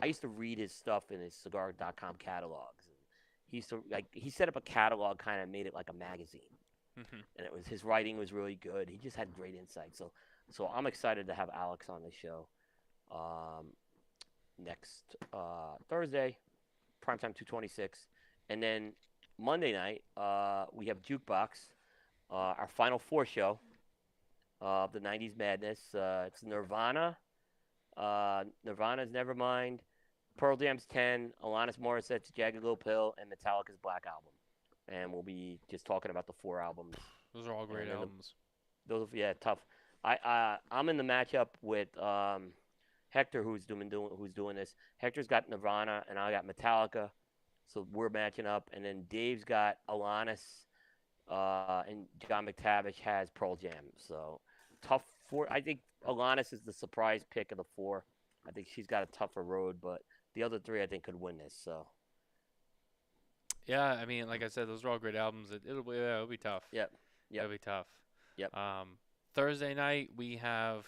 I used to read his stuff in his Cigar.com catalogs. He set up a catalog, kind of made it like a magazine, Hmm. and his writing was really good. He just had great insight. So I'm excited to have Alex on the show next Thursday, primetime 226, and then Monday night we have Jukebox, our Final Four show of the '90s Madness. It's Nirvana, Nirvana's Nevermind, Pearl Jam's 10, Alanis Morissette's Jagged Little Pill, and Metallica's Black Album. And we'll be just talking about the 4 albums. Those are all great albums. Tough. I'm in the matchup with Hector, who's doing this. Hector's got Nirvana, and I got Metallica, so we're matching up. And then Dave's got Alanis, and John McTavish has Pearl Jam. So tough for. I think Alanis is the surprise pick of the 4. I think she's got a tougher road, but the other 3 I think could win this. So Yeah, I mean, like I said, those are all great albums. It'll be tough. Yep. It'll be tough. Yep. Thursday night we have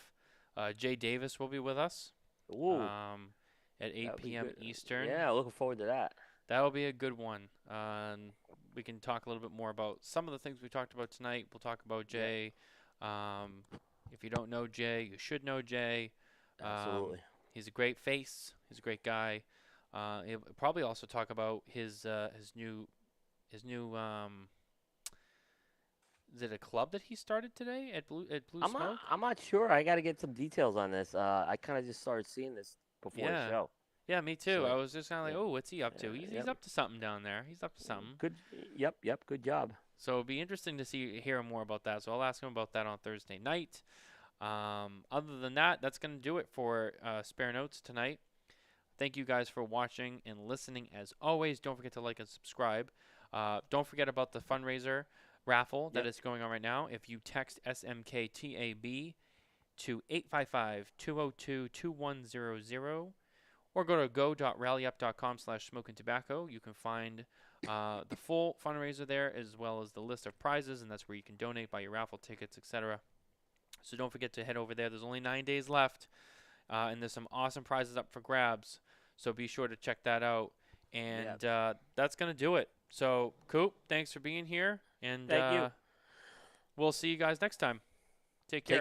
Jay Davis will be with us. Ooh. At 8 p.m. Eastern. Yeah, looking forward to that. That'll be a good one. We can talk a little bit more about some of the things we talked about tonight. We'll talk about Jay. If you don't know Jay, you should know Jay. Absolutely. He's a great face. He's a great guy. He'll probably also talk about his new is it a club that he started today at Blue Smoke? I'm not sure. I got to get some details on this. I kind of just started seeing this before the show. Yeah, me too. So, I was just kind of like, oh, what's he up to? He's Yep. up to something down there. He's up to something. Good. Yep. Good job. So it'll be interesting to hear more about that. So I'll ask him about that on Thursday night. Other than that, that's going to do it for Spare Notes tonight. Thank you guys for watching and listening. As always, don't forget to like and subscribe. Don't forget about the fundraiser raffle that is going on right now. If you text SMKTAB to 855-202-2100 or go to go.rallyup.com/smoking-tobacco, you can find the full fundraiser there as well as the list of prizes, and that's where you can donate, buy your raffle tickets, etc. So don't forget to head over there. There's only 9 days left, and there's some awesome prizes up for grabs. So be sure to check that out. And that's going to do it. So, Coop, thanks for being here. And Thank you. We'll see you guys next time. Take care.